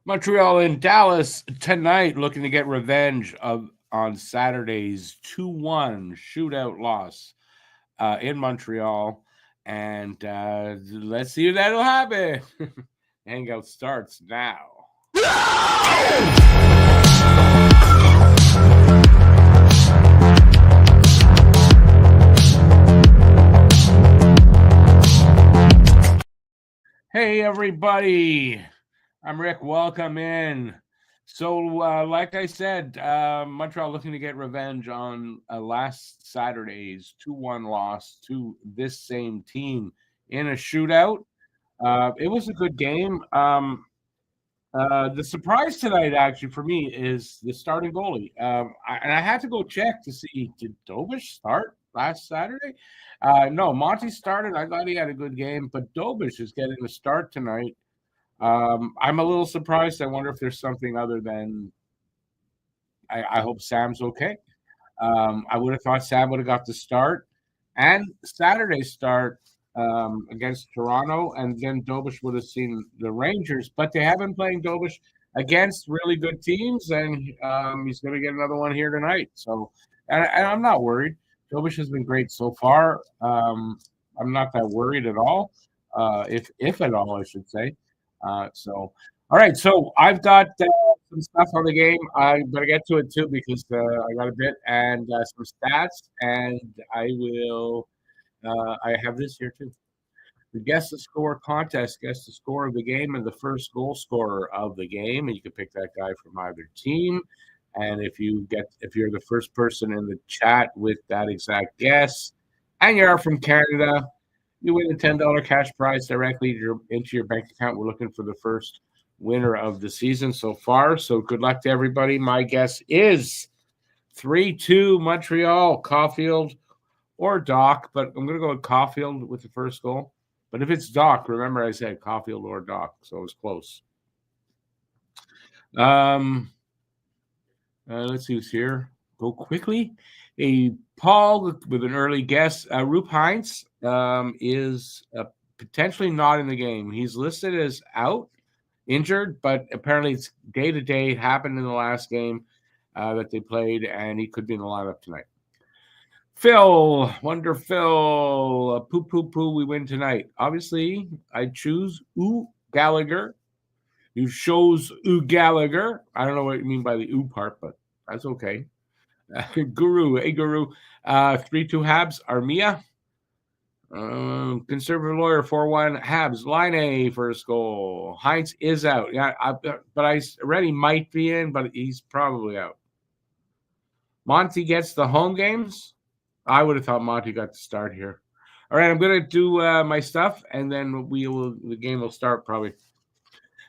Montreal and Dallas tonight looking to get revenge on Saturday's 2-1 shootout loss in Montreal. And let's see if that'll happen. Hangout starts now. Hey, everybody. I'm Rick. Welcome in. So, like I said, Montreal looking to get revenge on last Saturday's 2-1 loss to this same team in a shootout. It was a good game. The surprise tonight, actually, for me, is the starting goalie. And I had to go check to see, did Dobish start last Saturday? No, Monty started. I thought he had a good game, but Dobish is getting the start tonight. I'm a little surprised. I wonder if there's something other than I hope Sam's okay. I would have thought Sam would have got the start and Saturday's start against Toronto, and then Dobish would have seen the Rangers, but they have been playing Dobish against really good teams, and he's going to get another one here tonight. So, and I'm not worried. Dobish has been great so far. I'm not that worried at all, if at all, I should say. All right. So I've got some stuff on the game. I'm going to get to it too because I got a bit and some stats, and I will. I have this here too. The guess the score contest, guess the score of the game and the first goal scorer of the game, and you can pick that guy from either team. And if you're the first person in the chat with that exact guess, and you are from Canada, you win a $10 cash prize directly into your bank account. We're looking for the first winner of the season so far. So good luck to everybody. My guess is 3-2 Montreal, Caulfield or Doc, but I'm going to go with Caulfield with the first goal. But if it's Doc, remember I said Caulfield or Doc, so it was close. Let's see who's here. Go quickly. Paul with an early guess. Rupe Heinz is potentially not in the game. He's listed as out, injured, but apparently it's day-to-day. It happened in the last game that they played, and he could be in the lineup tonight. Phil, Wonder Phil, poo, we win tonight. Obviously, I choose Gallagher. You chose Gallagher. I don't know what you mean by the part, but that's okay. Guru, hey Guru. 3-2 Habs, Armia. Conservative lawyer, 4-1 Habs. Line A, first goal. Heinz is out. Yeah, but I already might be in, but he's probably out. Monty gets the home games. I would have thought Monty got to start here. All right, I'm going to do my stuff, and then the game will start probably.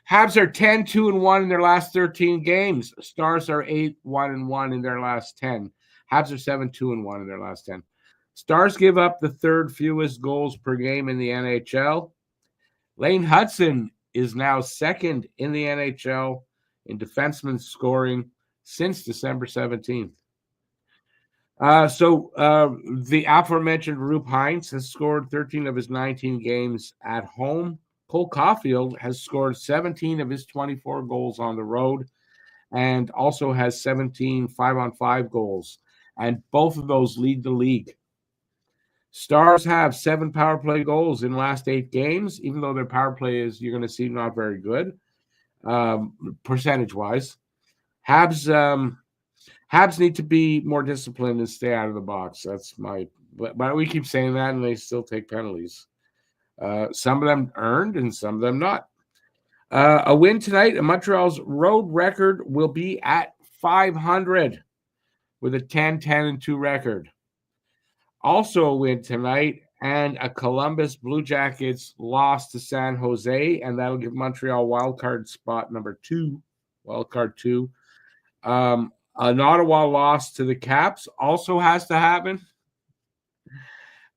Habs are 10-2-1 in their last 13 games. Stars are 8-1-1 in their last 10. Habs are 7-2-1 in their last 10. Stars give up the third fewest goals per game in the NHL. Lane Hudson is now second in the NHL in defenseman scoring since December 17th. The aforementioned Rupe Heinz has scored 13 of his 19 games at home. Cole Caulfield has scored 17 of his 24 goals on the road and also has 17 5-on-5 goals. And both of those lead the league. Stars have 7 power play goals in the last 8 games, even though their power play is, you're going to see, not very good percentage-wise. Habs need to be more disciplined and stay out of the box. But we keep saying that, and they still take penalties. Some of them earned and some of them not. A win tonight, and Montreal's road record will be at 500 with a 10-10-2 record. Also a win tonight, and a Columbus Blue Jackets loss to San Jose, and that'll give Montreal wildcard spot number 2, wildcard 2. An Ottawa loss to the Caps also has to happen.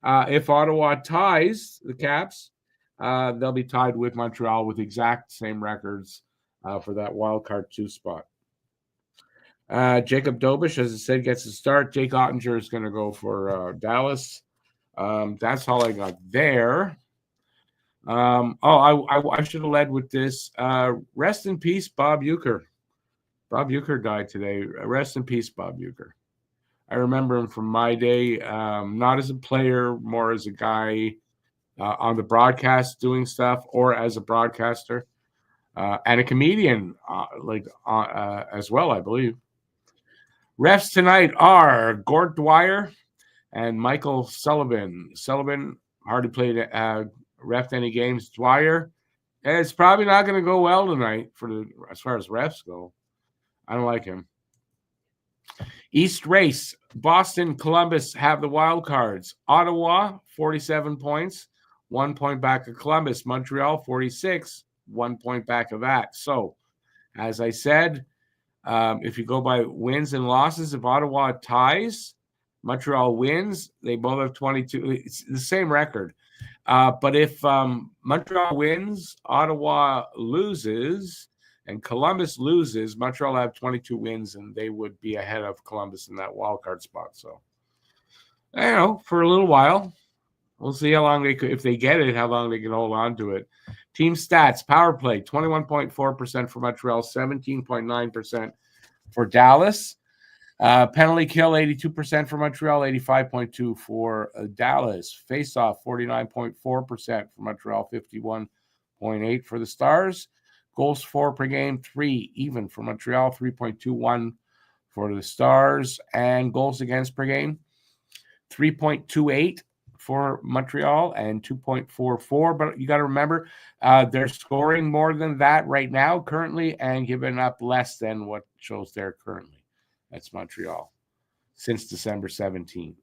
If Ottawa ties the Caps, they'll be tied with Montreal with exact same records for that wildcard 2 spot. Jacob Dobish, as I said, gets a start. Jake Ottinger is going to go for Dallas. That's all I got there. I should have led with this. Rest in peace, Bob Uecker. Bob Uecker died today. Rest in peace, Bob Uecker. I remember him from my day, not as a player, more as a guy on the broadcast doing stuff, or as a broadcaster and a comedian, as well, I believe. Refs tonight are Gord Dwyer and Michael Sullivan. Sullivan hardly played ref any games. Dwyer, it's probably not going to go well tonight as far as refs go. I don't like him. East race, Boston, Columbus have the wild cards. Ottawa, 47 points, 1 point back of Columbus. Montreal, 46, 1 point back of that. So, as I said, if you go by wins and losses, if Ottawa ties, Montreal wins, they both have 22. It's the same record. But if Montreal wins, Ottawa loses, and Columbus loses, Montreal have 22 wins, and they would be ahead of Columbus in that wild card spot. So, for a little while, we'll see how long if they get it, how long they can hold on to it. Team stats: power play 21.4% for Montreal, 17.9% for Dallas. Penalty kill 82% for Montreal, 85.2% for Dallas. Face-off 49.4% for Montreal, 51.8% for the Stars. Goals for per game 3 even for Montreal, 3.21 for the Stars, and goals against per game 3.28 for Montreal and 2.44. But you got to remember, they're scoring more than that right now, currently, and giving up less than what shows there currently. That's Montreal since December 17th.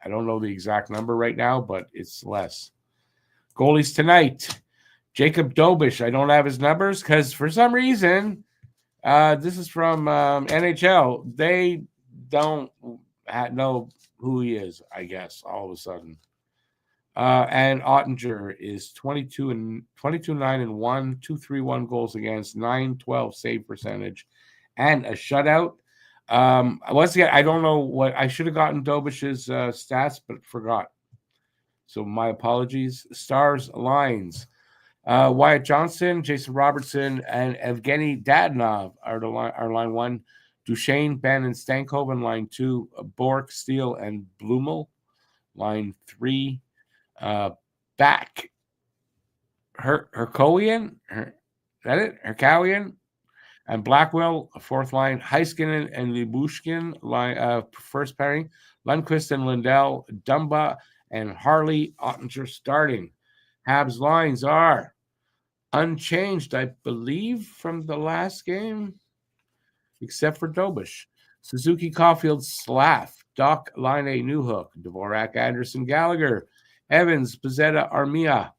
I don't know the exact number right now, but it's less. Goalies tonight. Jacob Dobish. I don't have his numbers because for some reason, this is from NHL. They don't know who he is, I guess, all of a sudden. And Ottinger is 22-9-1, 2.31 goals against, 9.12 save percentage, and a shutout. Once again, I don't know what I should have gotten Dobish's stats, but forgot. So my apologies. Stars lines. Wyatt Johnson, Jason Robertson, and Evgeny Dadonov are line one. Duchesne, Ben, and Stankoven, line two. Bork, Steele, and Blumel, line three. Back. Herkowian, that it? Herkowian, and Blackwell, fourth line. Heiskanen and Libushkin, line first pairing. Lundqvist and Lindell, Dumba, and Harley Ottinger starting. Habs lines are unchanged, I believe, from the last game, except for Dobish. Suzuki, Caulfield, Slav, Doc, Line, Newhook, Dvorak, Anderson, Gallagher, Evans, Pizzetta, Armia,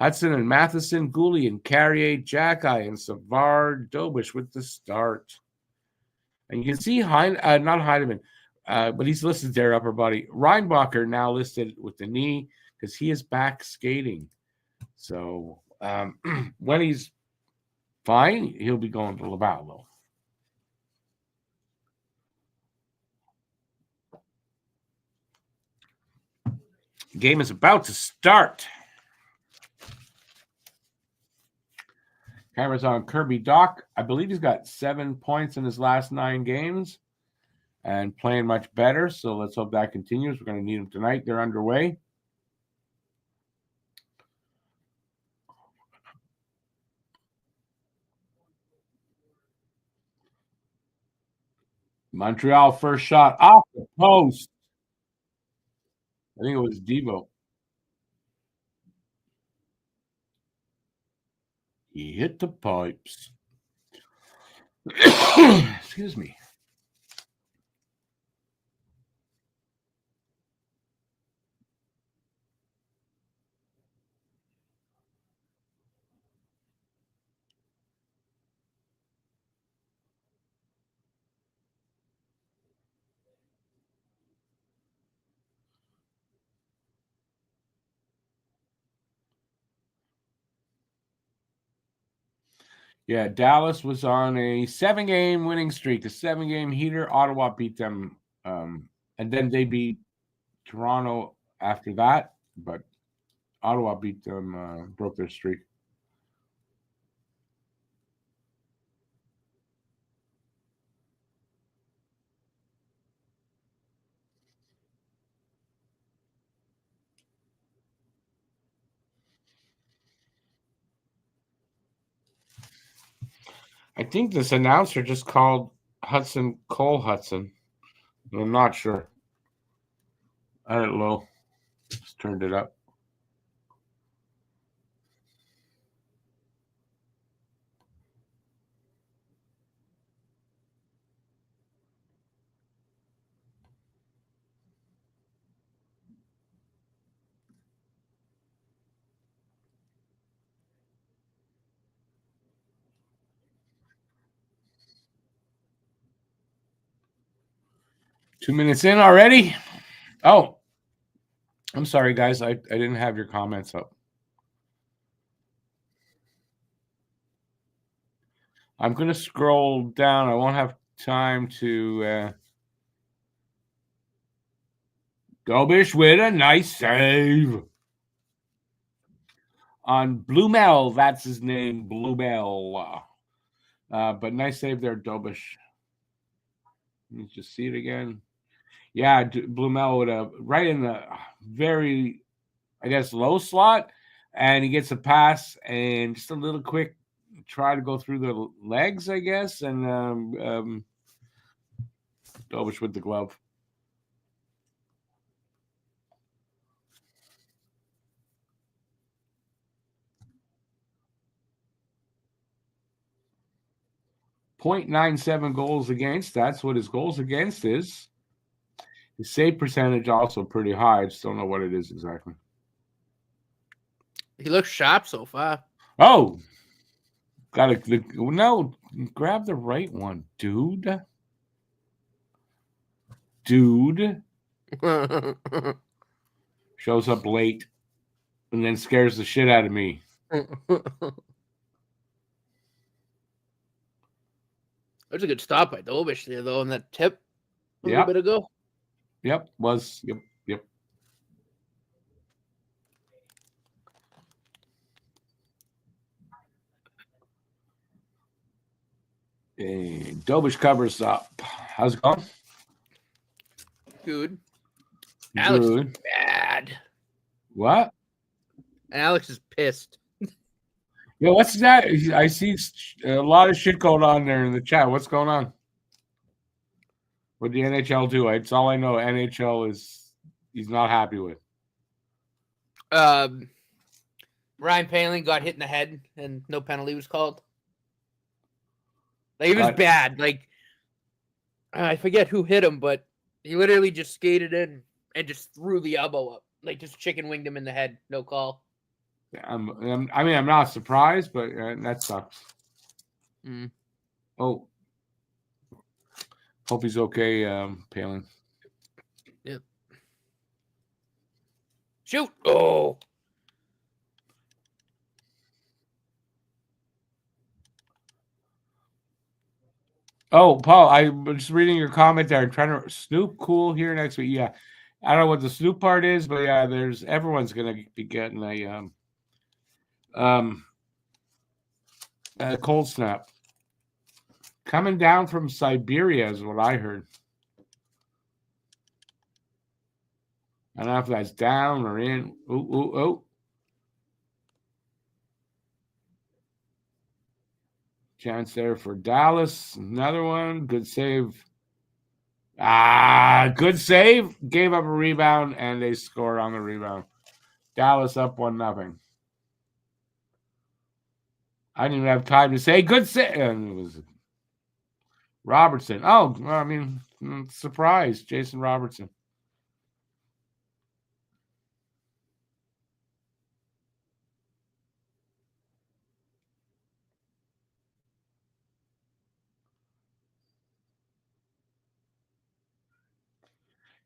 Hudson and Matheson, Goulian, Carrier, Jackeye, and Savard, Dobish with the start. And you can see not Heidemann, but he's listed there, upper body. Reinbacher now listed with the knee because he is back skating. So when he's fine, he'll be going to Laval, though. Game is about to start. Camera's on Kirby Doc. I believe he's got 7 points in his last 9 games and playing much better. So let's hope that continues. We're going to need him tonight. They're underway. Montreal first shot off the post. I think it was Devo. He hit the pipes. Excuse me. Yeah, Dallas was on a 7-game winning streak, a 7-game heater. Ottawa beat them, and then they beat Toronto after that. But Ottawa beat them, broke their streak. I think this announcer just called Hudson Cole Hudson. I'm not sure. I don't know. Just turned it up. Two minutes in already? Oh, I'm sorry, guys. I didn't have your comments up. I'm going to scroll down. I won't have time to... Dobish with a nice save. On Blumel, that's his name, Blumel. But nice save there, Dobish. Let me just see it again. Yeah, Blumel would have right in the very, I guess, low slot, and he gets a pass and just a little quick try to go through the legs, I guess, and Dobish with the glove. .97 goals against. That's what his goals against is. His save percentage also pretty high. I just don't know what it is exactly. He looks sharp so far. Oh, no, grab the right one, dude. Shows up late and then scares the shit out of me. That's a good stop by Dobish there, though, on that tip a Yep. little bit ago. Yep. Hey, Dobish covers up. How's it going? Good. Alex is bad. What? Alex is pissed. Yo, what's that? I see a lot of shit going on there in the chat. What's going on? What did the NHL do? It's all I know. NHL he's not happy with. Ryan Poehling got hit in the head and no penalty was called. Like, it was bad. Like, I forget who hit him, but he literally just skated in and just threw the elbow up. Like, just chicken winged him in the head. No call. I'm not surprised, but that sucks. Mm. Oh. Hope he's okay, Poehling. Yep. Shoot. Oh. Oh, Paul, I was just reading your comment there. I'm trying to Snoop cool here next week. Yeah. I don't know what the Snoop part is, but yeah, everyone's gonna be getting a cold snap. Coming down from Siberia is what I heard. I don't know if that's down or in. Oh. Chance there for Dallas. Another one. Good save. Good save. Gave up a rebound, and they scored on the rebound. Dallas up 1-0. I didn't even have time to say good save. And it was Robertson. Oh, I mean, surprise. Jason Robertson.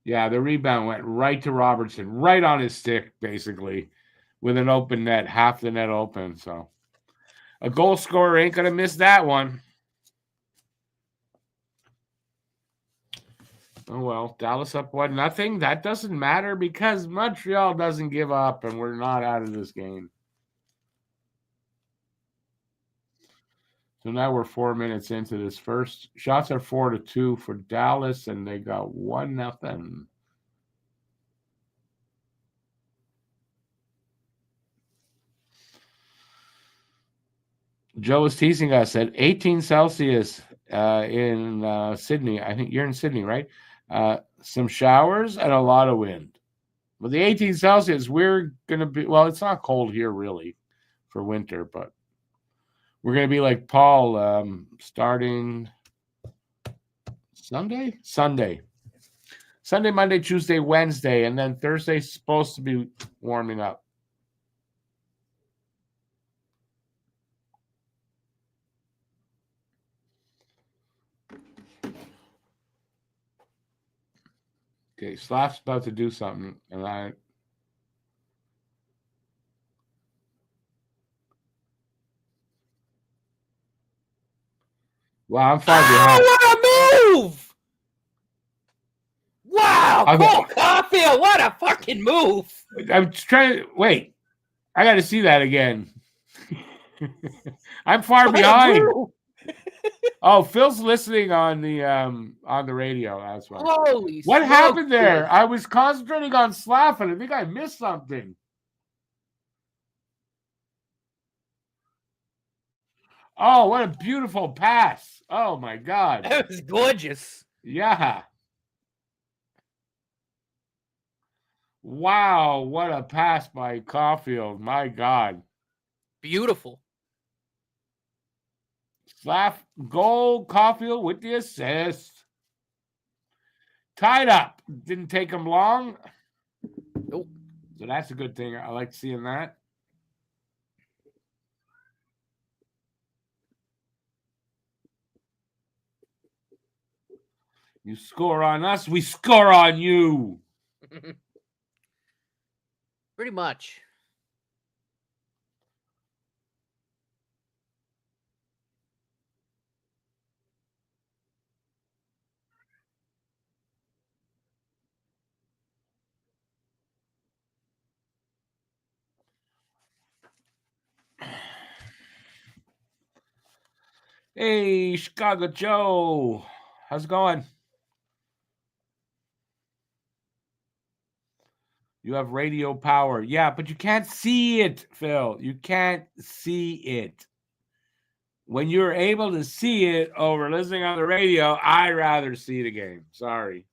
Yeah, the rebound went right to Robertson, right on his stick, basically, with an open net, half the net open. So a goal scorer ain't going to miss that one. Oh well, Dallas up 1-0. That doesn't matter because Montreal doesn't give up, and we're not out of this game. So now we're 4 minutes into this first. Shots are 4-2 for Dallas, and they got 1-0. Joe was teasing us at 18 Celsius in Sydney. I think you're in Sydney, right? Some showers and a lot of wind. Well, the 18 Celsius, we're going to be, well, it's not cold here really for winter, but we're going to be like Paul starting Sunday, Monday, Tuesday, Wednesday, and then Thursday's supposed to be warming up. Okay, Slapp's about to do something, and wow, I'm far behind. What a move! Wow, Okay. Cole Caulfield, what a fucking move! I'm trying to wait. I got to see that again. I'm far behind. Oh, Phil's listening on the radio. That's why. Holy What smokes, happened there? dude. I was concentrating on Slav, and I think I missed something. Oh, what a beautiful pass! Oh my God, That was gorgeous. yeah. Wow, what a pass by Caulfield. My God. Beautiful. Slav goal, Caulfield with the assist. Tied up. Didn't take him long. Nope. So that's a good thing. I like seeing that. You score on us, we score on you. Pretty much. Hey, Chicago Joe. How's it going? You have radio power. Yeah, but you can't see it, Phil. You can't see it. When you're able to see it over listening on the radio, I'd rather see the game. Sorry.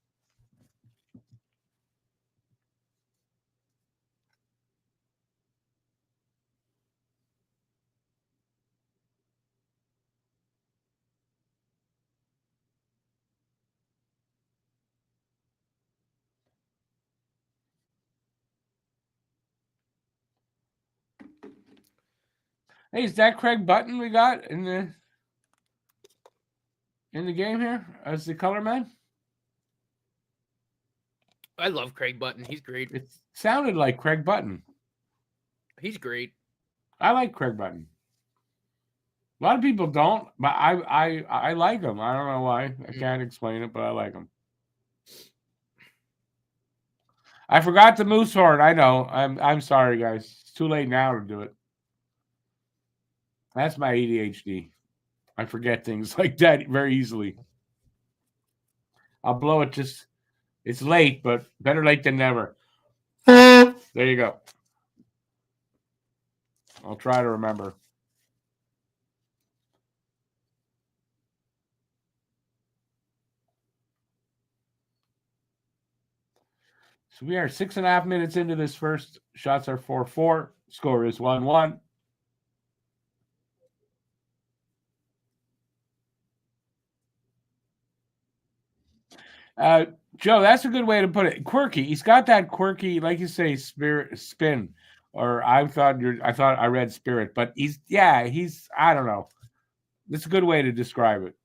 Hey, is that Craig Button we got in the game here as the color man? I love Craig Button. He's great. It sounded like Craig Button. He's great. I like Craig Button. A lot of people don't, but I like him. I don't know why. I can't explain it, but I like him. I forgot the moose horn. I know. I'm sorry, guys. It's too late now to do it. That's my ADHD. I forget things like that very easily. I'll blow it just. It's late, but better late than never. There you go. I'll try to remember. So we are 6.5 minutes into this first. Shots are 4-4. Score is 1-1. Joe, that's a good way to put it. Quirky. He's got that quirky, like you say, spirit spin. Or I thought I read spirit, but he's I don't know. That's a good way to describe it.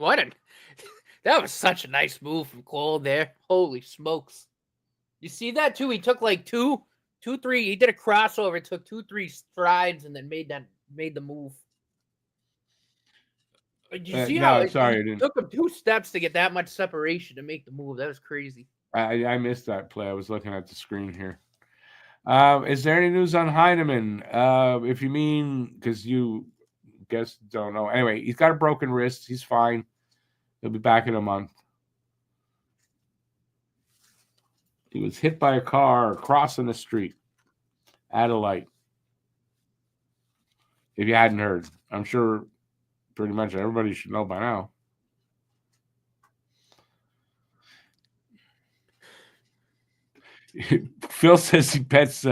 That was such a nice move from Cole there. Holy smokes. You see that too? He took like two, three. He did a crossover, took 2-3 strides, and then made the move. Did you see how it took him 2 steps to get that much separation to make the move? That was crazy. I missed that play. I was looking at the screen here. Is there any news on Heineman? If you mean, because you guess don't know. Anyway, he's got a broken wrist. He's fine. He'll be back in a month. He was hit by a car crossing the street at a light. If you hadn't heard, I'm sure pretty much everybody should know by now. Phil says he bets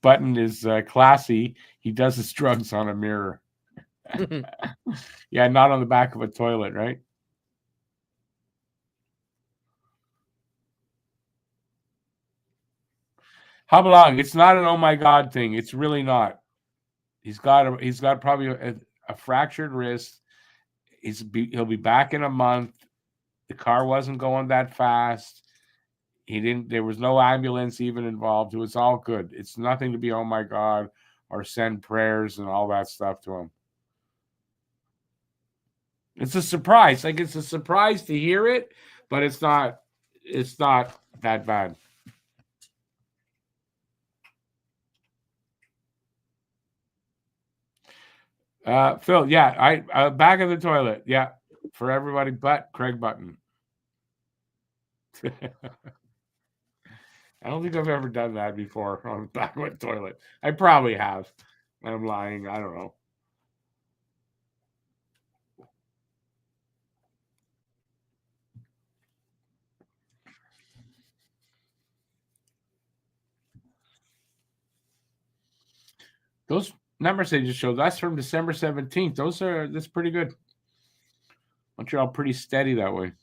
Button is classy. He does his drugs on a mirror. Yeah, not on the back of a toilet, right? Hubbalong, it's not an oh my god thing. It's really not. He's got probably a fractured wrist. He'll be back in a month. The car wasn't going that fast. There was no ambulance even involved. It was all good. It's nothing to be oh my god or send prayers and all that stuff to him. It's a surprise. Like, it's a surprise to hear it, but it's not that bad. Phil, yeah, I back of the toilet, yeah, for everybody but Craig Button. I don't think I've ever done that before on the back of a toilet. I probably have. I'm lying. I don't know. Those numbers they just showed, that's from December 17th. That's pretty good. Montreal pretty steady that way.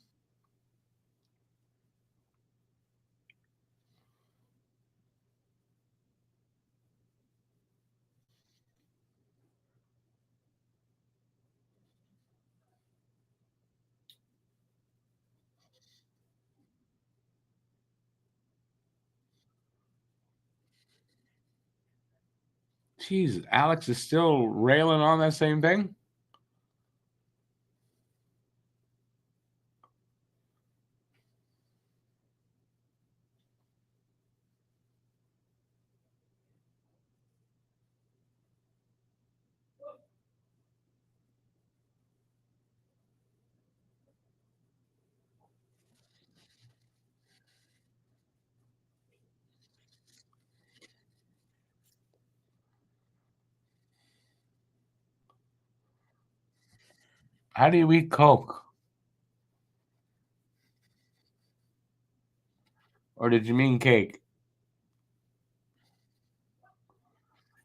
Jeez, Alex is still railing on that same thing? How do you eat Coke? Or did you mean cake?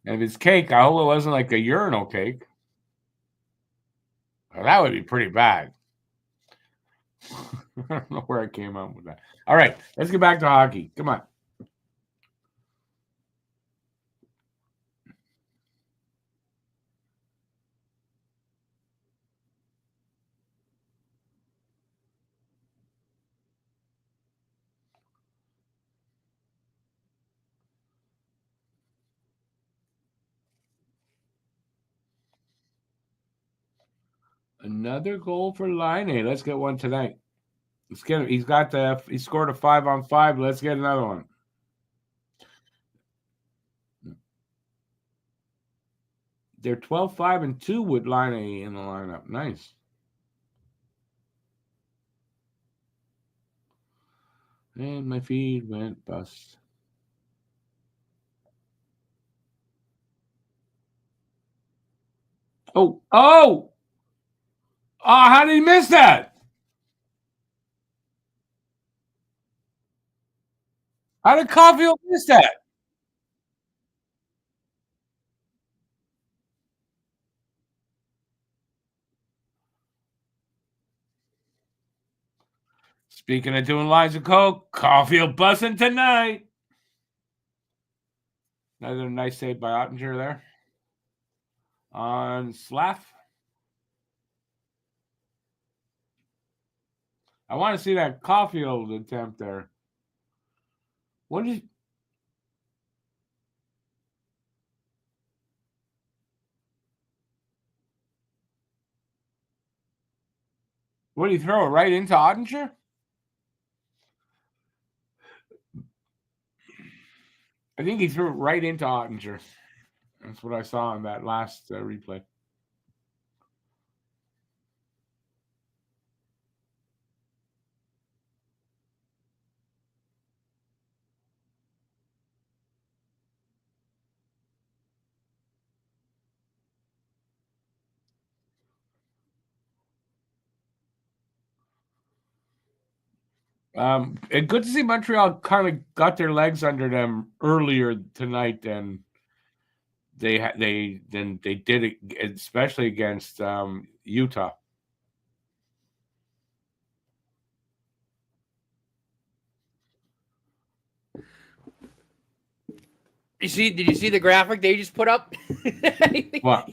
And if it's cake, I hope it wasn't like a urinal cake. Well, that would be pretty bad. I don't know where I came up with that. All right, let's get back to hockey. Come on. Another goal for Line. Let's get one tonight. Let's get him. He scored a 5-on-5. Let's get another one. They're 12-5-2 with Line in the lineup. Nice. And my feed went bust. Oh, how did he miss that? How did Caulfield miss that? Speaking of doing lines of coke, Caulfield bussing tonight. Another nice save by Ottinger there on Slav. I want to see that Caulfield attempt there. What did? What did he throw it right into Ottinger? I think he threw it right into Ottinger. That's what I saw in that last replay. And good to see Montreal kind of got their legs under them earlier tonight than they did it, especially against Utah. Did you see the graphic they just put up? What?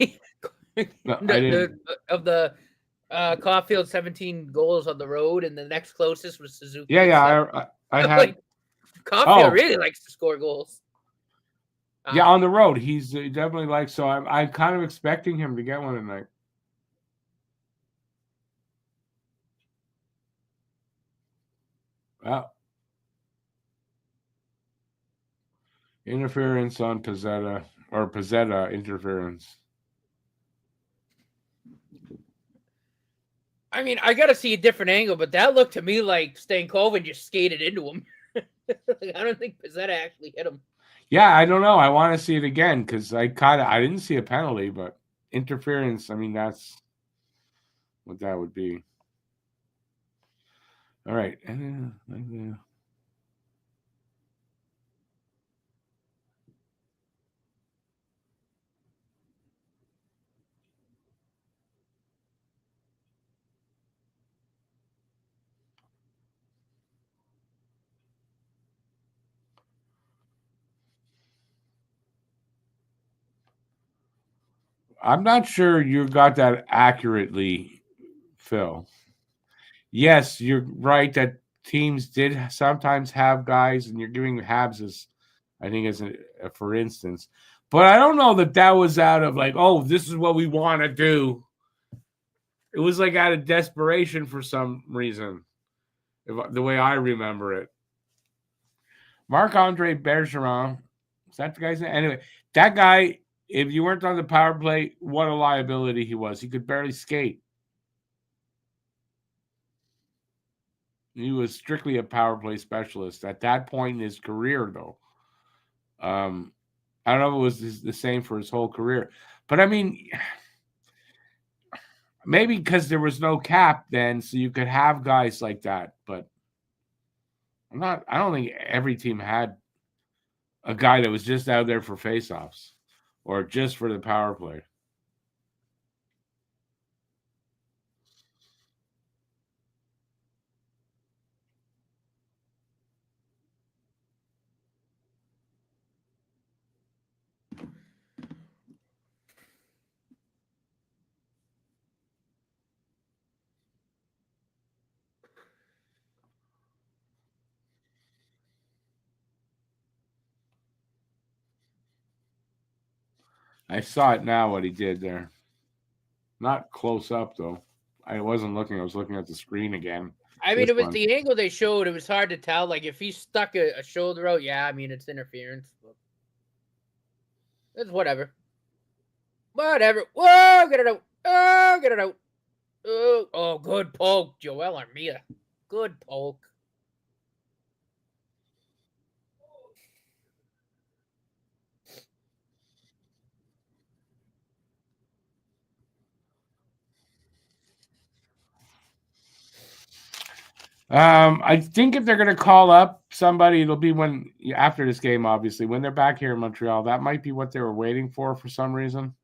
No, I didn't. Of the Caulfield 17 goals on the road, and the next closest was Suzuki. Yeah. I had like, Caulfield really likes to score goals. Yeah, on the road, he definitely likes. So I'm kind of expecting him to get one tonight. Well, interference on Pizzetta, or Pizzetta interference. I mean, I got to see a different angle, but that looked to me like Stankoven just skated into him. I don't think Pizzetta actually hit him. Yeah, I don't know. I want to see it again because I didn't see a penalty, but interference. I mean, that's what that would be. All right. I'm not sure you got that accurately, Phil. Yes, you're right that teams did sometimes have guys, and you're giving Habs as, I think, as a for instance. But I don't know that was out of like, oh, this is what we want to do. It was like out of desperation for some reason, the way I remember it. Marc-Andre Bergeron, is that the guy's name? Anyway, that guy, if you weren't on the power play, what a liability he was. He could barely skate. He was strictly a power play specialist at that point in his career, though. I don't know if it was the same for his whole career, but I mean, maybe because there was no cap then, so you could have guys like that. But I don't think every team had a guy that was just out there for faceoffs or just for the power play. I saw it now what he did there. Not close up though. I wasn't looking. I was looking at the screen again. I mean, it was the angle they showed. It was hard to tell. Like if he stuck a shoulder out, yeah, I mean it's interference. But it's whatever. Whatever. Whoa, get it out. Oh, get it out. Oh, good poke, Joel Armia. Good poke. I think if they're going to call up somebody, it'll be when after this game, obviously, when they're back here in Montreal. That might be what they were waiting for some reason.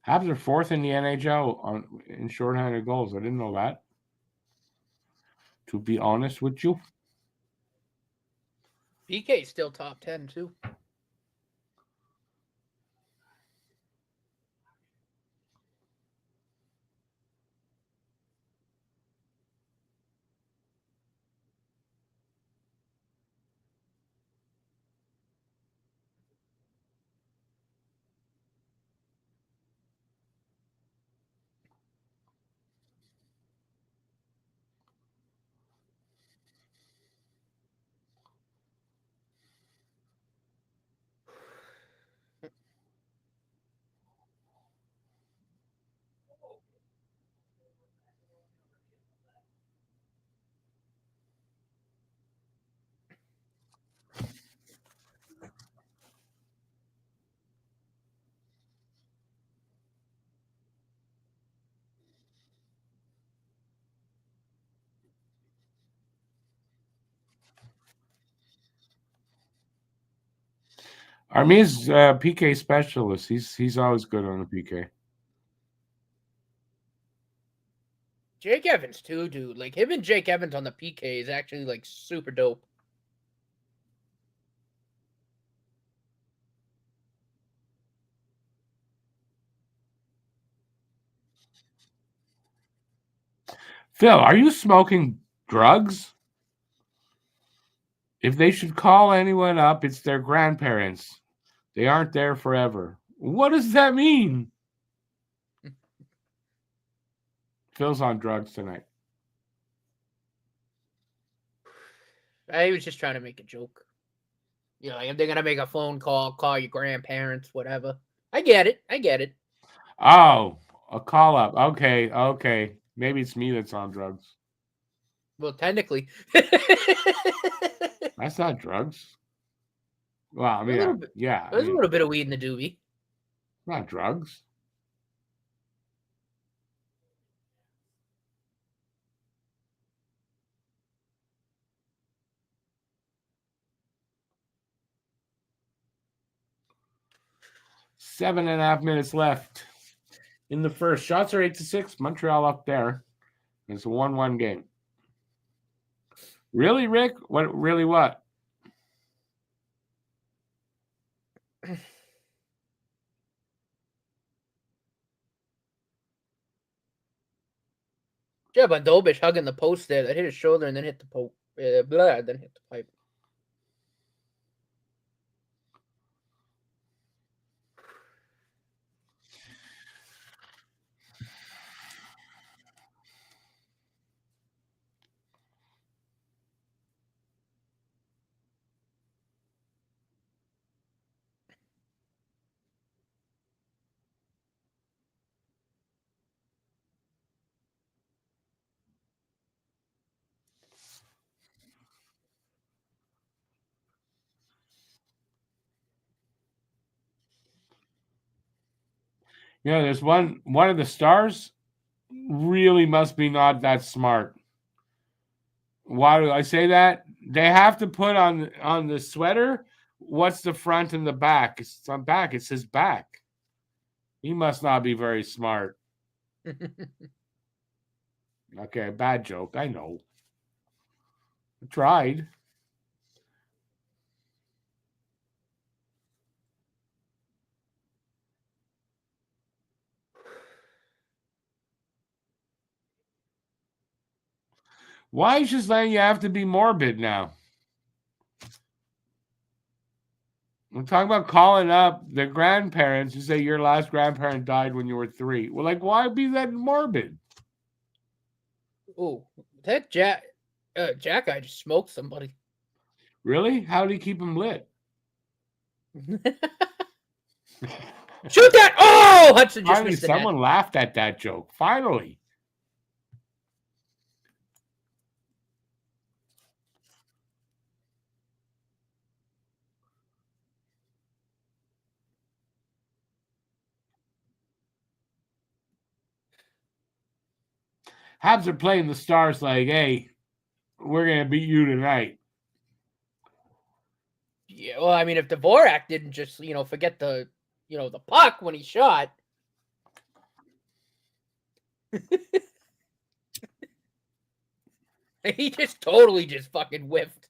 Habs are 4th in the NHL in shorthanded goals. I didn't know that. To be honest with you. PK still top 10 too. Armin's PK specialist. He's always good on the PK. Jake Evans too, dude. Like him and Jake Evans on the PK is actually like super dope. Phil, are you smoking drugs? If they should call anyone up, it's their grandparents. They aren't there forever. What does that mean? Phil's on drugs tonight. I was just trying to make a joke. You know, like if they're gonna make a phone call your grandparents, whatever. I get it. Oh, a call up. Okay. Maybe it's me that's on drugs. Well, technically. That's not drugs. Well, I mean, yeah. There's a little bit of weed in the doobie. Not drugs. Seven and a half minutes left in the first. Shots are 8-6. Montreal up there. It's a 1-1 game. Really, Rick? What? Really what? Yeah, but Dobish hugging the post there. That hit his shoulder and then hit the post. Then hit the pipe. Yeah, there's one of the stars really must be not that smart. Why do I say that? They have to put on the sweater what's the front and the back. It's on back. It says back. He must not be very smart. Okay, bad joke. I know. I tried. Why is just letting you have to be morbid now? I'm talking about calling up the grandparents and say your last grandparent died when you were 3. Well, like, why be that morbid? Oh, that Jack guy just smoked somebody. Really? How do you keep him lit? Shoot that! Oh, Hudson just Finally, missed the someone net. laughed at that joke. Finally. Habs are playing the Stars like, hey, we're going to beat you tonight. Yeah, well, I mean, if Dvorak didn't just, forget the puck when he shot. He just totally just fucking whiffed.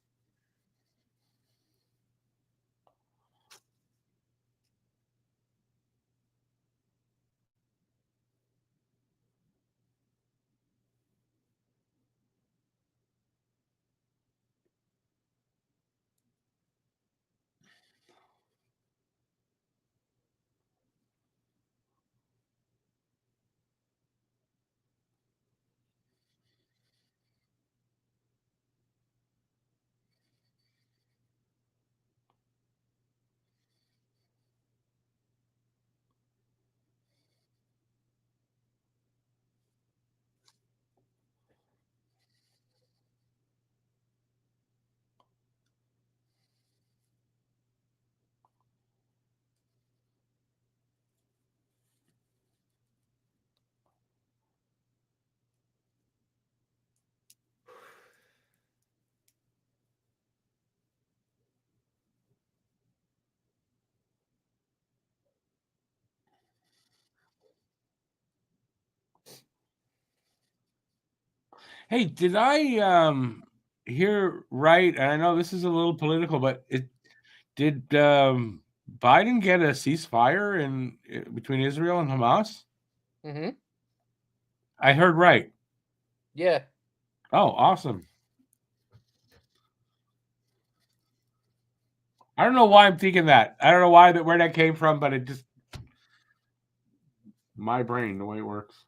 Hey, did I hear right? And I know this is a little political, but did Biden get a ceasefire in between Israel and Hamas? Mm-hmm. I heard right. Yeah. Oh, awesome. I don't know why I'm thinking that. I don't know where that came from, but it just my brain, the way it works.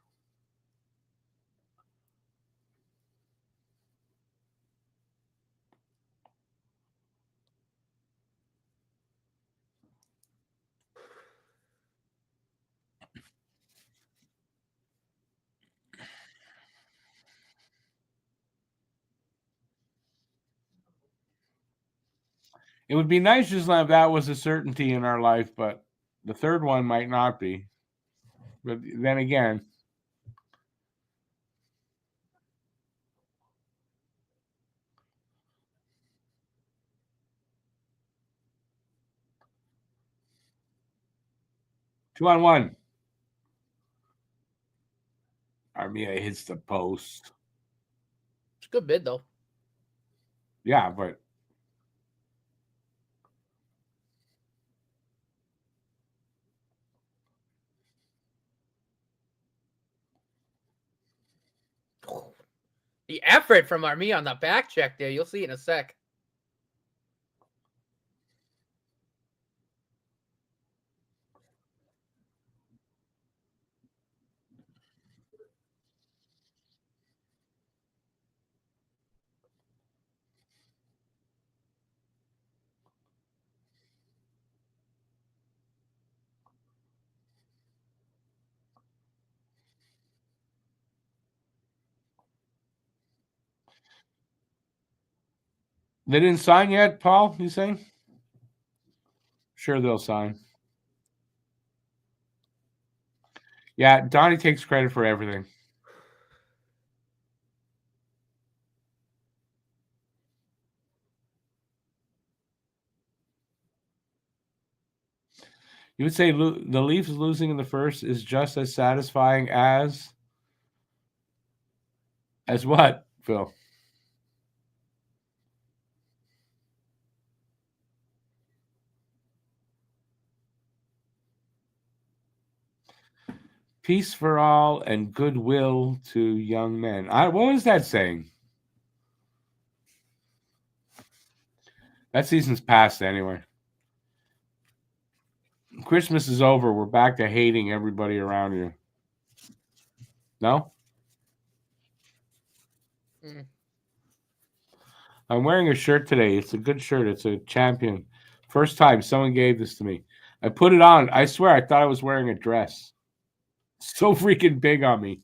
It would be nice just if that was a certainty in our life, but the third one might not be. But then again, 2-on-1. Armia hits the post. It's a good bid, though. Yeah, but The effort from Armia on the back check there, you'll see in a sec. they didn't sign yet, Paul, you saying? Sure, they'll sign. Yeah, Donnie takes credit for everything. You would say the Leafs losing in the first is just as satisfying as what, Phil? Peace for all and goodwill to young men. What was that saying? That season's past anyway. Christmas is over. We're back to hating everybody around you. No? Mm. I'm wearing a shirt today. It's a good shirt. It's a Champion. First time someone gave this to me. I put it on. I swear I thought I was wearing a dress. So freaking big on me.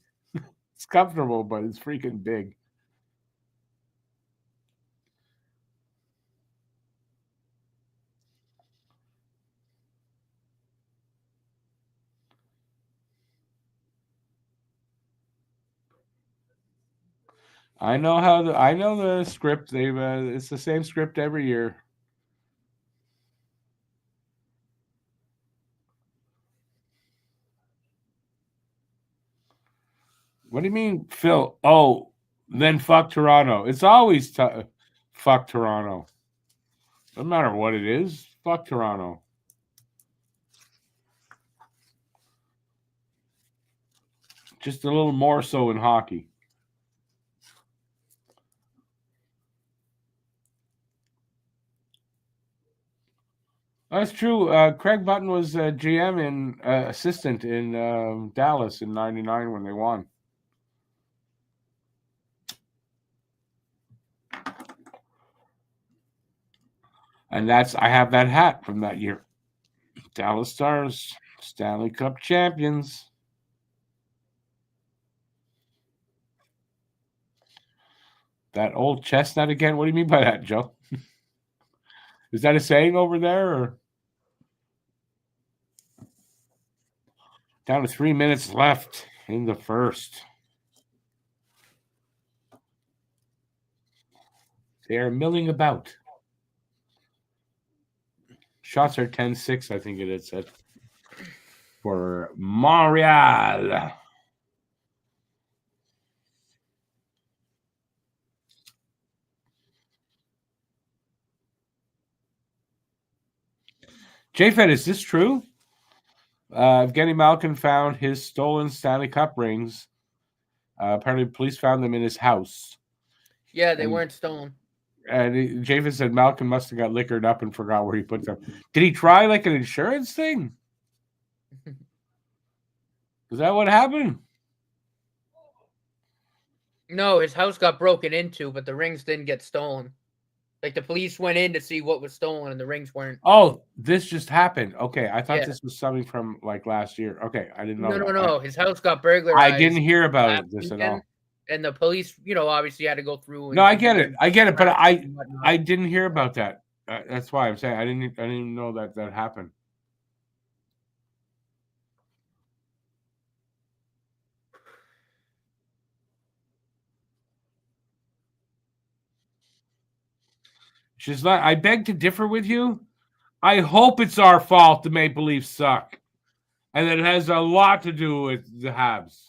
It's comfortable, but it's freaking big. I know the script. It's the same script every year. What do you mean, Phil? Oh, then fuck Toronto. It's always fuck Toronto. Doesn't matter what it is. Fuck Toronto. Just a little more so in hockey. That's true. Craig Button was GM and assistant in Dallas in '99 when they won. And I have that hat from that year. Dallas Stars, Stanley Cup champions. That old chestnut again? What do you mean by that, Joe? Is that a saying over there? Or? Down to 3 minutes left in the first. They are milling about. Shots are 10-6, I think it is, for Montreal. J-Fed, is this true? Evgeny Malkin found his stolen Stanley Cup rings. Apparently, police found them in his house. Yeah, they weren't stolen. And J-Fed said Malkin must have got liquored up and forgot where he put them. Did he try like an insurance thing? Is that what happened? No, his house got broken into, but the rings didn't get stolen. Like, the police went in to see what was stolen, and the rings weren't. Oh, this just happened. Okay, I thought this was something from, like, last year. Okay, I didn't know that. No. His house got burglarized. I didn't hear about this at all. And the police, obviously had to go through. No, I get it, but I didn't hear about that. That's why I'm saying I didn't know that happened. She's like, I beg to differ with you. I hope it's our fault the Maple Leafs suck, and it has a lot to do with the Habs.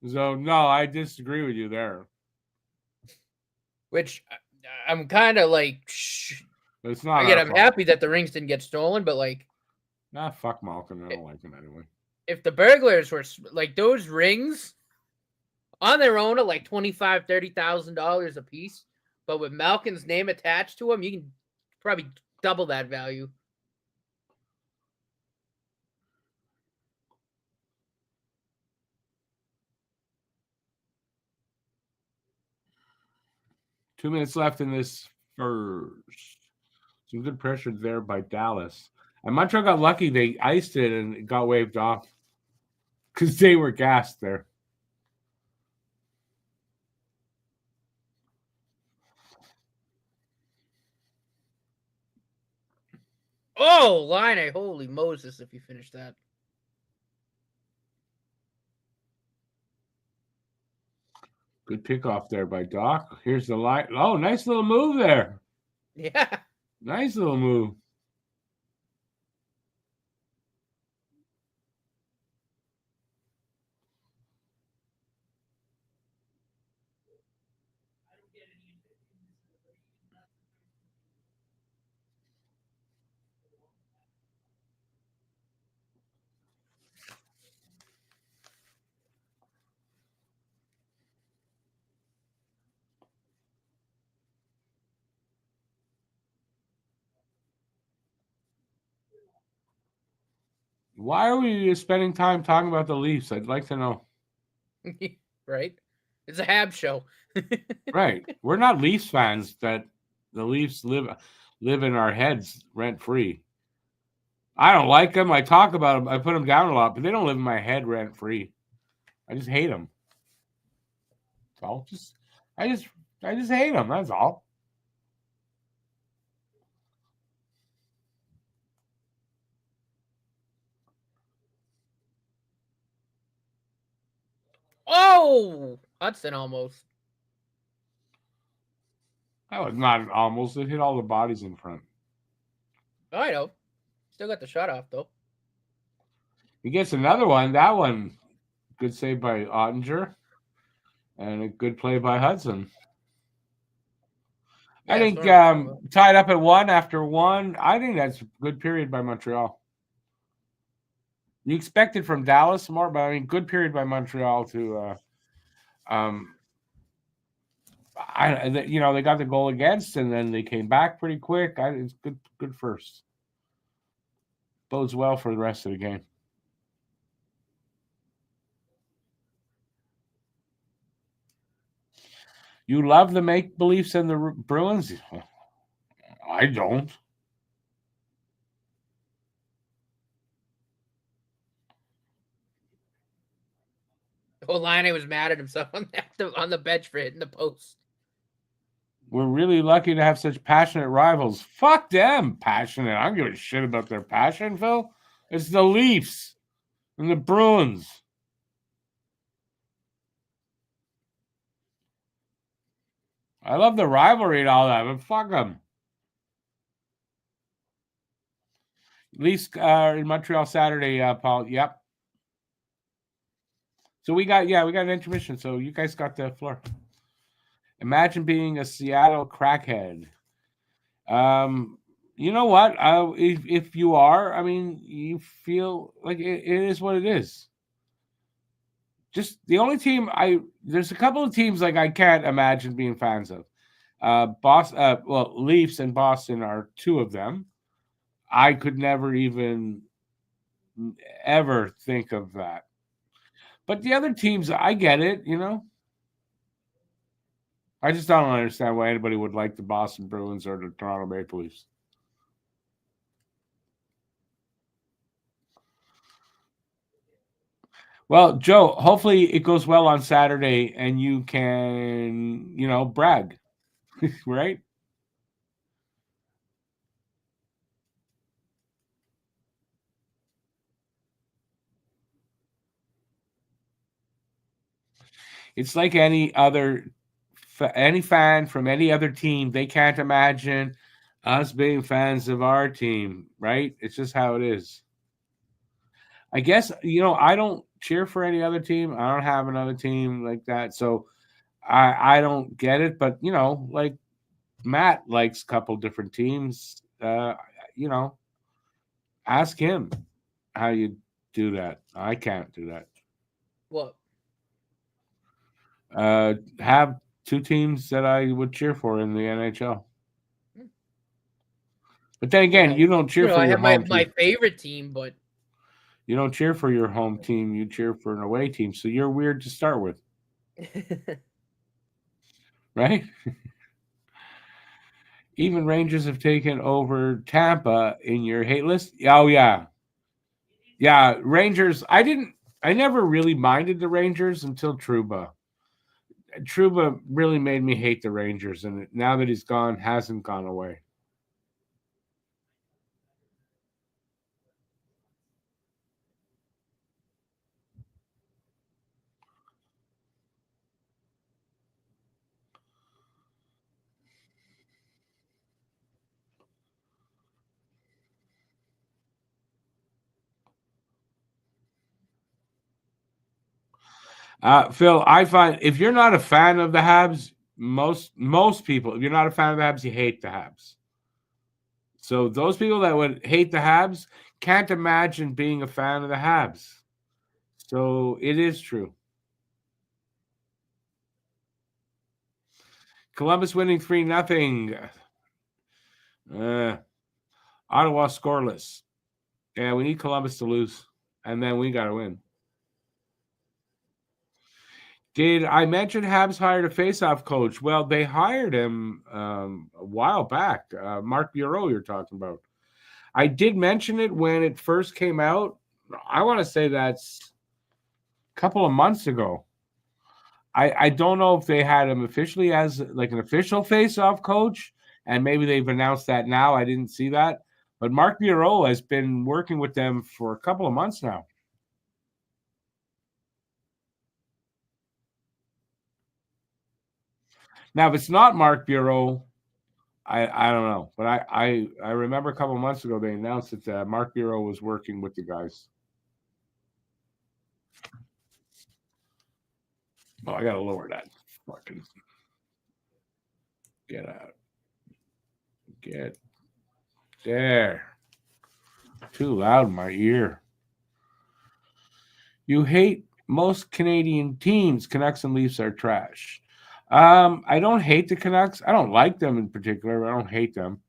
So no, I disagree with you there. Which I'm kind of like, it's not. Again, I'm happy that the rings didn't get stolen, but like, fuck Malkin. I don't like him anyway. If the burglars were like those rings on their own are like $25,000, $30,000 a piece, but with Malkin's name attached to them, you can probably double that value. Two minutes left in this first. Some good pressure there by Dallas. And Montreal got lucky. They iced it and it got waved off because they were gassed there. Oh, Line, holy Moses, if you finish that. Good pickoff there by Doc. Here's the line. Oh, nice little move there. Yeah. Nice little move. Why are we spending time talking about the Leafs? I'd like to know. Right? It's a Habs show. Right. We're not Leafs fans that the Leafs live in our heads rent free. I don't like them. I talk about them. I put them down a lot, but they don't live in my head rent free. I just hate them. So I just hate them. That's all. Oh, Hudson almost. That was not almost. It hit all the bodies in front. Oh, I know. Still got the shot off, though. He gets another one. That one, good save by Ottinger. And a good play by Hudson. I Yeah, think that's what I'm talking about. tied up at 1 after 1. I think that's a good period by Montreal. You expected from Dallas more, but I mean, good period by Montreal to, they got the goal against, and then they came back pretty quick. It's good first. Bodes well for the rest of the game. You love the make beliefs in the Bruins? I don't. Line was mad at himself on the bench for hitting the post. We're really lucky to have such passionate rivals. Fuck them, passionate. I don't give a shit about their passion, Phil. It's the Leafs and the Bruins. I love the rivalry and all that, but fuck them. Leafs in Montreal Saturday, Paul. Yep. So we got an intermission. So you guys got the floor. Imagine being a Seattle crackhead. You know what? If you are, I mean, you feel like it is what it is. Just the only team there's a couple of teams like I can't imagine being fans of. Leafs and Boston are two of them. I could never even ever think of that. But the other teams, I get it, I just don't understand why anybody would like the Boston Bruins or the Toronto Maple Leafs. Well, Joe, hopefully it goes well on Saturday and you can, brag, right? It's like any fan from any other team. They can't imagine us being fans of our team, right? It's just how it is. I guess, I don't cheer for any other team. I don't have another team like that. So I don't get it. But, like Matt likes a couple different teams. Ask him how you do that. I can't do that. What? Have two teams that I would cheer for in the NHL. But then again, you don't cheer for I your have home my team. favorite team, but You don't cheer for your home team. You cheer for an away team. So you're weird to start with, right? Even Rangers have taken over Tampa in your hate list. Oh yeah, yeah. Rangers. I never really minded the Rangers until Trouba. Trouba really made me hate the Rangers, and now that he's gone, hasn't gone away. Phil, I find if you're not a fan of the Habs, most people, if you're not a fan of the Habs, you hate the Habs. So those people that would hate the Habs can't imagine being a fan of the Habs. So it is true. Columbus winning 3-0. Ottawa scoreless. Yeah, we need Columbus to lose, and then we got to win. Did I mention Habs hired a face-off coach? Well, they hired him a while back. Mark Bureau, you're talking about. I did mention it when it first came out. I want to say that's a couple of months ago. I don't know if they had him officially as like an official face-off coach, and maybe they've announced that now. I didn't see that. But Mark Bureau has been working with them for a couple of months now. Now, if it's not Mark Bureau, I don't know. But I remember a couple of months ago they announced that Mark Bureau was working with the guys. Oh, I gotta lower that. Fucking get out. Get there. Too loud in my ear. You hate most Canadian teams. Canucks and Leafs are trash. I don't hate the Canucks. I don't like them in particular, but I don't hate them.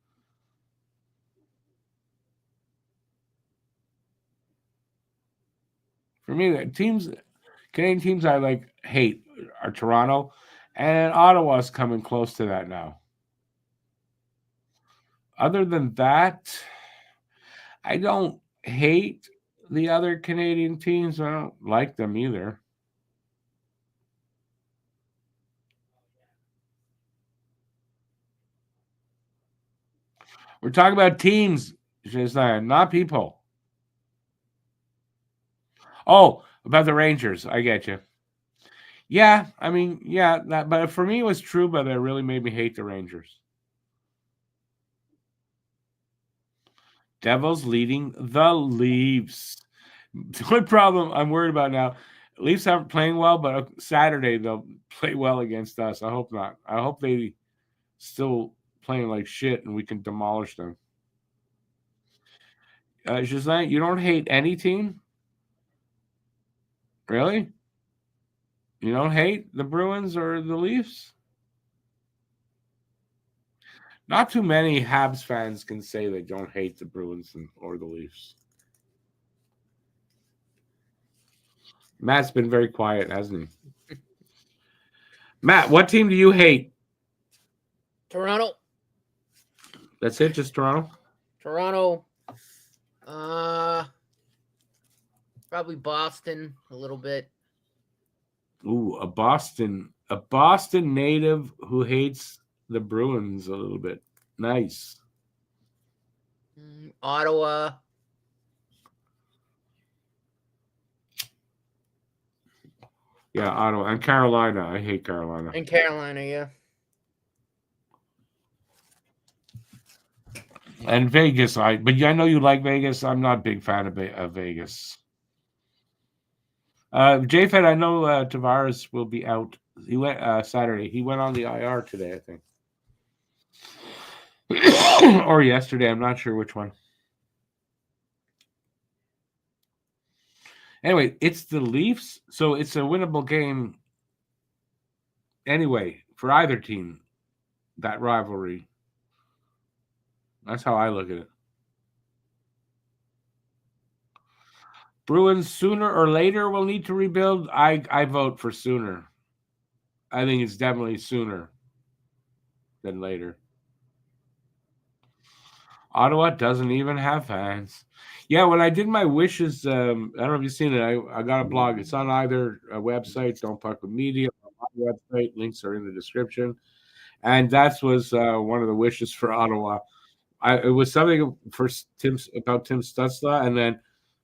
For me, the teams, Canadian teams I like hate are Toronto, and Ottawa's coming close to that now. Other than that, I don't hate the other Canadian teams. I don't like them either. We're talking about teams, not people. Oh, about the Rangers. I get you. Yeah, I mean, yeah, but for me it was true, but it really made me hate the Rangers. Devils leading the Leafs. The only problem I'm worried about now, Leafs aren't playing well, but Saturday they'll play well against us. I hope not. I hope they still playing like shit and we can demolish them. Gislain, you don't hate any team? Really? You don't hate the Bruins or the Leafs? Not too many Habs fans can say they don't hate the Bruins or the Leafs. Matt's been very quiet, hasn't he? Matt, what team do you hate? Toronto. That's it, just Toronto? Toronto. Probably Boston a little bit. Ooh, a Boston native who hates the Bruins a little bit. Nice. Ottawa. Yeah, Ottawa and Carolina. I hate Carolina. And Carolina, yeah. And Vegas, but I know you like Vegas. I'm not a big fan of Vegas. JFed, I know Tavares will be out. He went Saturday. He went on the IR today, I think. Or yesterday. I'm not sure which one. Anyway, it's the Leafs, so it's a winnable game anyway for either team, that rivalry. That's how I look at it. Bruins sooner or later will need to rebuild. I vote for sooner. I think it's definitely sooner than later. Ottawa doesn't even have fans. Yeah, when I did my wishes, I don't know if you've seen it. I got a blog. It's on either website, Don't Puck with Media, on my website. Links are in the description. And that was one of the wishes for Ottawa. It was something for Tim Stützle, and then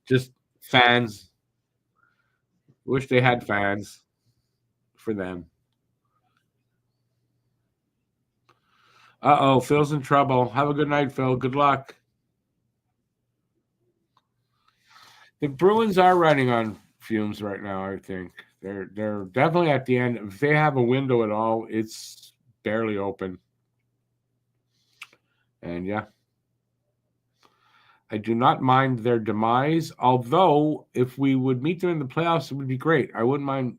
just fans. Wish they had fans for them. Uh-oh, Phil's in trouble. Have a good night, Phil. Good luck. The Bruins are running on fumes right now, I think. They're definitely at the end. If they have a window at all, it's barely open. And yeah. I do not mind their demise, although if we would meet them in the playoffs, it would be great. I wouldn't mind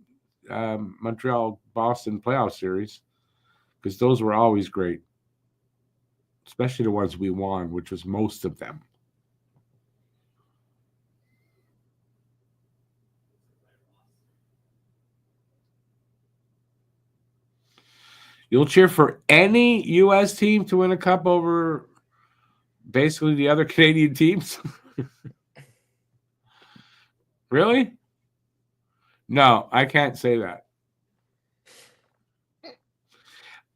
Montreal-Boston playoff series because those were always great, especially the ones we won, which was most of them. You'll cheer for any U.S. team to win a cup over basically the other Canadian teams? Really? No, I can't say that.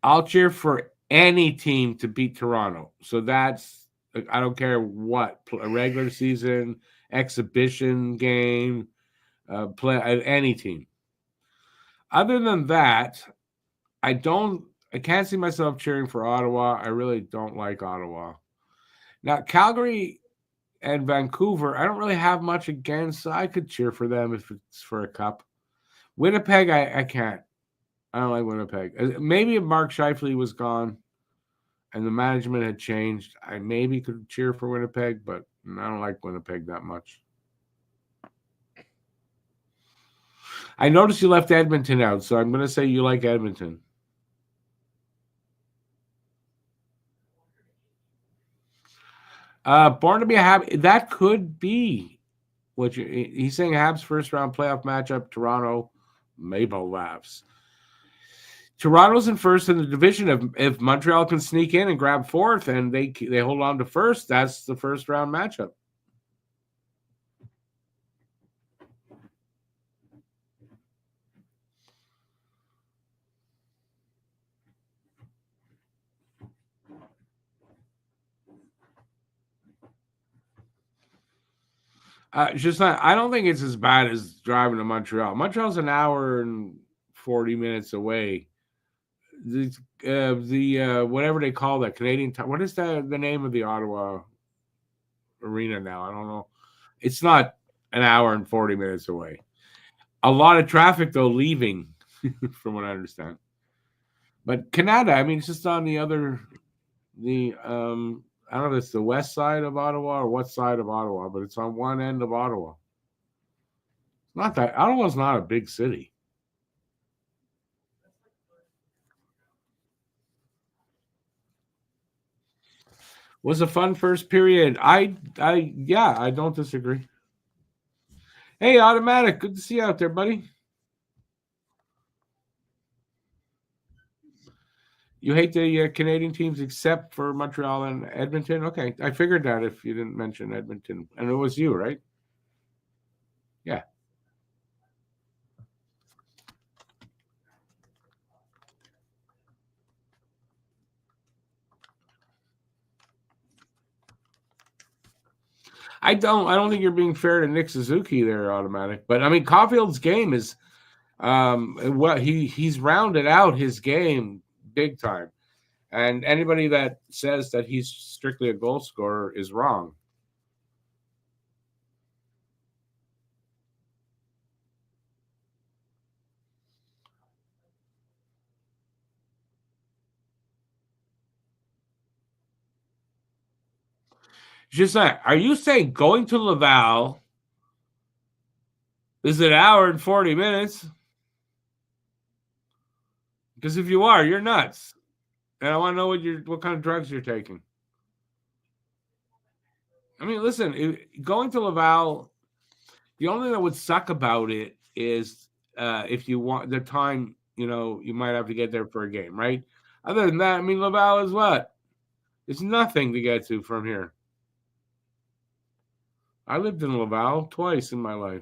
I'll cheer for any team to beat Toronto. So that's, I don't care what, a regular season, exhibition game, play any team. Other than that, I can't see myself cheering for Ottawa. I really don't like Ottawa. Now, Calgary and Vancouver, I don't really have much against. So I could cheer for them if it's for a cup. Winnipeg, I can't. I don't like Winnipeg. Maybe if Mark Scheifele was gone and the management had changed, I maybe could cheer for Winnipeg, but I don't like Winnipeg that much. I noticed you left Edmonton out, so I'm going to say you like Edmonton. Born to be a Habs. That could be what he's saying. Habs first round playoff matchup. Toronto, Maple Leafs. Toronto's in first in the division. If Montreal can sneak in and grab fourth, and they hold on to first, that's the first round matchup. Just not. I don't think it's as bad as driving to Montreal. Montreal's an hour and 40 minutes away. The whatever they call that Canadian time. What is the name of the Ottawa arena now? I don't know. It's not an hour and 40 minutes away. A lot of traffic though leaving, from what I understand. But Canada, I mean, it's just on the other I don't know if it's the west side of Ottawa or what side of Ottawa, but it's on one end of Ottawa. Not that Ottawa's not a big city. Was a fun first period. I don't disagree. Hey, Automatic, good to see you out there, buddy. You hate the Canadian teams except for Montreal and Edmonton? Okay, I figured that if you didn't mention Edmonton. And it was you, right? Yeah. I don't think you're being fair to Nick Suzuki there, Automatic. But I mean, Caulfield's game is he's rounded out his game big time. And anybody that says that he's strictly a goal scorer is wrong. Just that. Are you saying going to Laval is an hour and 40 minutes? Because if you are, you're nuts. And I want to know what kind of drugs you're taking. I mean, listen, going to Laval, the only thing that would suck about it is if you want the time, you might have to get there for a game, right? Other than that, I mean, Laval is what? It's nothing to get to from here. I lived in Laval twice in my life.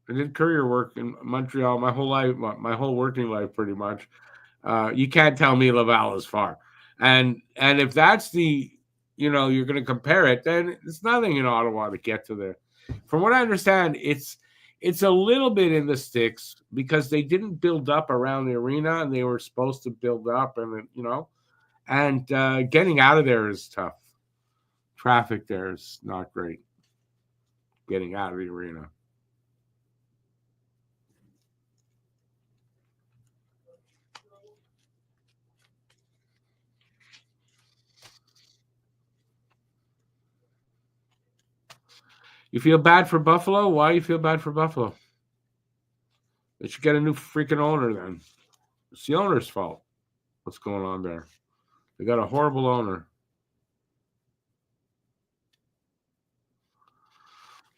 I did courier work in Montreal my whole life, my whole working life, pretty much. You can't tell me Laval is far. And if that's you're going to compare it, then it's nothing in Ottawa to get to there. From what I understand, it's a little bit in the sticks because they didn't build up around the arena and they were supposed to build up, and getting out of there is tough. Traffic there is not great. Getting out of the arena. You feel bad for Buffalo? Why do you feel bad for Buffalo? They should get a new freaking owner then. It's the owner's fault. What's going on there? They got a horrible owner.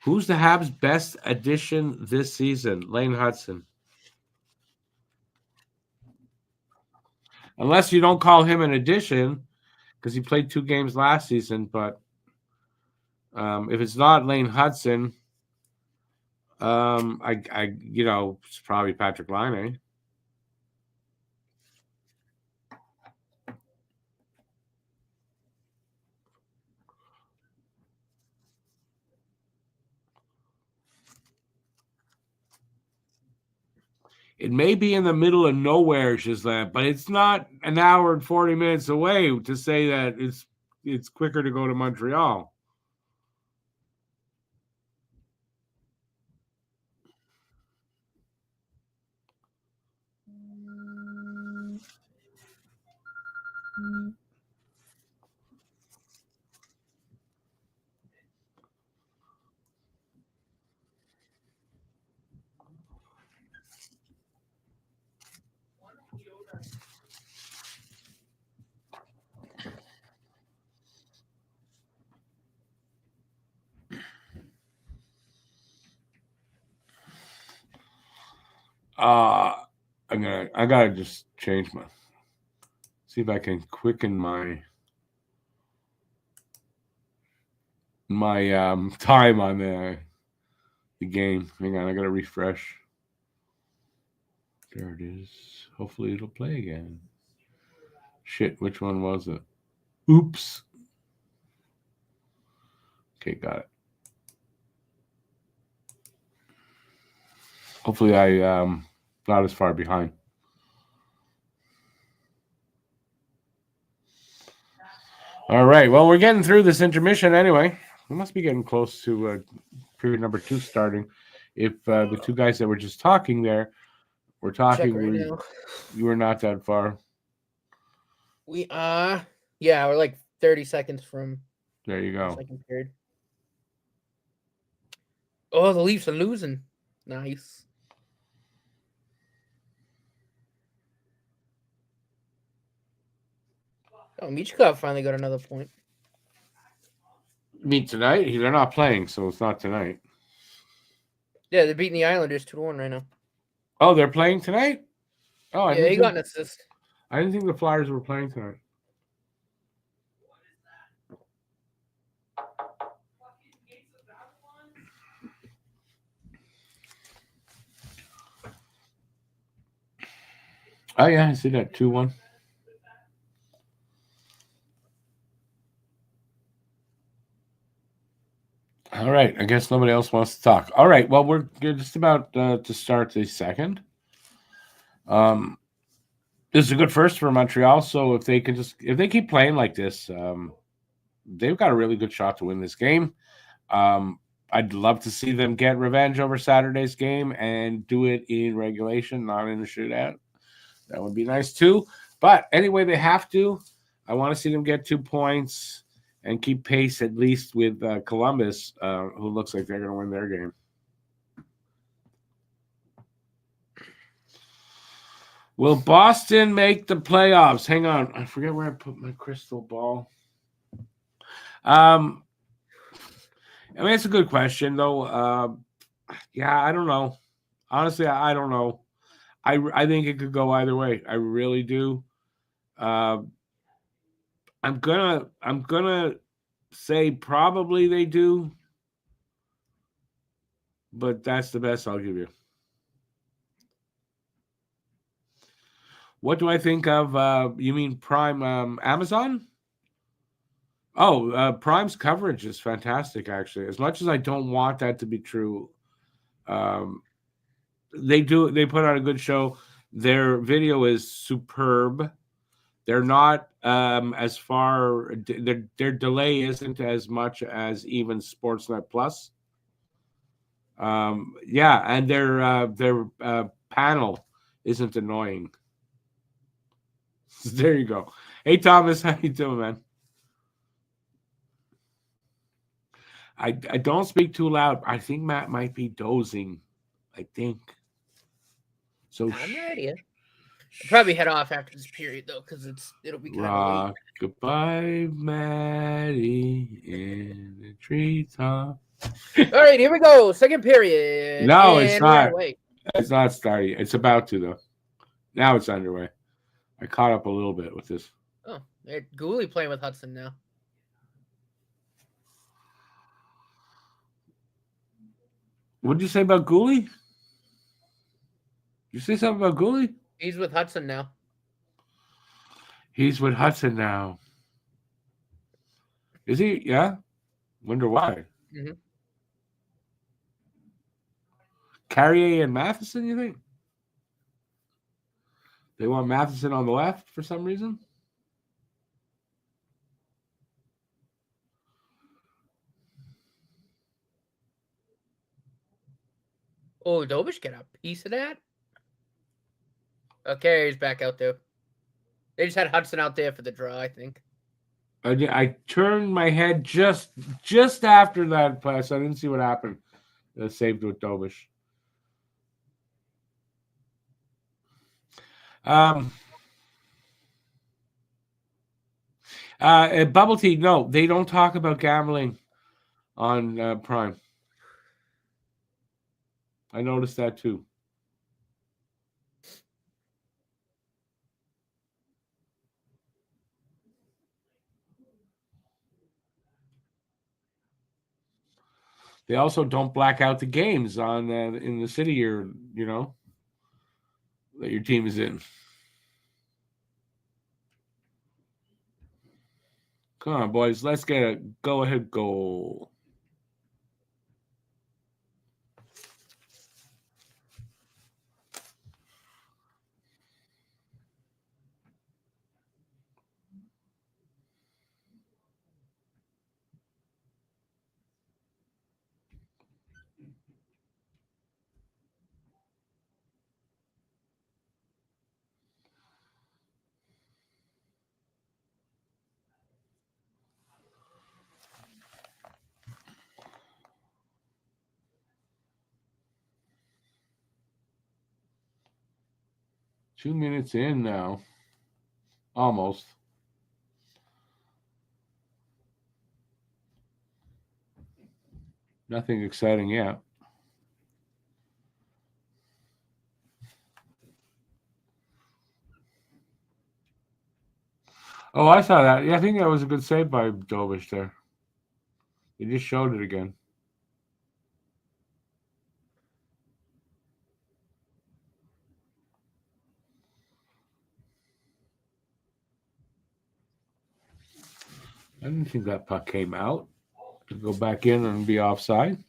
Who's the Habs' best addition this season? Lane Hudson. Unless you don't call him an addition, because he played 2 games last season. But if it's not Lane Hudson, it's probably Patrick Laine. It may be in the middle of nowhere, Shazlam, but it's not an hour and 40 minutes away to say that it's quicker to go to Montreal. I gotta just change see if I can quicken my time on the game. Hang on, I gotta refresh. There it is. Hopefully it'll play again. Shit, which one was it? Oops. Okay, got it. Hopefully I not as far behind. All right. Well, we're getting through this intermission anyway. We must be getting close to period number 2 starting. If the two guys that were just talking there were talking, you were not that far. We are. Yeah, we're like 30 seconds from. There you go. Second period. Oh, the Leafs are losing. Nice. Oh, Michkov finally got another point. Meet tonight? They're not playing, so it's not tonight. Yeah, they're beating the Islanders 2-1 right now. Oh, they're playing tonight? Oh, yeah, he got an assist. I didn't think the Flyers were playing tonight. Oh, yeah, I see that 2-1. All right, I guess nobody else wants to talk. All right, well, we're just about to start the second. This is a good first for Montreal, so if they keep playing like this, they've got a really good shot to win this game. I'd love to see them get revenge over Saturday's game and do it in regulation, not in a shootout. That would be nice too. But anyway, they have to. I want to see them get 2 points and keep pace at least with Columbus, who looks like they're going to win their game. Will Boston make the playoffs? Hang on. I forget where I put my crystal ball. I mean, it's a good question, though. Yeah, I don't know. Honestly, I don't know. I think it could go either way. I really do. I'm gonna say probably they do, but that's the best I'll give you. What do I think of? You mean Prime Amazon? Oh, Prime's coverage is fantastic. Actually, as much as I don't want that to be true, they put out a good show. Their video is superb. They're not as far. Their delay isn't as much as even Sportsnet Plus. Yeah, and their panel isn't annoying. There you go. Hey Thomas, how you doing, man? I don't speak too loud. I think Matt might be dozing. I think. So I'm ready. I'll probably head off after this period though, because it'll be kind of late. Goodbye, Maddie, in the treetop. All right, here we go. Second period. No, it's not. It's not starting. It's about to though. Now it's underway. I caught up a little bit with this. Oh, Gooley playing with Hudson now. What did you say about Gooley? Did you say something about Gooley? He's with Hudson now. He's with Hudson now. Is he? Yeah. Wonder why. Mm-hmm. Carrier and Matheson, you think? They want Matheson on the left for some reason? Oh, Dobish get a piece of that? Okay, he's back out there. They just had Hudson out there for the draw, I think. I turned my head just after that pass. I didn't see what happened. Saved with Dobish. Bubble tea. No, they don't talk about gambling on Prime. I noticed that too. They also don't black out the games on in the city that your team is in. Come on, boys. Let's get a go-ahead goal. Two minutes in now. Almost. Nothing exciting yet. Oh, I saw that. Yeah, I think that was a good save by Dovish there. He just showed it again. I didn't think that puck came out to go back in and be offside.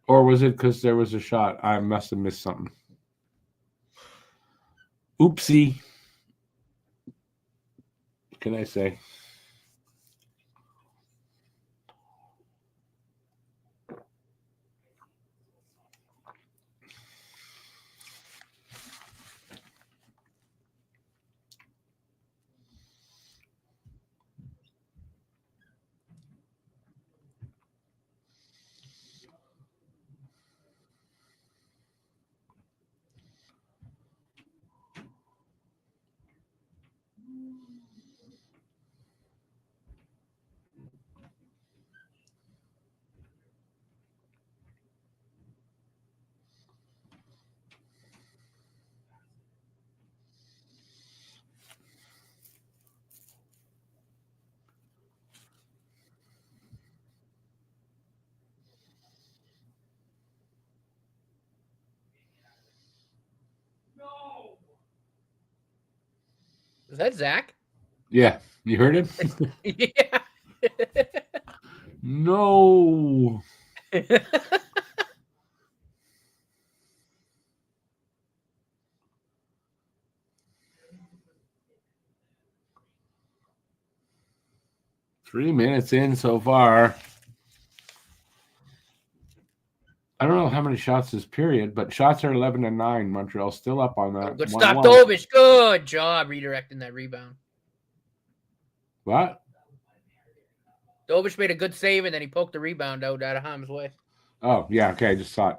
Or was it because there was a shot? I must have missed something. Oopsie. What can I say? Is that Zach? Yeah, you heard it? Yeah. No. 3 minutes in so far. I don't know how many shots this period, but shots are 11-9. Montreal still up on that. Good 1-1. stop, Dovish. Good job redirecting that rebound. What? Dovish made a good save, and then he poked the rebound out of harm's way. Oh, yeah, okay, I just saw it.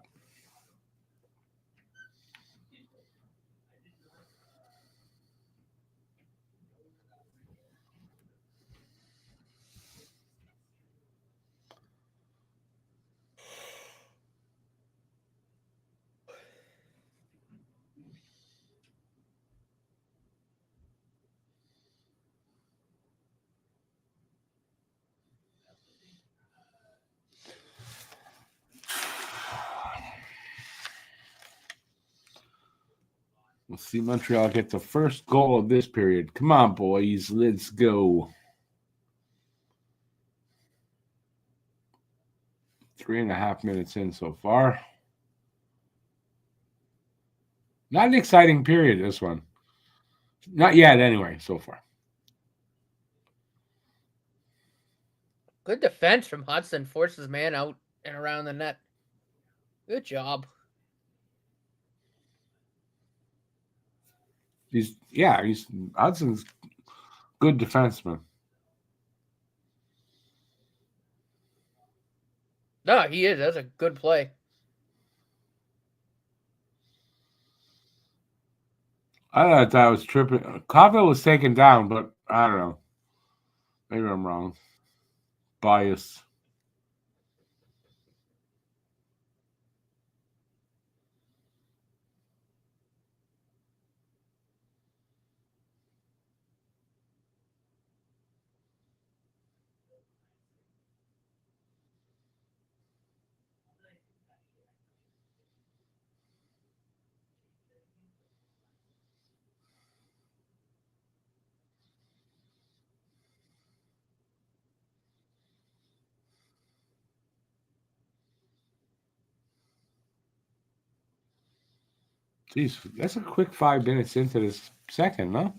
We'll see Montreal get the first goal of this period. Come on, boys. Let's go. 3.5 minutes in so far. Not an exciting period, this one. Not yet, anyway, so far. Good defense from Hudson. Forces man out and around the net. Good job. He's Hudson's good defenseman. No, he is. That's a good play. I thought that was tripping. Cavill was taken down, but I don't know. Maybe I'm wrong. Bias. Jeez, that's a quick 5 minutes into this second, no?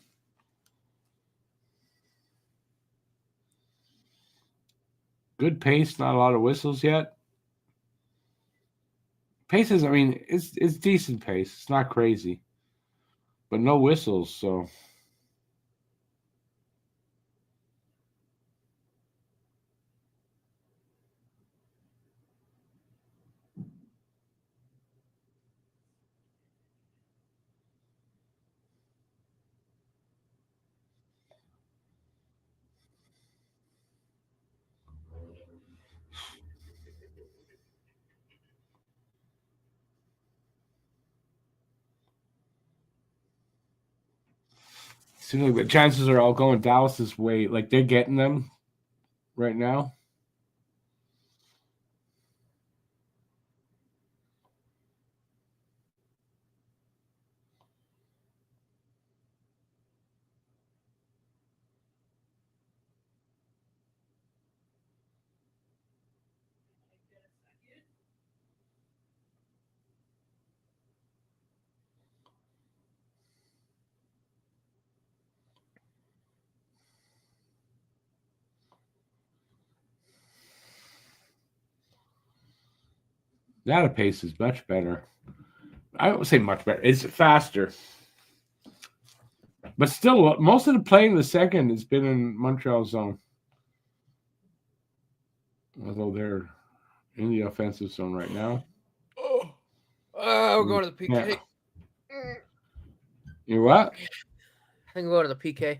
Good pace, not a lot of whistles yet. Pace is, I mean, it's decent pace. It's not crazy, but no whistles. So seems like the chances are all going Dallas's way. Like they're getting them right now. That pace is much better. I don't say much better. It's faster. But still, most of the play in the second has been in Montreal zone. Although they're in the offensive zone right now. We're going to the PK. Yeah. You're what? I think we'll go to the PK.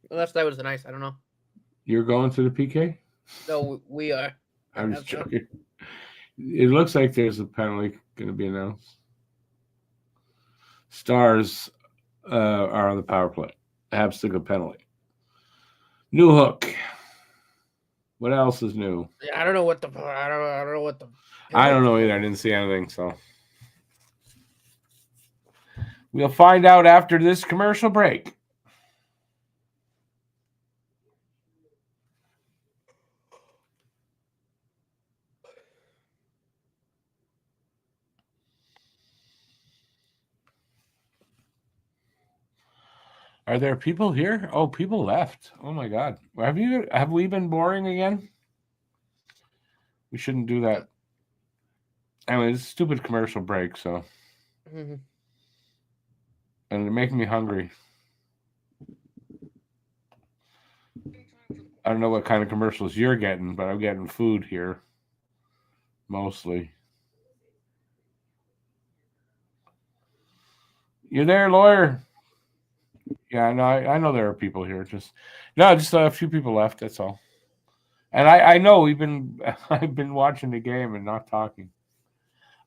Unless that was nice. I don't know. You're going to the PK? No, we are. I'm just joking. It looks like there's a penalty going to be announced. Stars are on the power play. Habs took a penalty. New hook. What else is new? I don't know what the. I don't know what the. I don't know either. I didn't see anything, so we'll find out after this commercial break. Are there people here? Oh, people left. Oh my god. Have we been boring again? We shouldn't do that. Anyway, it's a stupid commercial break, so and they're making me hungry. I don't know what kind of commercials you're getting, but I'm getting food here. Mostly. You there, lawyer? Yeah, no, I know there are people here. Just a few people left. That's all. And I know I've been watching the game and not talking.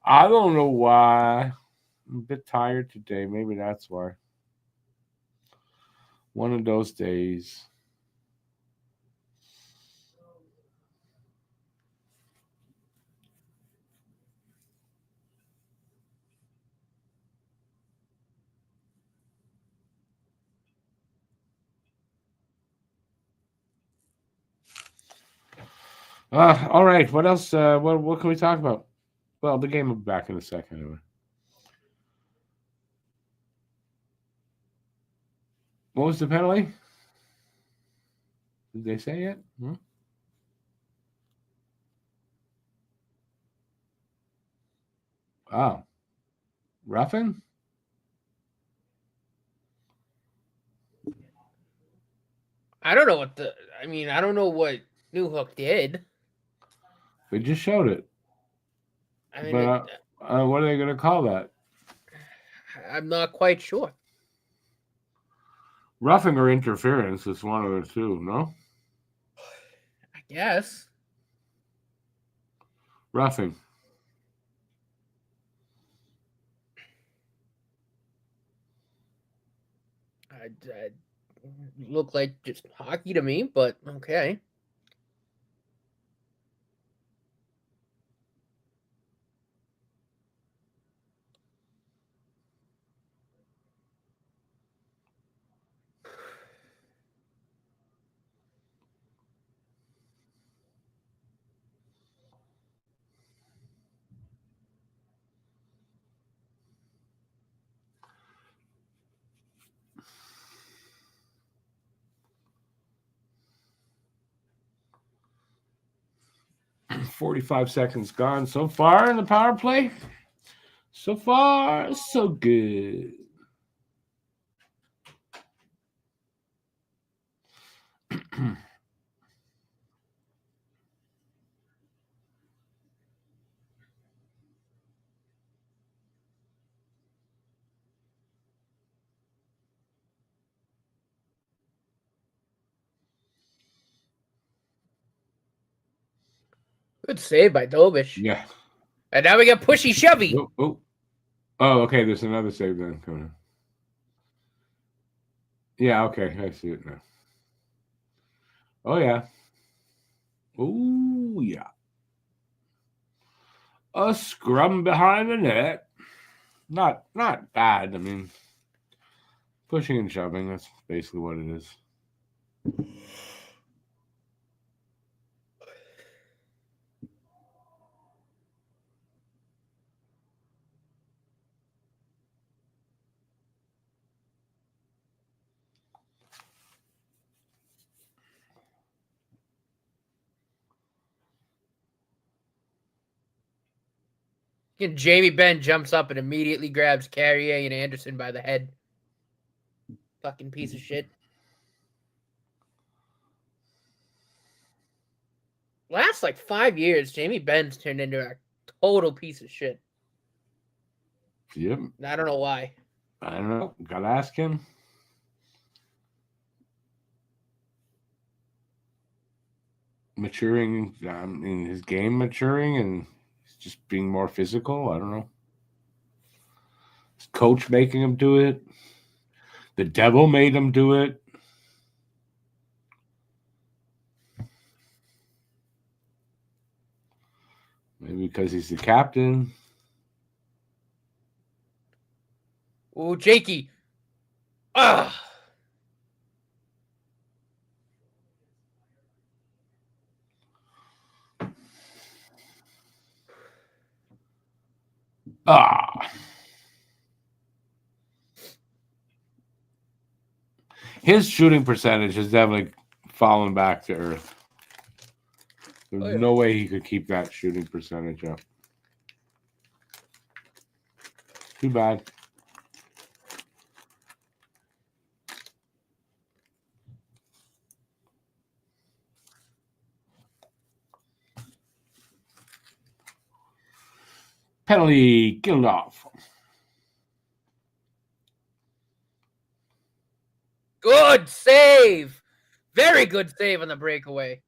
I don't know why. I'm a bit tired today. Maybe that's why. One of those days. All right. What else? What can we talk about? Well, the game will be back in a second. Anyway. What was the penalty? Did they say it? Oh, roughing? I don't know what the. I mean, I don't know what New Hook did. They just showed it. I mean, but what are they going to call that? I'm not quite sure. Roughing or interference is one of the two, no? I guess. Roughing. I look like just hockey to me, but okay. 45 seconds gone so far in the power play. So far, so good. Good save by Dobish. Yeah. And now we got Pushy Chevy. Oh, okay. There's another save then coming in. Yeah, okay. I see it now. Oh, yeah. Oh, yeah. A scrum behind the net. Not bad. I mean, pushing and shoving, that's basically what it is. And Jamie Benn jumps up and immediately grabs Carrier and Anderson by the head. Fucking piece of shit. Last 5 years, Jamie Benn's turned into a total piece of shit. Yep. I don't know why. I don't know. Gotta ask him. Maturing, in his game maturing and just being more physical. I don't know. His coach making him do it. The devil made him do it. Maybe because he's the captain. Oh, Jakey. Ah. His shooting percentage has definitely fallen back to earth. There's no way he could keep that shooting percentage up. Too bad. Penalty, Gildoff. Good save. Very good save on the breakaway.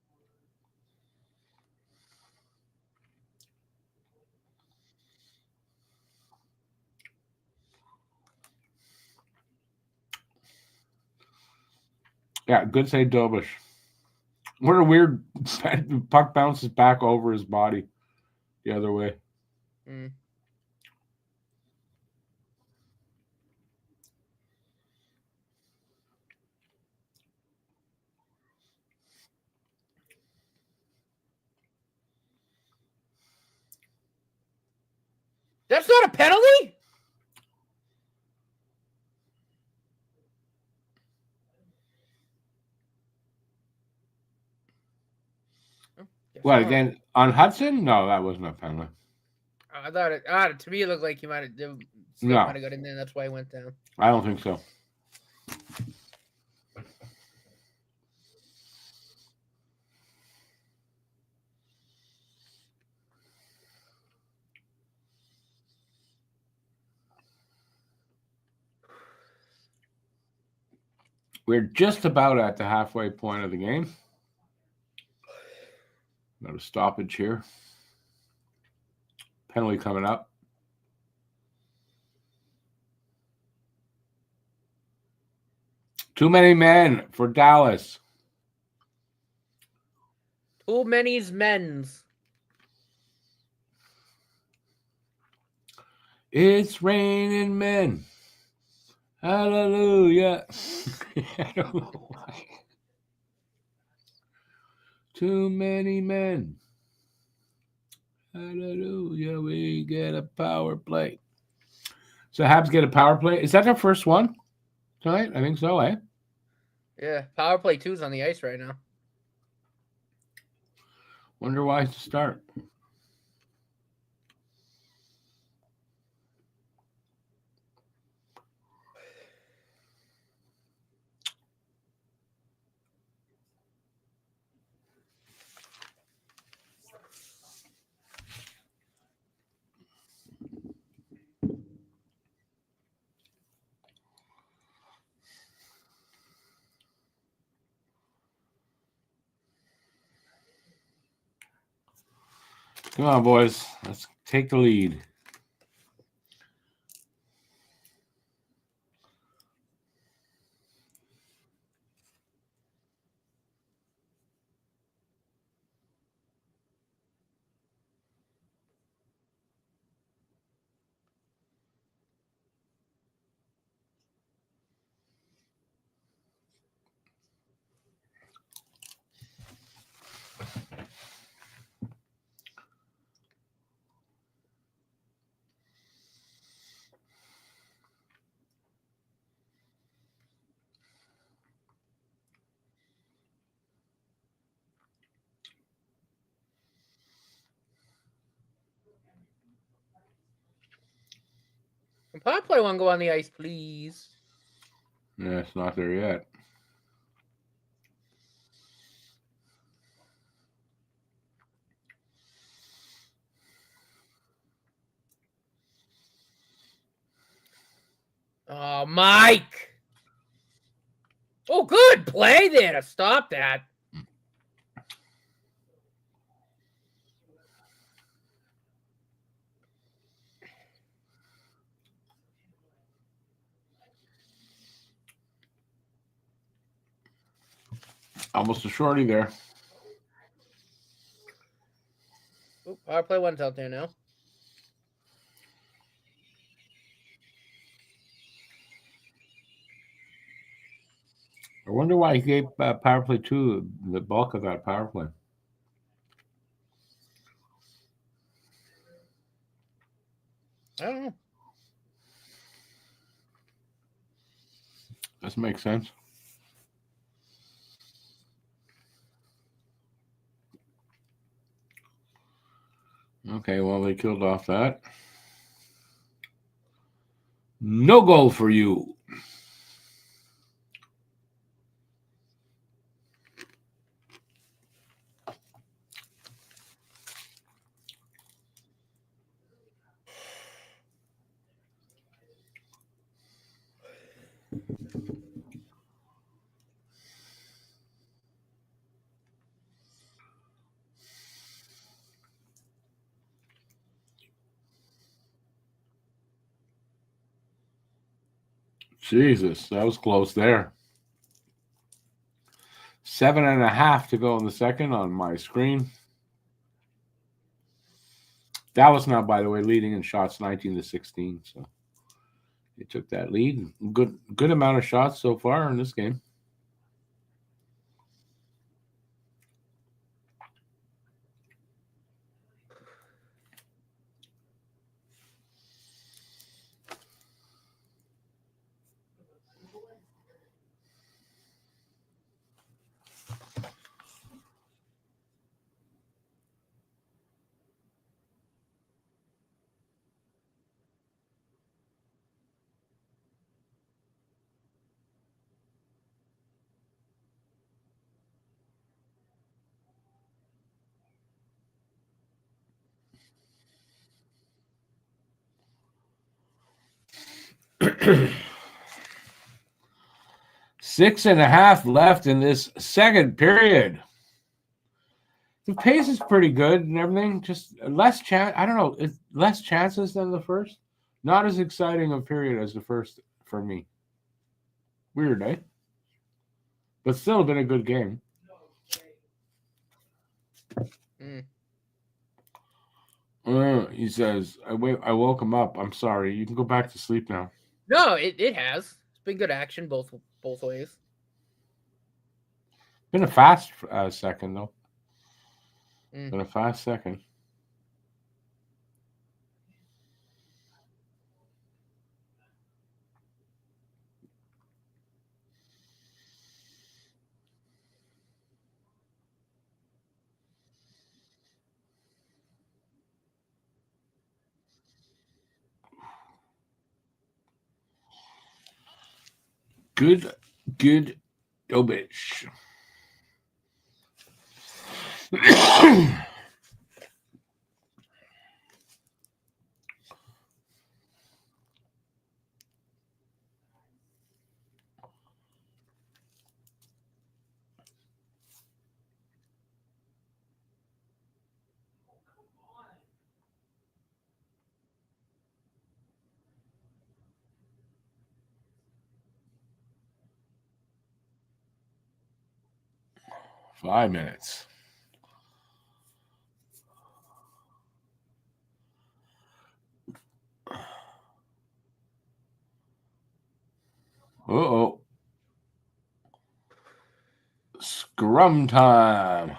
Yeah, good save, Dobish. What a weird puck bounces back over his body the other way. Mm. That's not a penalty? What, again, on Hudson? No, that wasn't a penalty. I thought it. To me, it looked like he might have got in there. That's why he went down. I don't think so. We're just about at the halfway point of the game. Got a stoppage here. Penalty coming up. Too many men for Dallas. Too many's men's. It's raining men. Hallelujah. I don't know why. Too many men. Hallelujah. We get a power play. So Habs get a power play. Is that their first one tonight? I think so, eh? Yeah, power play 2's on the ice right now. Wonder why to start. Come on, boys. Let's take the lead. Can power play one go on the ice, please? Yeah, it's not there yet. Oh, Mike! Oh, good play there to stop that. Almost a shorty there. Oh, power play one's out there now. I wonder why he gave power play 2 the bulk of that power play. I don't know. Doesn't make sense. Okay, well, they killed off that. No goal for you. Jesus, that was close there. 7.5 to go in the second on my screen. That was not, by the way, leading in shots 19-16. So they took that lead. Good amount of shots so far in this game. Six and a half left in this second period. The pace is pretty good and everything. Just less chance. I don't know. It's less chances than the first. Not as exciting a period as the first for me. Weird, eh? But still been a good game. He says, I woke him up. I'm sorry. You can go back to sleep now. No, it has. It's been good action both ways. Been a fast second, though. Been a fast second. Good Dobich. 5 minutes. Uh-oh. Scrum time.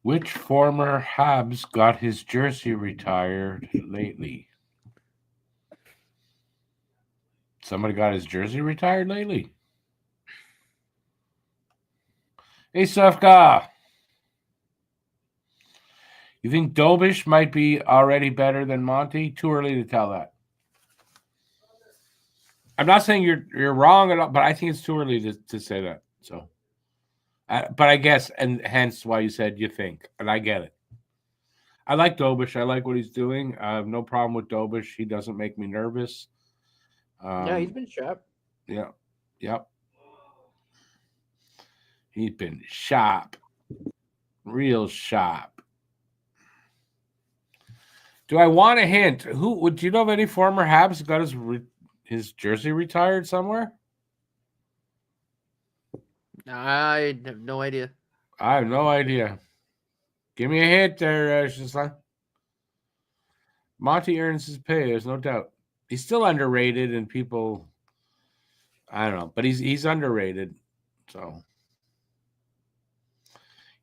Which former Habs got his jersey retired lately? Somebody got his jersey retired lately? Hey, Sufka. You think Dobish might be already better than Monty? Too early to tell that. I'm not saying you're wrong at all, but I think it's too early to say that. So, but I guess, and hence why you said you think, and I get it. I like Dobish. I like what he's doing. I have no problem with Dobish. He doesn't make me nervous. Yeah, he's been sharp. Yeah. Yep. He's been sharp. Real sharp. Do I want a hint? Do you know of any former Habs who got his jersey retired somewhere? I have no idea. I have no idea. Give me a hint there, Shazlan. Monty earns his pay, there's no doubt. He's still underrated, and people, I don't know, but he's underrated. So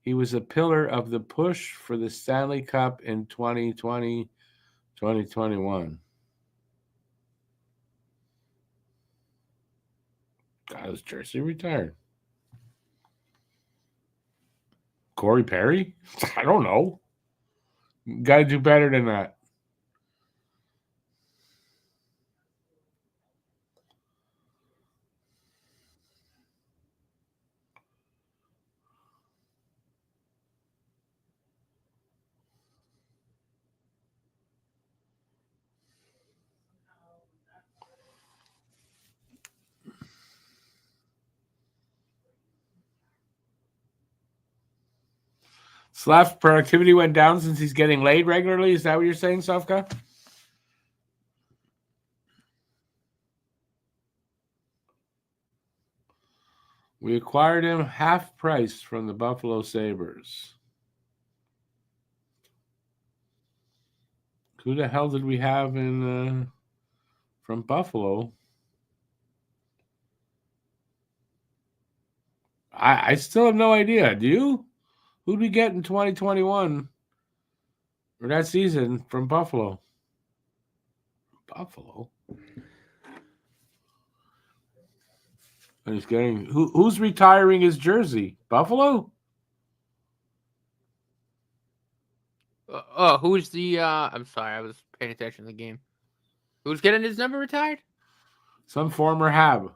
he was a pillar of the push for the Stanley Cup in 2020, 2021. Got his jersey retired. Corey Perry? I don't know. Got to do better than that. Slav's productivity went down since he's getting laid regularly. Is that what you're saying, Safka? We acquired him half price from the Buffalo Sabres. Who the hell did we have in from Buffalo? I still have no idea. Do you? Who'd we get in 2021 or that season from Buffalo? Buffalo. And he's getting who's retiring his jersey? Buffalo? Who's the? I'm sorry, I was paying attention to the game. Who's getting his number retired? Some former Hab.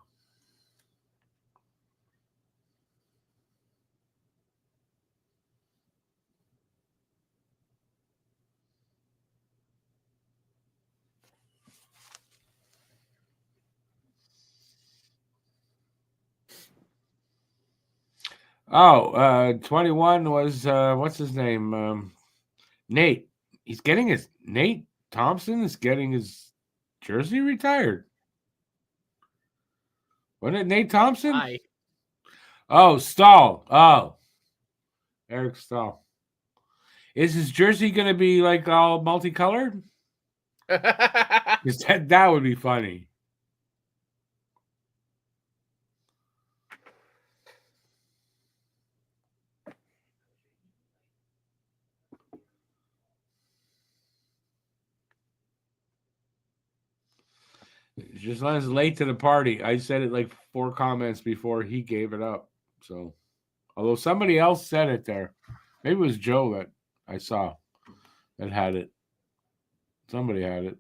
Oh, 21 was what's his name? Nate. Nate Thompson is getting his jersey retired. Wasn't it Nate Thompson? Aye. Oh, Stahl. Oh. Eric Stahl. Is his jersey going to be like all multicolored? That would be funny. Just late to the party. I said it like 4 comments before he gave it up. So, although somebody else said it there, maybe it was Joe that I saw that had it. Somebody had it.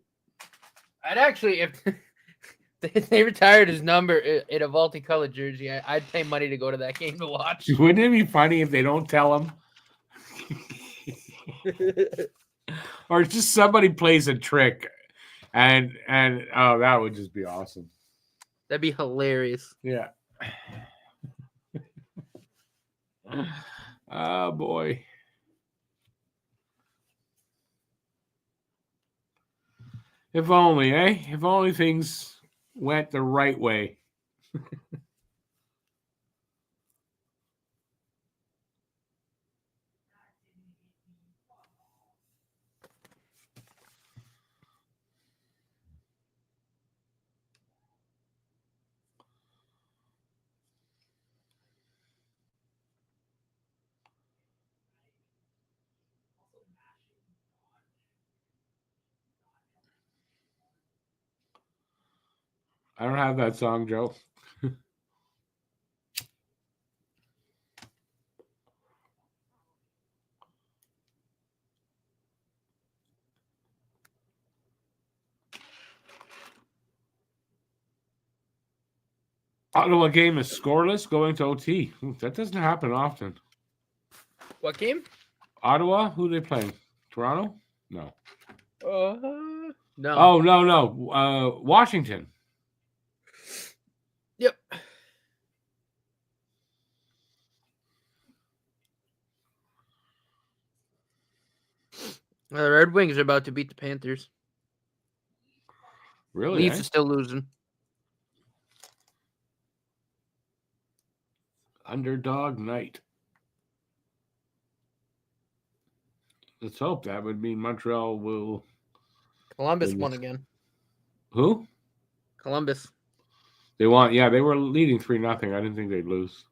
I'd actually, if they retired his number in a multicolored jersey, I'd pay money to go to that game to watch. Wouldn't it be funny if they don't tell him? Or just somebody plays a trick, and oh, that would just be awesome. That'd be hilarious. Yeah. Oh boy. If only, eh? If only things went the right way. I don't have that song, Joe. Ottawa game is scoreless going to OT. That doesn't happen often. What game? Ottawa? Who are they playing? Toronto? No. No. Oh, no. Washington. Yep. The Red Wings are about to beat the Panthers. Really? Leafs are still losing. Underdog night. Let's hope that would mean Montreal will. Columbus won again. Who? Columbus. They won. Yeah, they were leading 3-0. I didn't think they'd lose.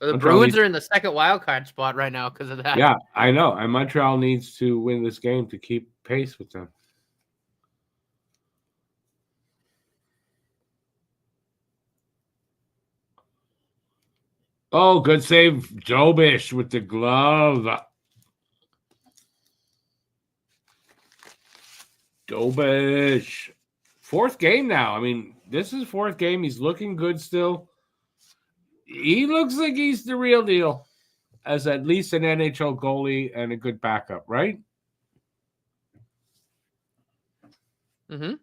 The Montreal Bruins are in the second wild card spot right now because of that. Yeah, I know. And Montreal needs to win this game to keep pace with them. Oh, good save. Jobish with the glove. Jobish. Fourth game now. I mean, this is fourth game. He's looking good still. He looks like he's the real deal as at least an NHL goalie and a good backup, right? Mm-hmm.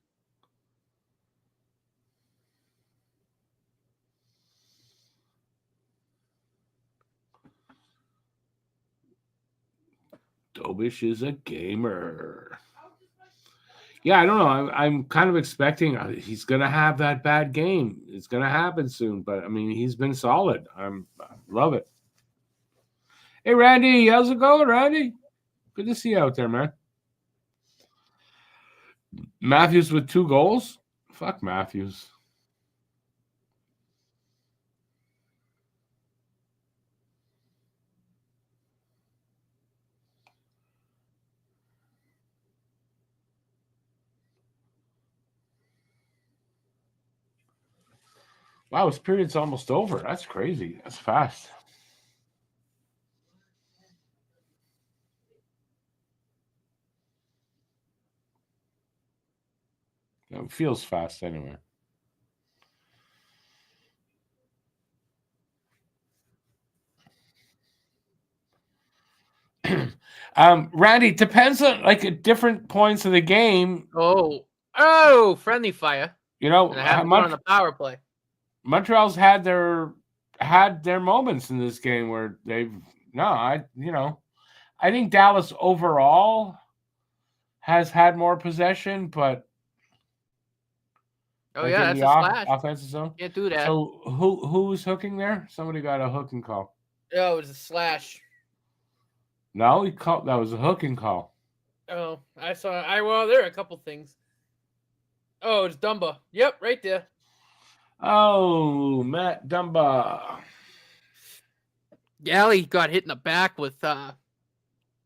Dobish is a gamer. Yeah, I don't know. I'm kind of expecting he's going to have that bad game. It's going to happen soon. But, I mean, he's been solid. I love it. Hey, Randy. How's it going, Randy? Good to see you out there, man. Matthews with 2 goals? Fuck Matthews. Wow, his period's almost over. That's crazy. That's fast. It feels fast anyway. Randy, depends on like at different points of the game. Oh, friendly fire. You know, how much on the power play. Montreal's had their moments in this game where I think Dallas overall has had more possession, but that's a slash. Offensive zone. Can't do that. So who was hooking there? Somebody got a hooking call. Oh, it was a slash. No, that was a hooking call. Oh, well, there are a couple things. Oh, it's Dumba. Yep, right there. Oh, Matt Dumba. Galley got hit in the back with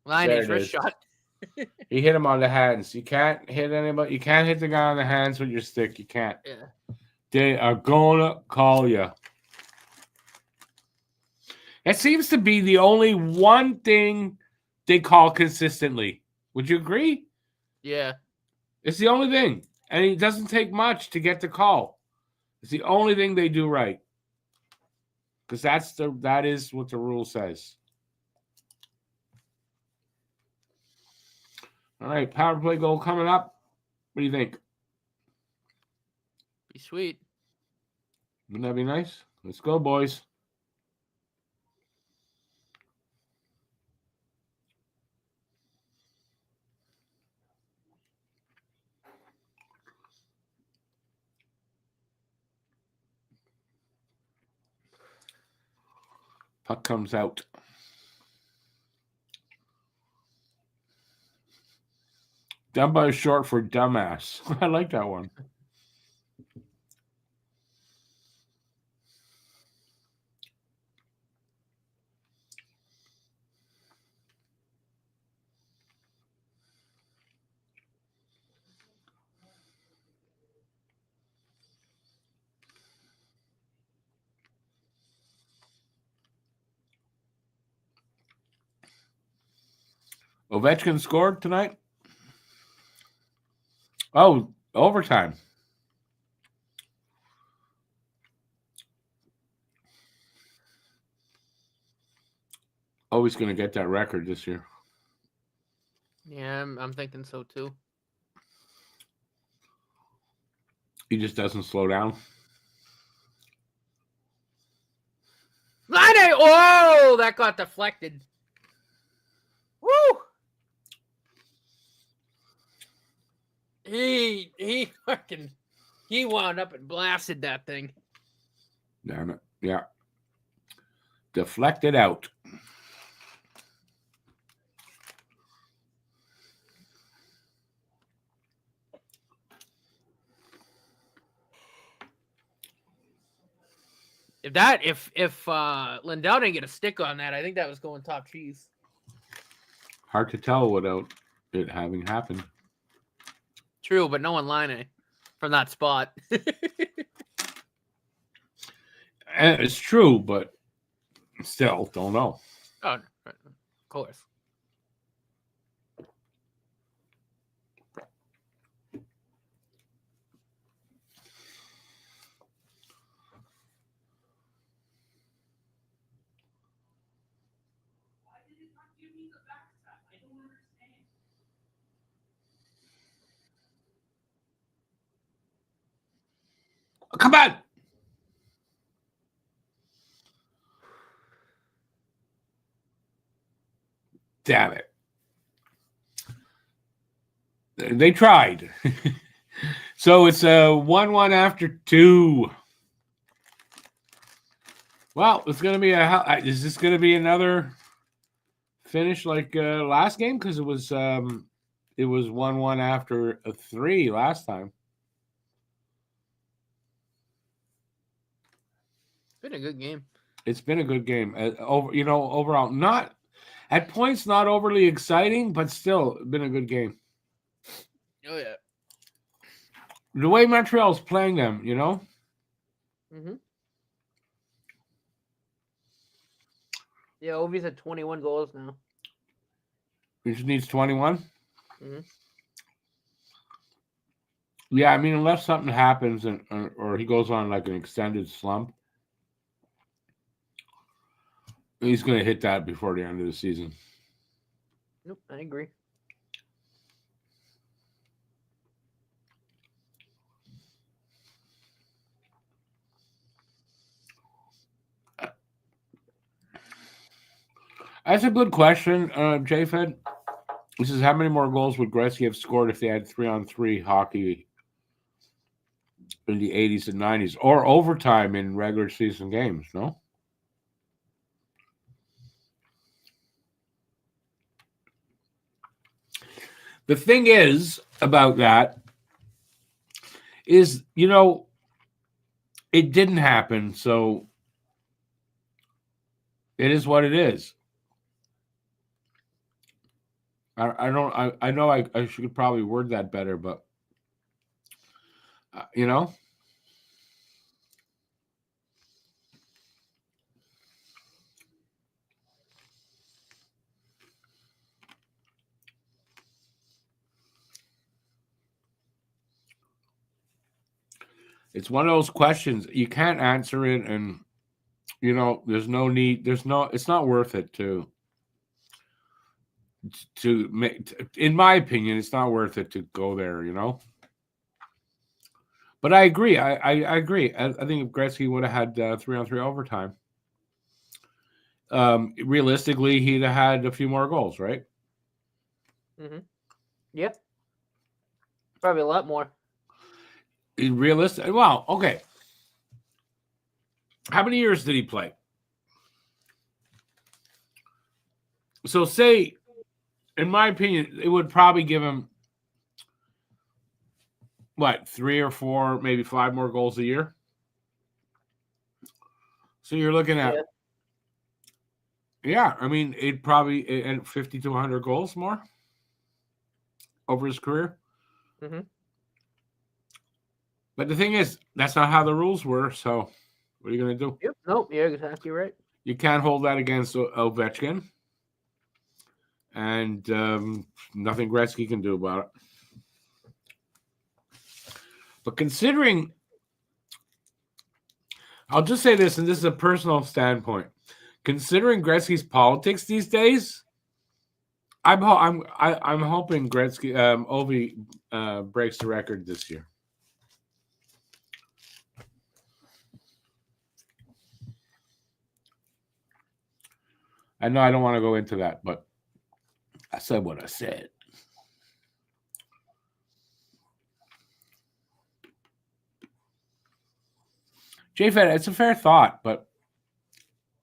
Liney's wrist shot. He hit him on the hands. You can't hit anybody. You can't hit the guy on the hands with your stick. You can't. Yeah. They are gonna call you. It seems to be the only one thing they call consistently. Would you agree? Yeah. It's the only thing. And it doesn't take much to get the call. It's the only thing they do right. Because that is what the rule says. All right, power play goal coming up. What do you think? Be sweet. Wouldn't that be nice? Let's go, boys. Puck comes out. Dumbo is short for dumbass. I like that one. Ovechkin scored tonight? Oh, overtime. Oh, he's going to get that record this year. Yeah, I'm thinking so too. He just doesn't slow down. Line! Oh, that got deflected. Woo! He fucking wound up and blasted that thing. Damn it. Yeah. Deflected out. If Lindell didn't get a stick on that, I think that was going top cheese. Hard to tell without it having happened. True, but no one line from that spot. It's true, but still, don't know. Oh, of course. Come on. Damn it. They tried. So it's a 1-1 after 2. Well, it's going to be is this going to be another finish like last game? Because it was 1-1 after a 3 last time. Been a good game. It's been a good game. Overall, not at points, not overly exciting, but still been a good game. Oh yeah. The way Montreal's playing them, Mm-hmm. Yeah, Ovi's at 21 goals now. He just needs 21. Mm-hmm. Yeah, I mean, unless something happens or he goes on like an extended slump, he's going to hit that before the end of the season. Nope, I agree. That's a good question, J-Fed. This is how many more goals would Gretzky have scored if they had 3-on-3 hockey in the 80s and 90s or overtime in regular season games, no? The thing is about that is, it didn't happen, so it is what it is. I know I should probably word that better, but It's one of those questions you can't answer it, and there's no need. It's not worth it to make. In my opinion, it's not worth it to go there. But I agree. I agree. I think if Gretzky would have had 3-on-3 overtime, realistically, he'd have had a few more goals, right? Mm-hmm. Yeah. Probably a lot more. Realistic. Well, okay. How many years did he play? So say, in my opinion, it would probably give him, what, 3 or 4, maybe 5 more goals a year? So you're looking at, I mean, it'd probably, and 50 to 100 goals more over his career. Mm-hmm. But the thing is, that's not how the rules were, so what are you going to do? Yep. Nope, you're exactly right. You can't hold that against Ovechkin. And nothing Gretzky can do about it. But considering, I'll just say this, and this is a personal standpoint. Considering Gretzky's politics these days, I'm hoping Gretzky Ovi breaks the record this year. I know I don't want to go into that, but I said what I said. J-Fed, it's a fair thought, but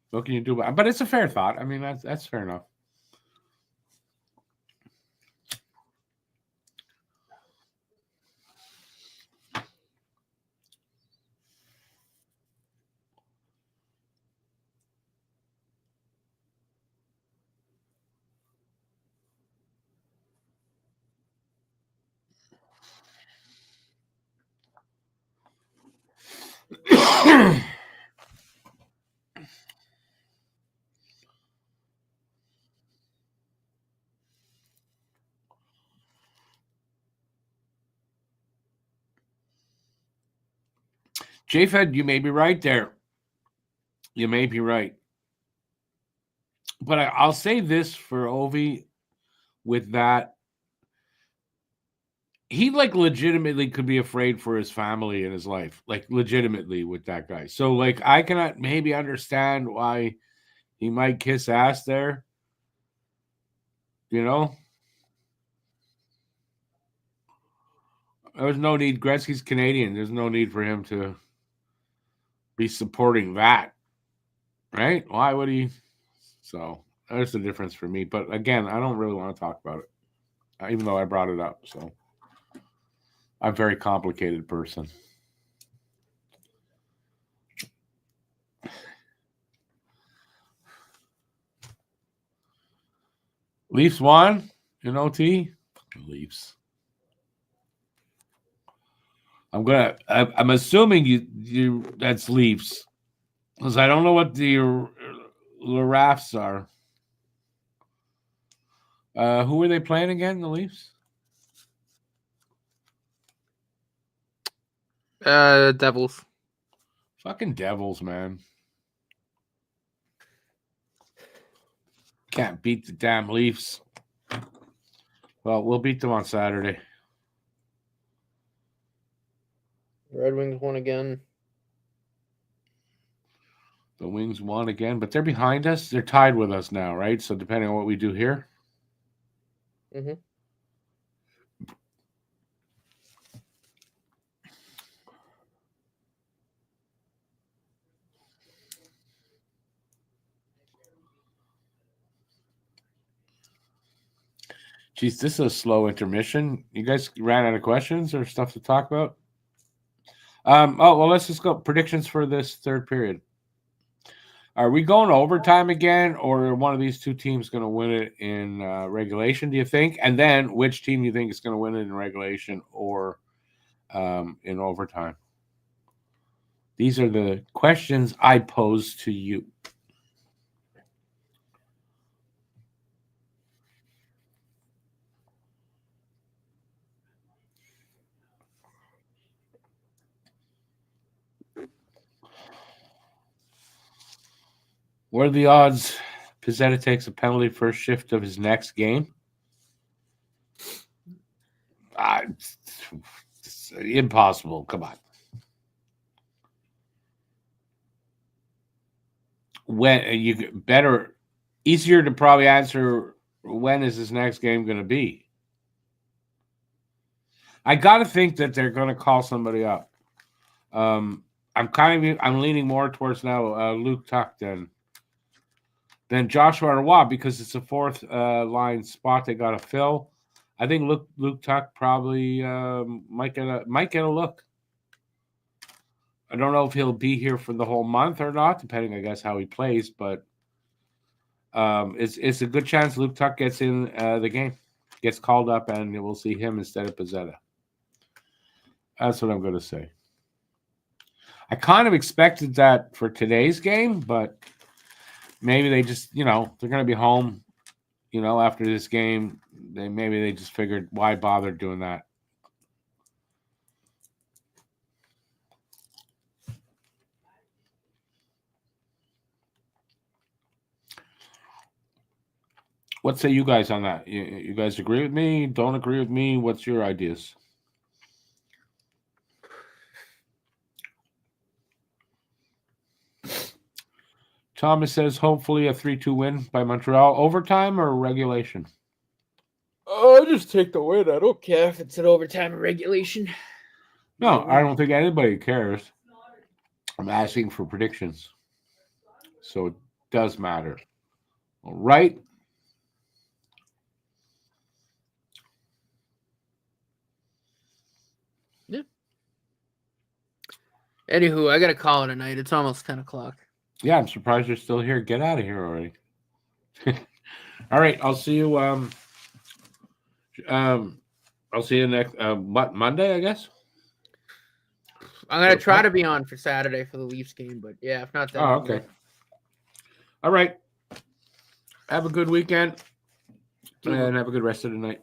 what can you do about it? But it's a fair thought. I mean, that's fair enough. J-Fed, you may be right there. You may be right. But I'll say this for Ovi with that. He legitimately could be afraid for his family and his life, legitimately with that guy. So I cannot maybe understand why he might kiss ass there. There's no need. Gretzky's Canadian. There's no need for him to be supporting that, right? Why would he? So there's the difference for me. But again, I don't really want to talk about it, even though I brought it up. So I'm a very complicated person. Leafs won in OT. Leafs. I'm assuming you that's Leafs, because I don't know what the Rafts are. Who were they playing again? The Leafs. Devils. Fucking Devils, man. Can't beat the damn Leafs. Well, we'll beat them on Saturday. Red Wings won again. The Wings won again, but they're behind us. They're tied with us now, right? So depending on what we do here. Mm-hmm. Geez, this is a slow intermission. You guys ran out of questions or stuff to talk about? Let's just go predictions for this third period. Are we going to overtime again, or are one of these two teams going to win it in regulation, do you think? And then which team do you think is going to win it in regulation or in overtime? These are the questions I pose to you. What are the odds Pizzetta takes a penalty first shift of his next game? It's impossible. Come on. When you better, easier to probably answer when is his next game going to be? I got to think that they're going to call somebody up. I'm leaning more towards now Luke Tuck than Joshua Roy because it's a fourth line spot they got to fill. I think Luke Tuck probably might get a look. I don't know if he'll be here for the whole month or not, depending, I guess, how he plays. But it's a good chance Luke Tuck gets in the game, gets called up, and we'll see him instead of Pizzetta. That's what I'm going to say. I kind of expected that for today's game, but maybe they just, they're going to be home, after this game. Maybe they just figured, why bother doing that? What say you guys on that? You guys agree with me? Don't agree with me? What's your ideas? Thomas says, hopefully a 3-2 win by Montreal. Overtime or regulation? I'll just take the win. I don't care if it's an overtime or regulation. No, I don't think anybody cares. I'm asking for predictions. So it does matter. All right. Yeah. Anywho, I got to call it a night. It's almost 10 o'clock. Yeah, I'm surprised you're still here. Get out of here already. All right, I'll see you. I'll see you next Monday, I guess. I'm gonna try to be on for Saturday for the Leafs game, but yeah, if not, then oh, okay. All right. Have a good weekend, and have a good rest of the night.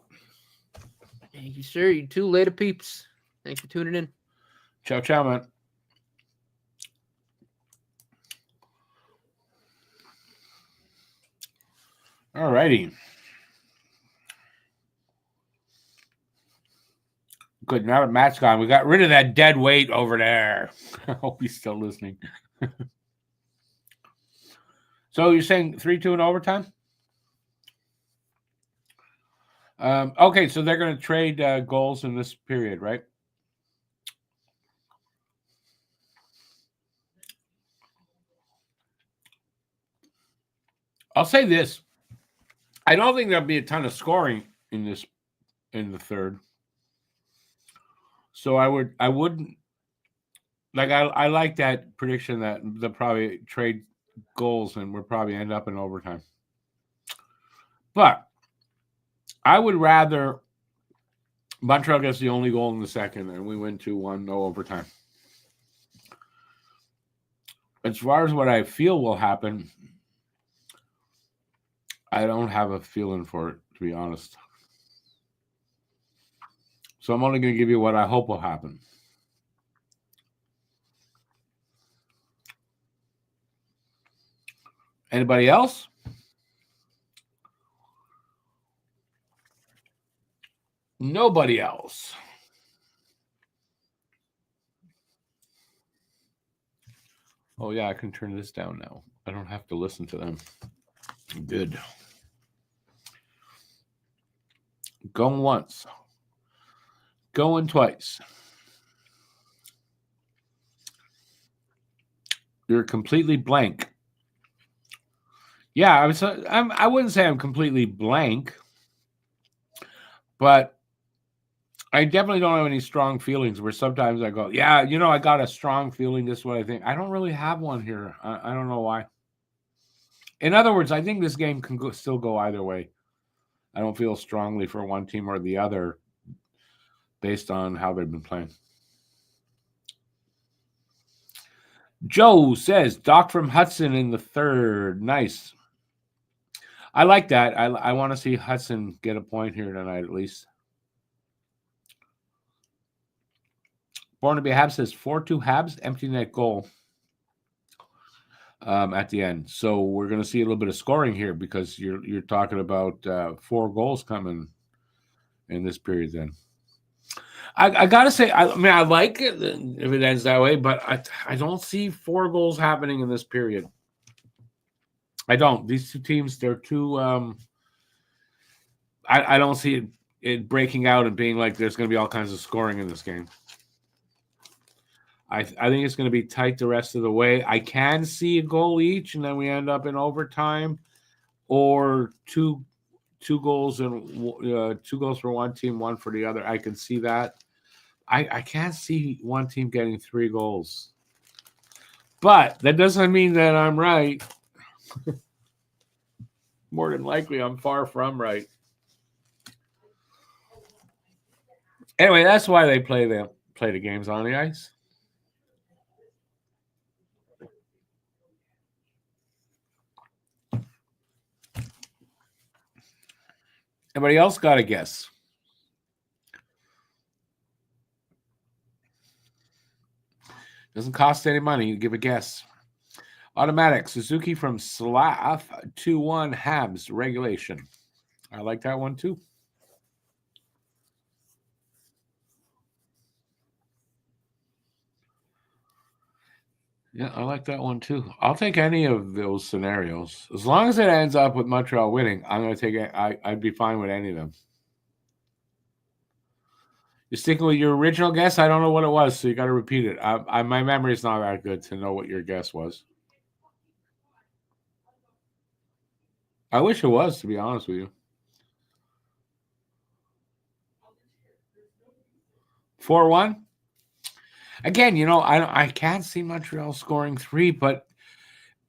Thank you, sir. You too. Later, peeps. Thanks for tuning in. Ciao, ciao, man. All righty. Good. Now that Matt's gone, we got rid of that dead weight over there. I hope he's still listening. So you're saying 3-2 in overtime? Okay, so they're going to trade goals in this period, right? I'll say this. I don't think there'll be a ton of scoring in the third. So I wouldn't like I like that prediction that they'll probably trade goals and we'll probably end up in overtime. But I would rather Montreal gets the only goal in the second and we win 2-1, no overtime. As far as what I feel will happen, I don't have a feeling for it, to be honest. So I'm only going to give you what I hope will happen. Anybody else? Nobody else. Oh, yeah, I can turn this down now. I don't have to listen to them. Good. Going once. Going twice. You're completely blank. Yeah, I wouldn't say I'm completely blank, but I definitely don't have any strong feelings where sometimes I go, yeah, I got a strong feeling this way. I think I don't really have one here. I don't know why. In other words, I think this game can still go either way. I don't feel strongly for one team or the other based on how they've been playing. Joe says, Doc from Hudson in the third. Nice. I like that. I want to see Hudson get a point here tonight at least. Born to be Habs says 4-2 Habs, empty net goal. at the end. So we're going to see a little bit of scoring here because you're talking about 4 goals coming in this period. Then I gotta say, I mean, I like it if it ends that way, but I don't see 4 goals happening in this period. I don't. These two teams, they're too. I don't see it breaking out and being like there's going to be all kinds of scoring in this game. I think it's going to be tight the rest of the way. I can see a goal each, and then we end up in overtime, or two goals and 2 goals for one team, 1 for the other. I can see that. I can't see one team getting 3 goals, but that doesn't mean that I'm right. More than likely, I'm far from right. Anyway, that's why they play the games on the ice. Everybody else got a guess? Doesn't cost any money. You give a guess. Automatic Suzuki from Slav 2-1 Habs regulation. I like that one too. Yeah, I like that one too. I'll take any of those scenarios. As long as it ends up with Montreal winning, I'm going to take it. I'd be fine with any of them. You're sticking with your original guess? I don't know what it was, so you got to repeat it. My memory is not that good to know what your guess was. I wish it was, to be honest with you. 4-1? Again, I can't see Montreal scoring 3, but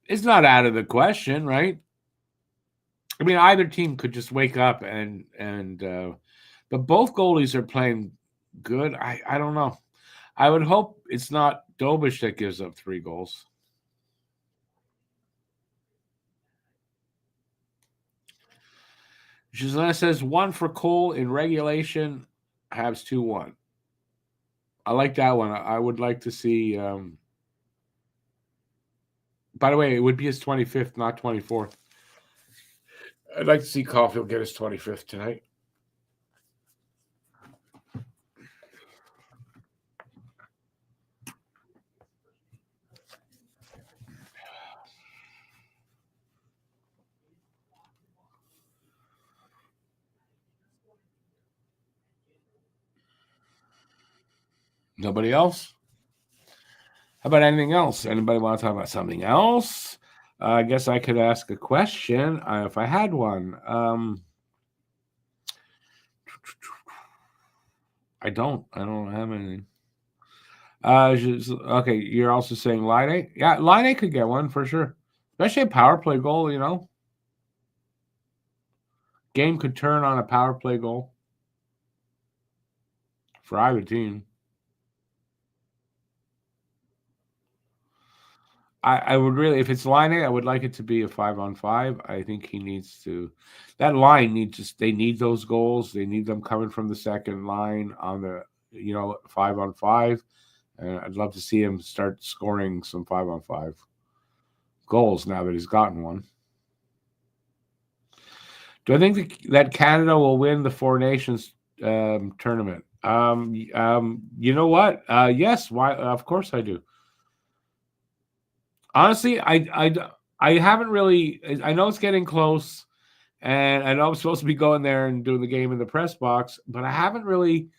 it's not out of the question, right? I mean, either team could just wake up but both goalies are playing good. I don't know. I would hope it's not Dobish that gives up 3 goals. Gisela says 1 for Cole in regulation, Habs 2-1. I like that one. I would like to see. By the way, it would be his 25th, not 24th. I'd like to see Caulfield get his 25th tonight. Nobody else? How about anything else? Anybody want to talk about something else? I guess I could ask a question if I had one. I don't have anything. Okay, you're also saying Line. Yeah, Line could get one for sure. Especially a power play goal, Game could turn on a power play goal for either team. I would really, if it's Line, I would like it to be a 5-on-5. I think he needs to. That line they need those goals. They need them coming from the second line on the 5-on-5. And I'd love to see him start scoring some 5-on-5 goals now that he's gotten one. Do I think that Canada will win the Four Nations tournament? You know what? Yes. Why? Of course I do. Honestly, I haven't really. I know it's getting close, and I know I'm supposed to be going there and doing the game in the press box, but I haven't really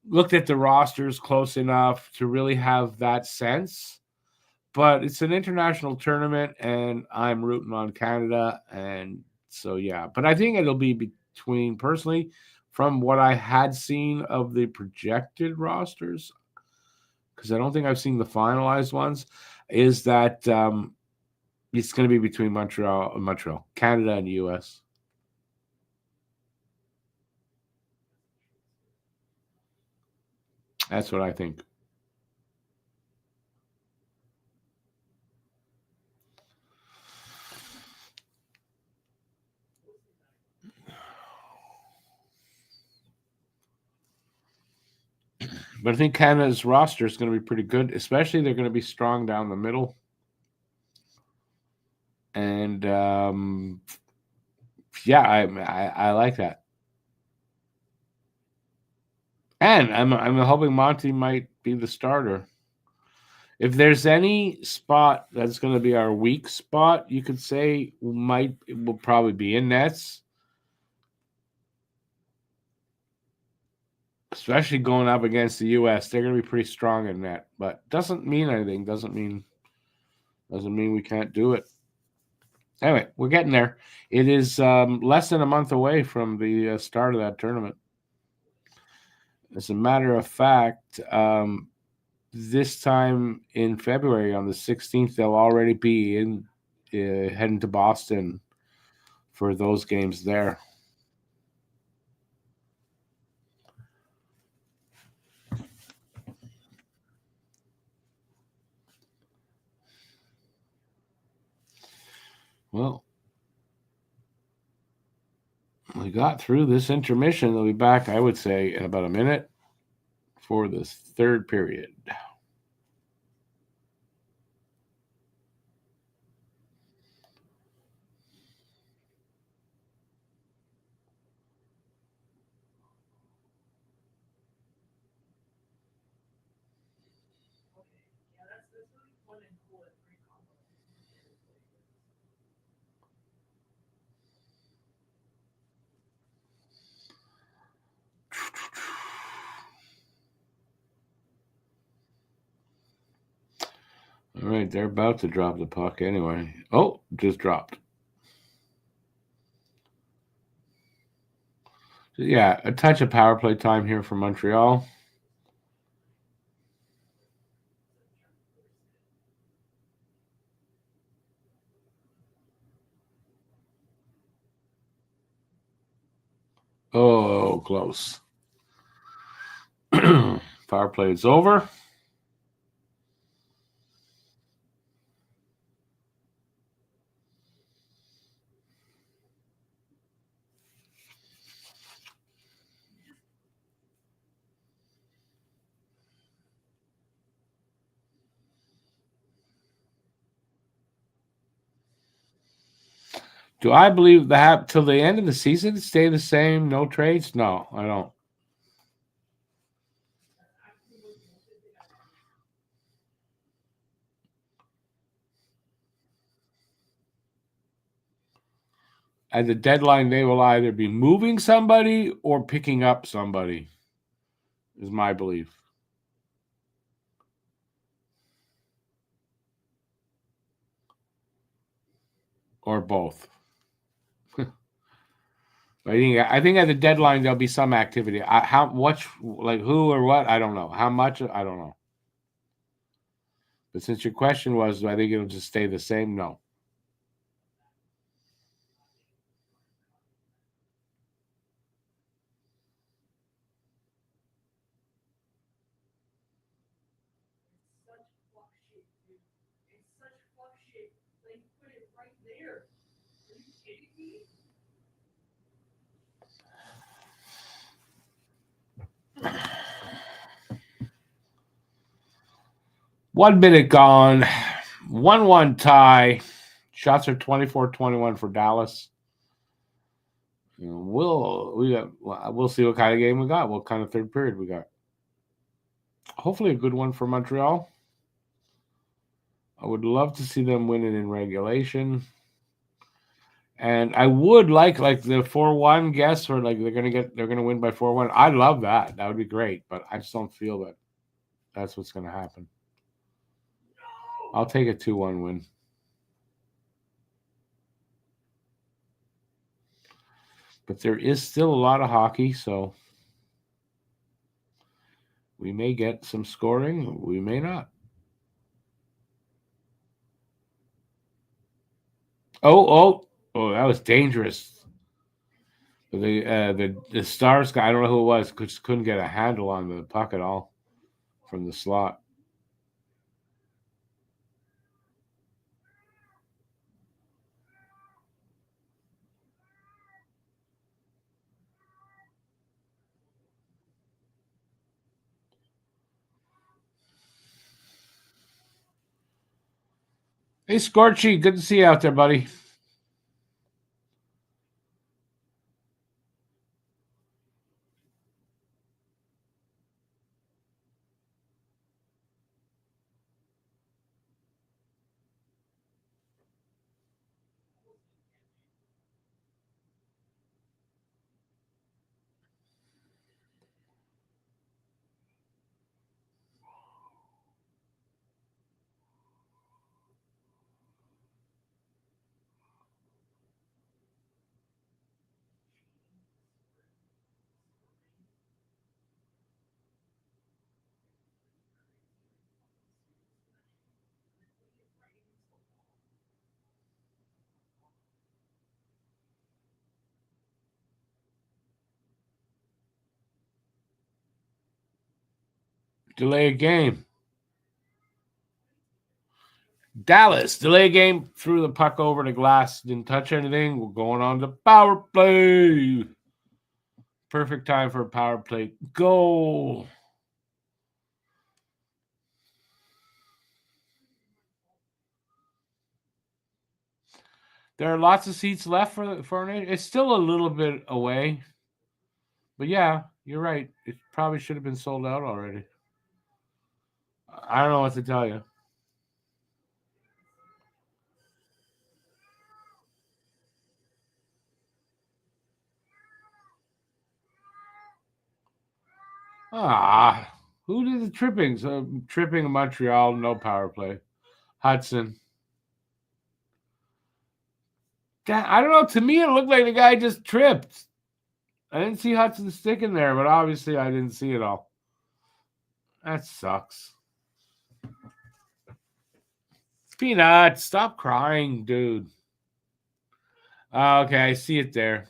looked at the rosters close enough to really have that sense. But it's an international tournament, and I'm rooting on Canada, and so yeah. But I think it'll be between, personally, from what I had seen of the projected rosters, because I don't think I've seen the finalized ones, is that it's going to be between Montreal, Canada, and the U.S. That's what I think. But I think Canada's roster is going to be pretty good, especially they're going to be strong down the middle. And yeah, I like that. And I'm hoping Monty might be the starter. If there's any spot that's going to be our weak spot, you could say will probably be in nets, especially going up against the U.S. They're going to be pretty strong in net, but doesn't mean anything. Doesn't mean we can't do it. Anyway, we're getting there. It is less than a month away from the start of that tournament. As a matter of fact, this time in February on the 16th, they'll already be in heading to Boston for those games there. Well, we got through this intermission. They'll be back, I would say, in about a minute for the third period. All right, they're about to drop the puck anyway. Oh, just dropped. Yeah, a touch of power play time here for Montreal. Oh, close. Power play is over. Do I believe that till the end of the season stay the same? No trades? No, I don't. At the deadline, they will either be moving somebody or picking up somebody, is my belief. Or both. I think at the deadline there'll be some activity. How much, like who or what, I don't know. How much, I don't know. But since your question was, I think it'll just stay the same. No. One minute gone. 1-1 tie. Shots are 24-21 for Dallas. We'll see what kind of game we got. What kind of third period we got. Hopefully a good one for Montreal. I would love to see them win it in regulation. And I would like the 4-1 guess, or like they're gonna win by 4-1. I love that. That would be great, but I just don't feel that that's what's gonna happen. I'll take a 2-1 win. But there is still a lot of hockey, so we may get some scoring, we may not. Oh, that was dangerous. The Stars guy, I don't know who it was, just couldn't get a handle on the puck at all from the slot. Hey, Scorchy, good to see you out there, buddy. Delay a game. Dallas, delay a game, threw the puck over the glass, didn't touch anything. We're going on to power play. Perfect time for a power play goal. There are lots of seats left for an. It's still a little bit away, but yeah, you're right. It probably should have been sold out already. I don't know what to tell you. Who did the trippings? Tripping in Montreal, no power play. Hudson. I don't know. To me, it looked like the guy just tripped. I didn't see Hudson stick in there, but obviously I didn't see it all. That sucks. Peanut, stop crying, dude. Okay, I see it there.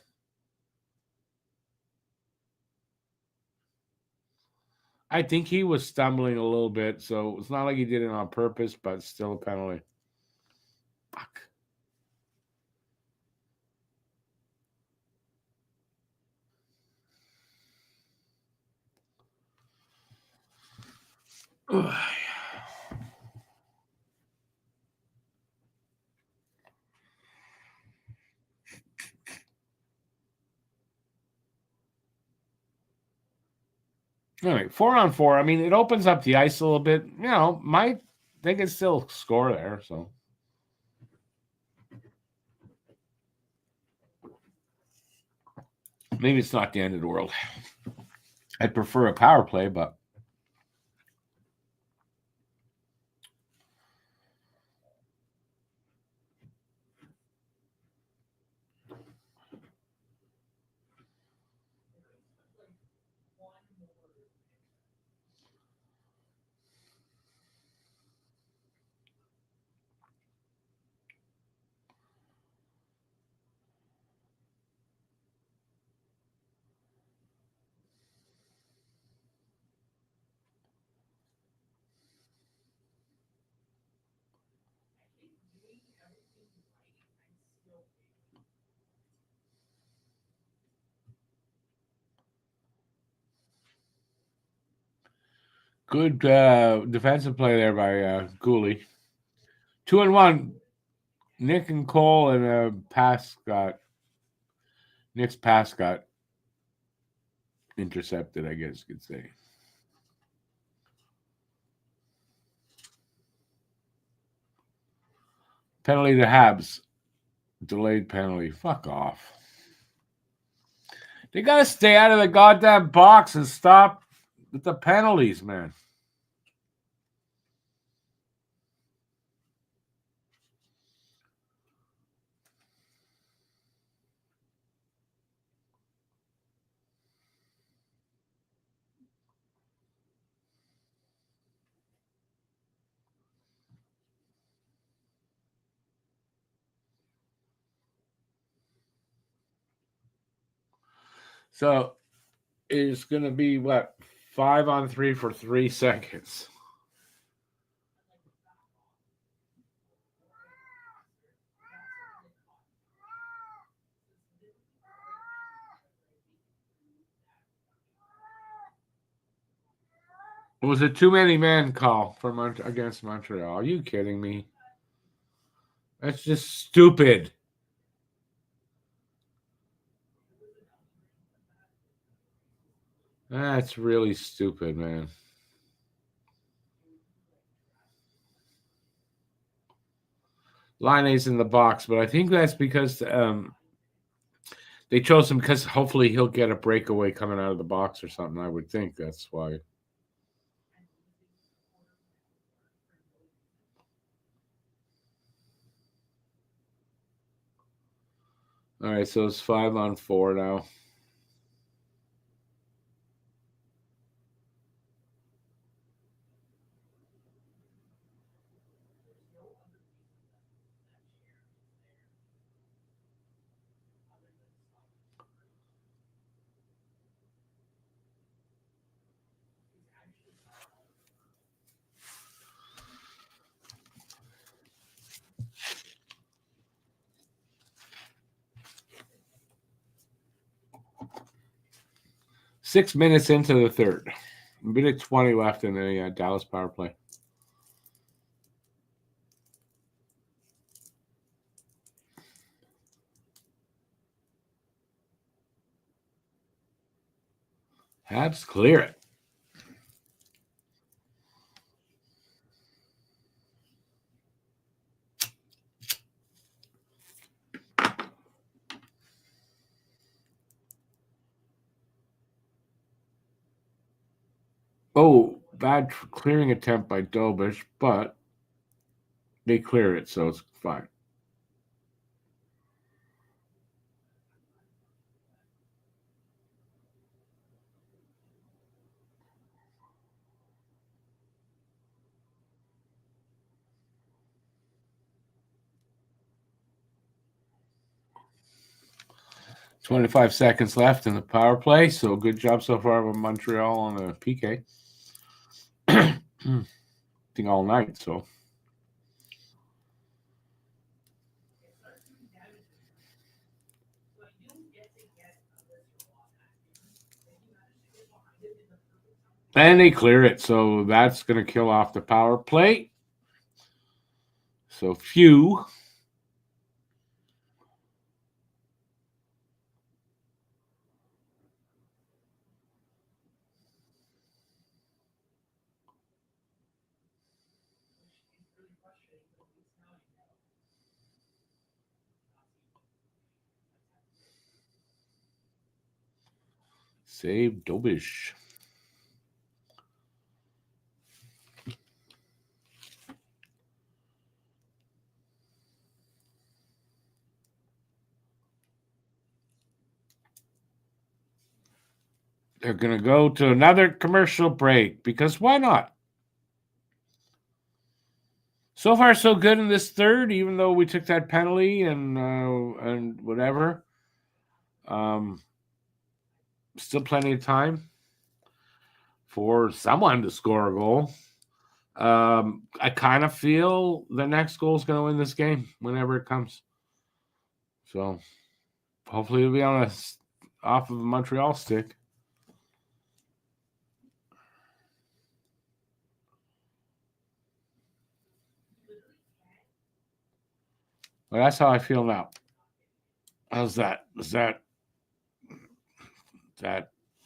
I think he was stumbling a little bit, so it's not like he did it on purpose, but still a penalty. Fuck. All right, 4-on-4. I mean, it opens up the ice a little bit. You know, they can still score there. So maybe it's not the end of the world. I'd prefer a power play, but good defensive play there by Cooley. 2-1. Nick and Cole and Nick's pass got intercepted, I guess you could say. Penalty to Habs. Delayed penalty. Fuck off. They got to stay out of the goddamn box and stop with the penalties, man. So it's going to be what? 5-on-3 for 3 seconds. It was a too many man call for against Montreal. Are you kidding me? That's just stupid. That's really stupid, man. Line A's in the box, but I think that's because they chose him because hopefully he'll get a breakaway coming out of the box or something. I would think that's why. All right, so it's 5-on-4 now. Six minutes into the third. A minute 20 left in the Dallas power play. Habs clear it. Oh, bad clearing attempt by Dobish, but they clear it, so it's fine. $25 seconds left in the power play, so good job so far with Montreal on a PK. I think all night, so. And they clear it, so that's going to kill off the power play. So few. Save Dobish. They're going to go to another commercial break because why not? So far, so good in this third, even though we took that penalty and whatever. Still plenty of time for someone to score a goal. I kind of feel the next goal is going to win this game whenever it comes. So hopefully it'll be on off of a Montreal stick. Well, that's how I feel now. How's that? Is that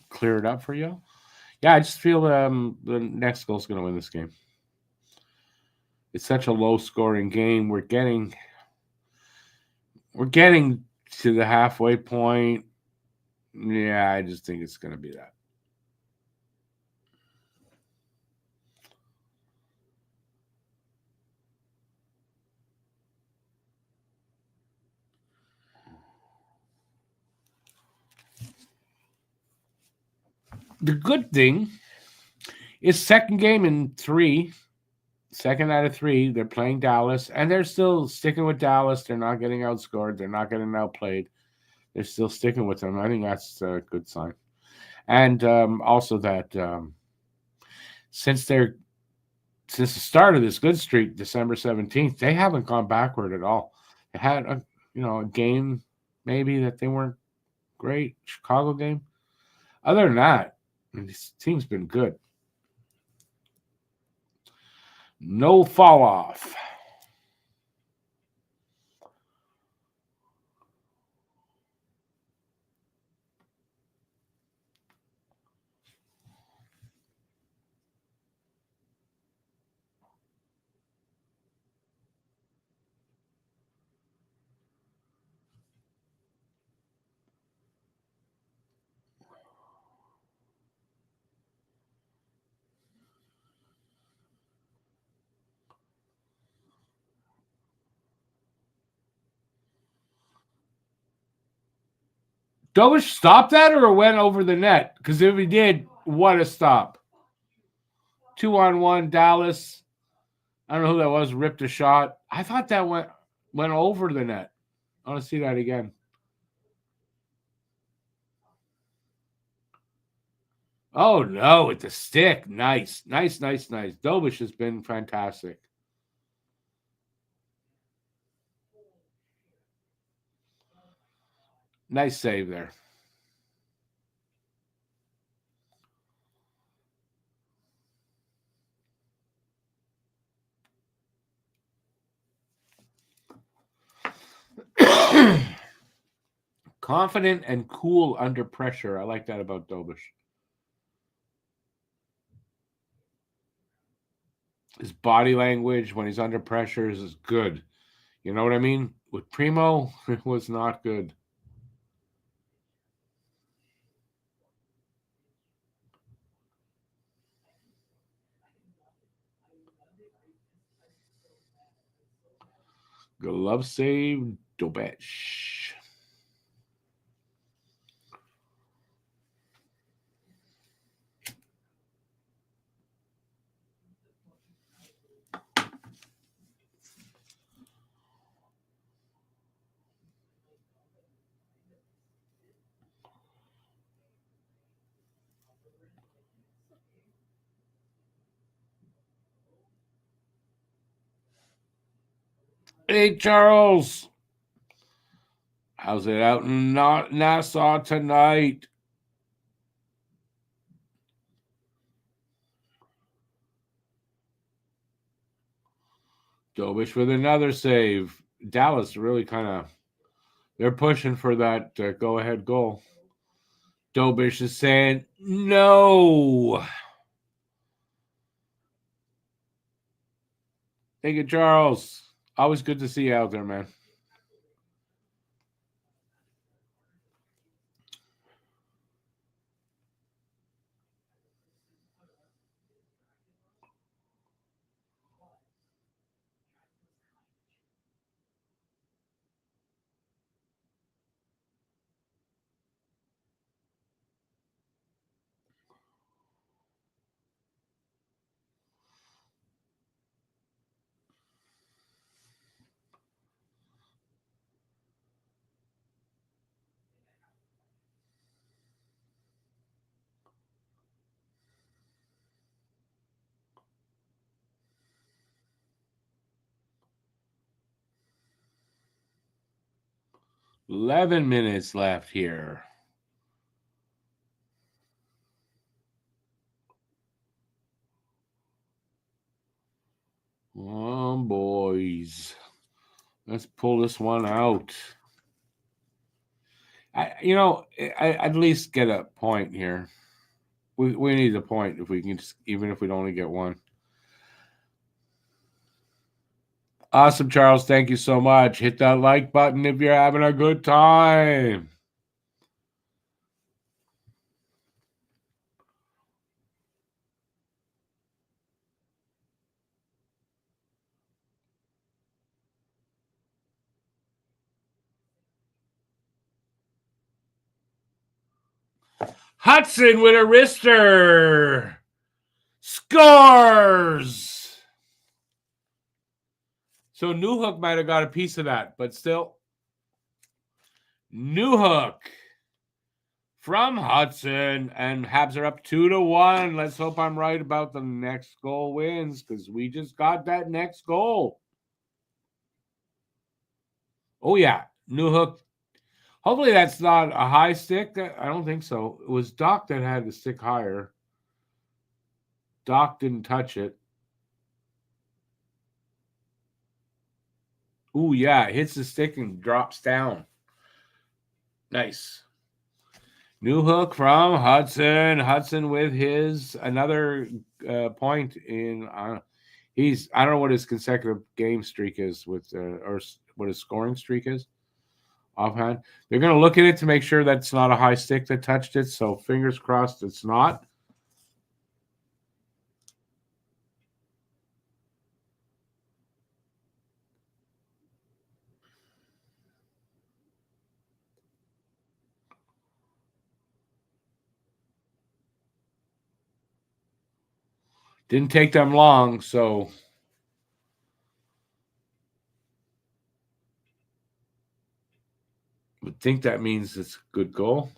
cleared up for you? Yeah, I just feel the next goal is going to win this game. It's such a low-scoring game. We're getting to the halfway point. Yeah, I just think it's going to be that. The good thing is second game in 3. Second out of 3, they're playing Dallas, and they're still sticking with Dallas. They're not getting outscored. They're not getting outplayed. They're still sticking with them. I think that's a good sign. And also that since the start of this good streak, December 17th, they haven't gone backward at all. They had a game maybe that they weren't great, Chicago game. Other than that, this team's been good. No fall off. Dovish stopped that or went over the net? Because if he did, what a stop. 2-on-1 Dallas. I don't know who that was, ripped a shot. I thought that went over the net. I want to see that again. Oh, no, with the stick. Nice. Dovish has been fantastic. Nice save there. Confident and cool under pressure. I like that about Dovish. His body language when he's under pressure is good. You know what I mean? With Primo, it was not good. Glove save, Dobish. Hey, Charles. How's it out in Nassau tonight? Dobish with another save. Dallas really kind of, they're pushing for that go-ahead goal. Dobish is saying, no. Thank you, Charles. Always good to see you out there, man. $11 minutes left here. Oh, boys. Let's pull this one out. I at least get a point here. We need a point if we can, even if we only get one. Awesome, Charles. Thank you so much. Hit that like button if you're having a good time. Hudson with a wrister. Scores. So Newhook might have got a piece of that, but still. Newhook from Hudson, and Habs are up 2-1. Let's hope I'm right about the next goal wins, because we just got that next goal. Oh, yeah. Newhook. Hopefully that's not a high stick. I don't think so. It was Doc that had the stick higher. Doc didn't touch it. Oh, yeah. It hits the stick and drops down. Nice. Newhook from Hudson. Hudson with his another point in. I don't know what his consecutive game streak is with, or what his scoring streak is. Offhand, they're going to look at it to make sure that's not a high stick that touched it. So fingers crossed it's not. Didn't take them long, so I think that means it's a good goal.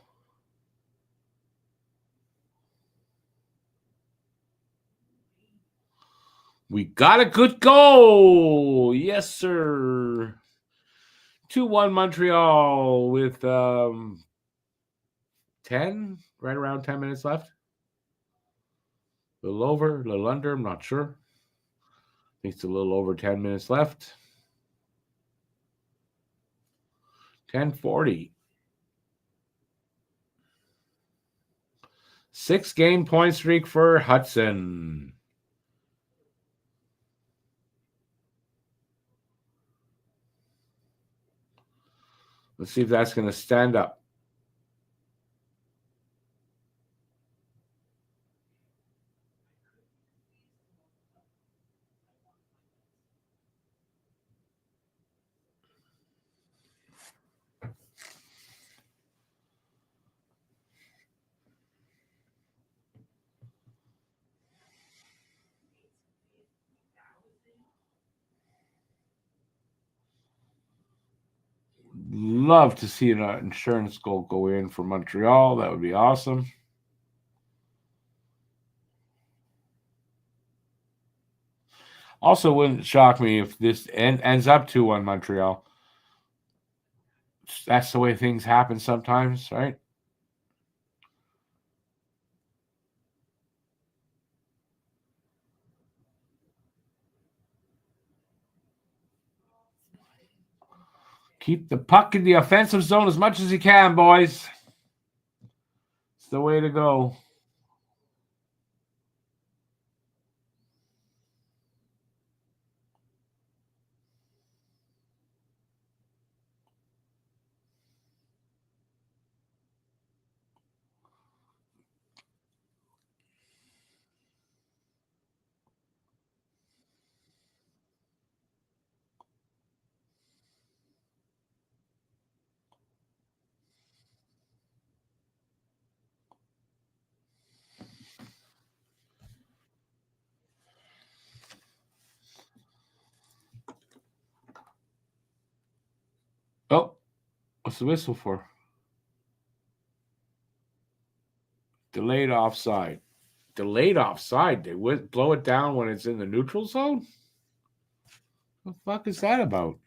We got a good goal. Yes, sir. 2-1 Montreal with 10, right around 10 minutes left. A little over, a little under, I'm not sure. I think it's a little over 10 minutes left. 10:40. 6-game point streak for Hudson. Let's see if that's going to stand up. Love to see an insurance goal go in for Montreal. That would be awesome. Also, wouldn't shock me if this ends up 2-1 Montreal. That's the way things happen sometimes, right? Keep the puck in the offensive zone as much as you can, boys. It's the way to go. Oh, what's the whistle for? Delayed offside. Delayed offside. They would blow it down when it's in the neutral zone? What the fuck is that about?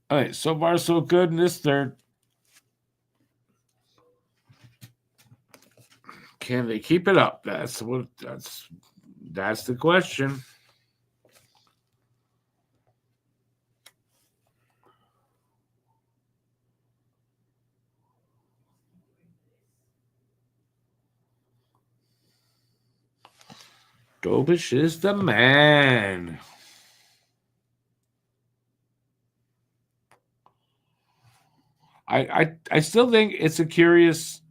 All right, so far so good in this third. Can they keep it up? That's the question. Dobish is the man. I still think it's a curious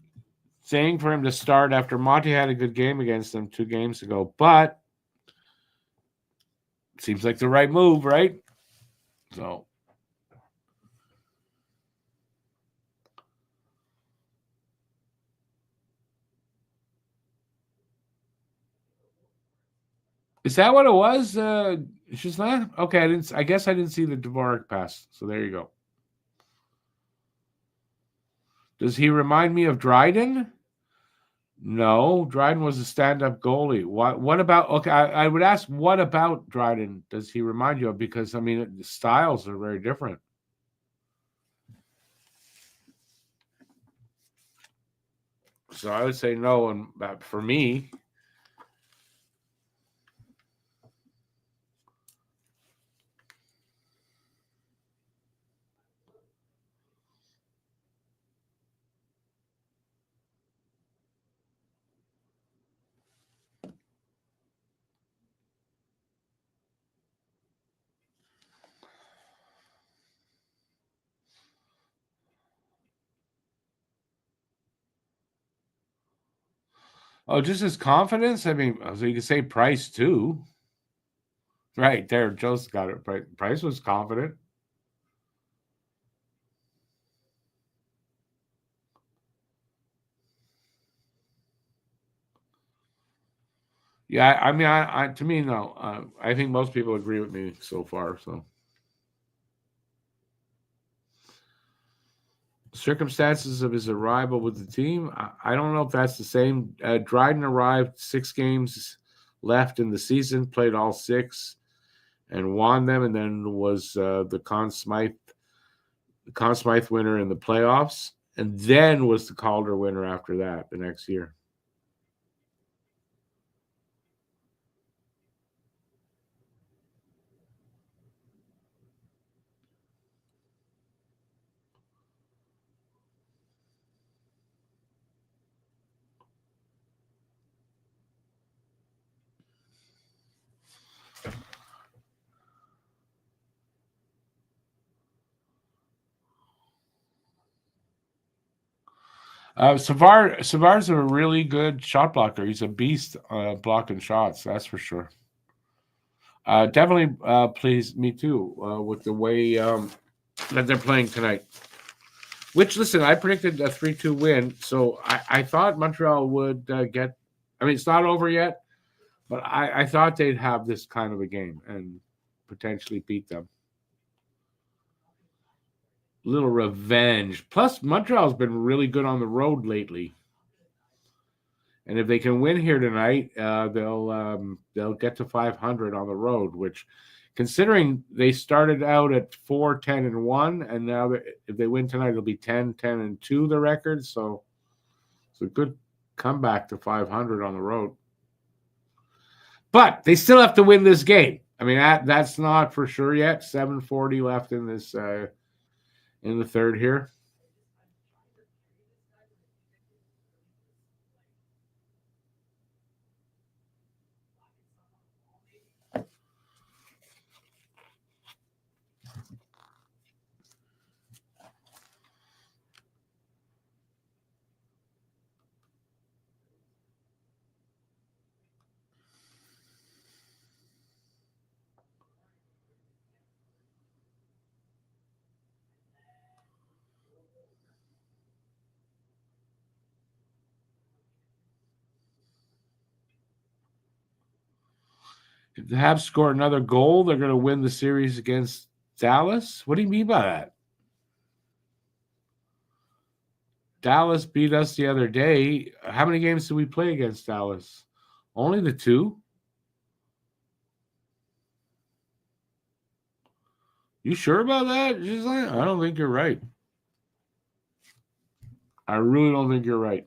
thing for him to start after Monty had a good game against them 2 games ago, but seems like the right move, right? So is that what it was? Shazlan? Okay, I guess I didn't see the Dvorak pass. So there you go. Does he remind me of Dryden? No, Dryden was a stand-up goalie. What about okay, I would ask what about Dryden does he remind you of? Because I mean the styles are very different. So I would say no, and for me, Oh, just his confidence. I mean, so you can say Price too, right there. Joe's got it. Price was confident. Yeah, I mean, to me, no. I think most people agree with me so far. So, circumstances of his arrival with the team, I don't know if that's the same. Dryden arrived 6 games left in the season, played all 6, and won them, and then was the Conn Smythe winner in the playoffs, and then was the Calder winner after that the next year. Savar's a really good shot blocker. He's a beast blocking shots, that's for sure. Definitely pleased me too with the way that they're playing tonight. Which, listen, I predicted a 3-2 win, so I thought Montreal would get. I mean, it's not over yet, but I thought they'd have this kind of a game and potentially beat them. Little revenge. Plus, Montreal's been really good on the road lately, and if they can win here tonight, they'll get to 500 on the road. Which, considering they started out at 4-10-1, and now if they win tonight, it'll be 10-10-2 the record. So it's a good comeback to 500 on the road. But they still have to win this game. I mean, that's not for sure yet. 7:40 left in this in the third here. If the Habs score another goal, they're going to win the series against Dallas. What do you mean by that? Dallas beat us the other day. How many games did we play against Dallas? Only the 2? You sure about that? I don't think you're right. I really don't think you're right.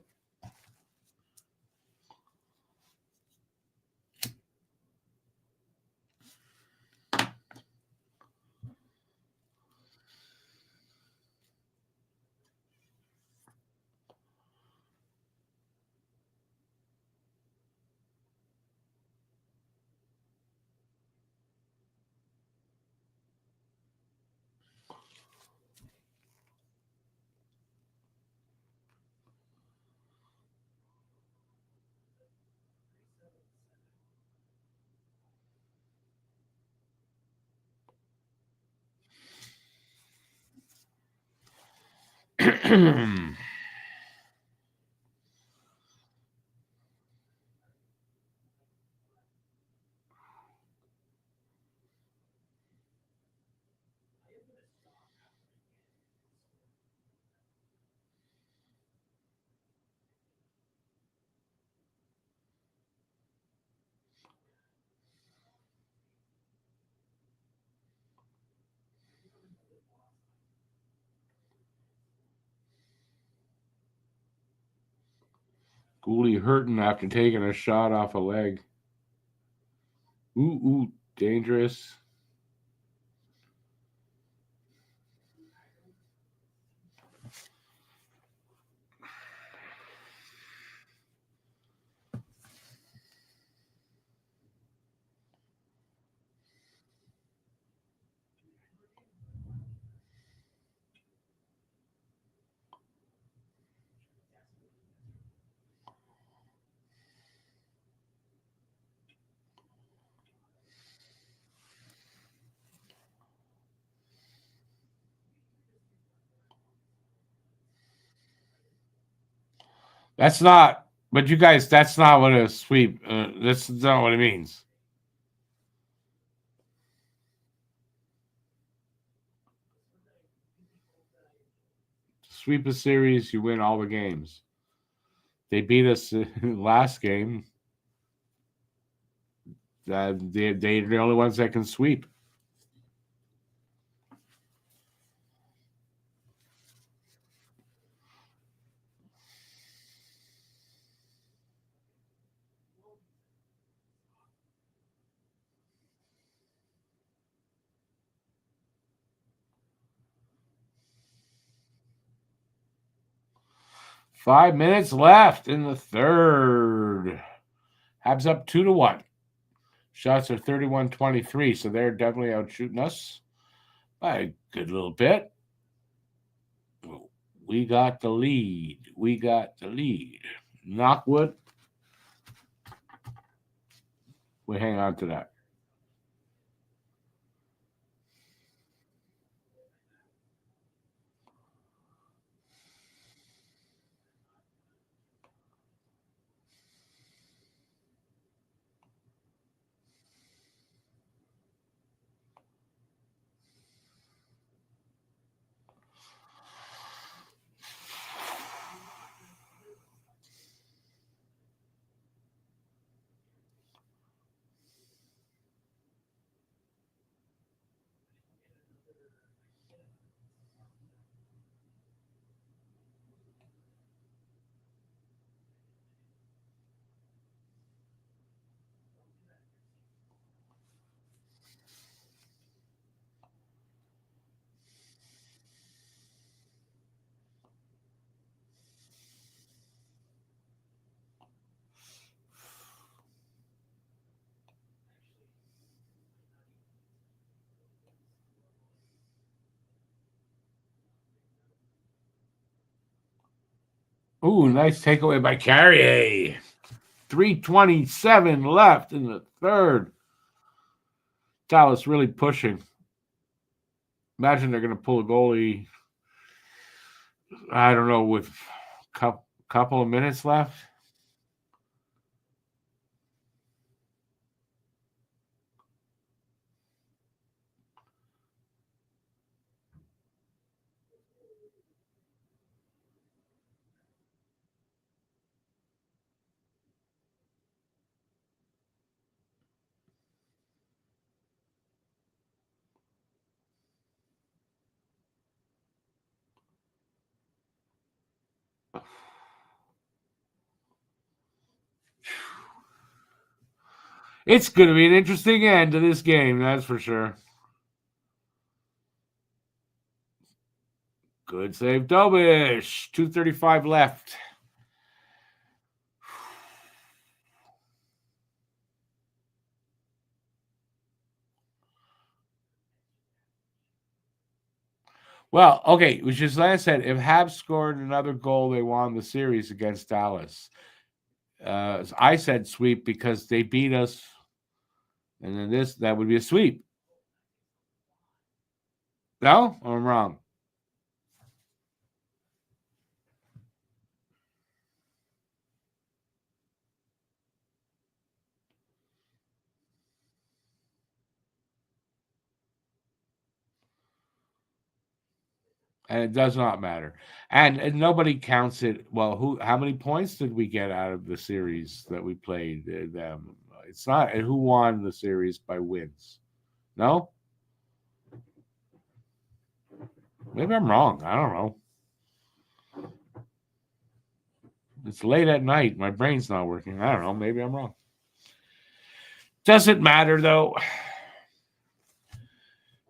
Gooley hurting after taking a shot off a leg. Ooh, dangerous. That's not. But you guys, that's not what a sweep. That's not what it means. Sweep a series, you win all the games. They beat us last game. They're the only ones that can sweep. Five minutes left in the third. Habs up 2-1. Shots are 31-23, so they're definitely out shooting us by a good little bit. We got the lead. Knockwood. We hang on to that. Ooh, nice takeaway by Carrier. 3:27 left in the third. Dallas really pushing. Imagine they're going to pull a goalie, I don't know, with a couple of minutes left. It's going to be an interesting end to this game, that's for sure. Good save, Dobish. 2:35 left. Well, okay, which is like I said, if Habs scored another goal, they won the series against Dallas. I said sweep because they beat us, and then that would be a sweep. No, I'm wrong. And it does not matter. And nobody counts it. Well, how many points did we get out of the series that we played them? It's not who won the series by wins. No? Maybe I'm wrong. I don't know. It's late at night. My brain's not working. I don't know. Maybe I'm wrong. Doesn't matter though.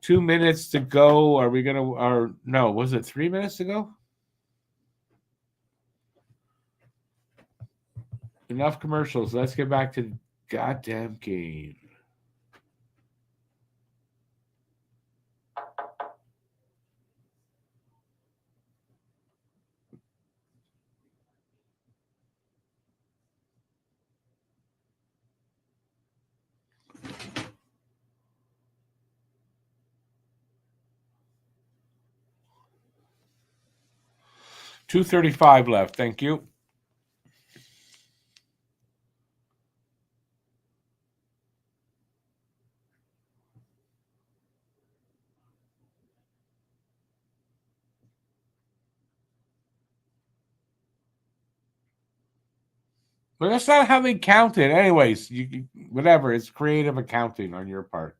2 minutes to go. Are we gonna? Or no? Was it 3 minutes to go? Enough commercials. Let's get back to the goddamn game. $2:35 left. Thank you. But that's not how they count it. Anyways, whatever. It's creative accounting on your part.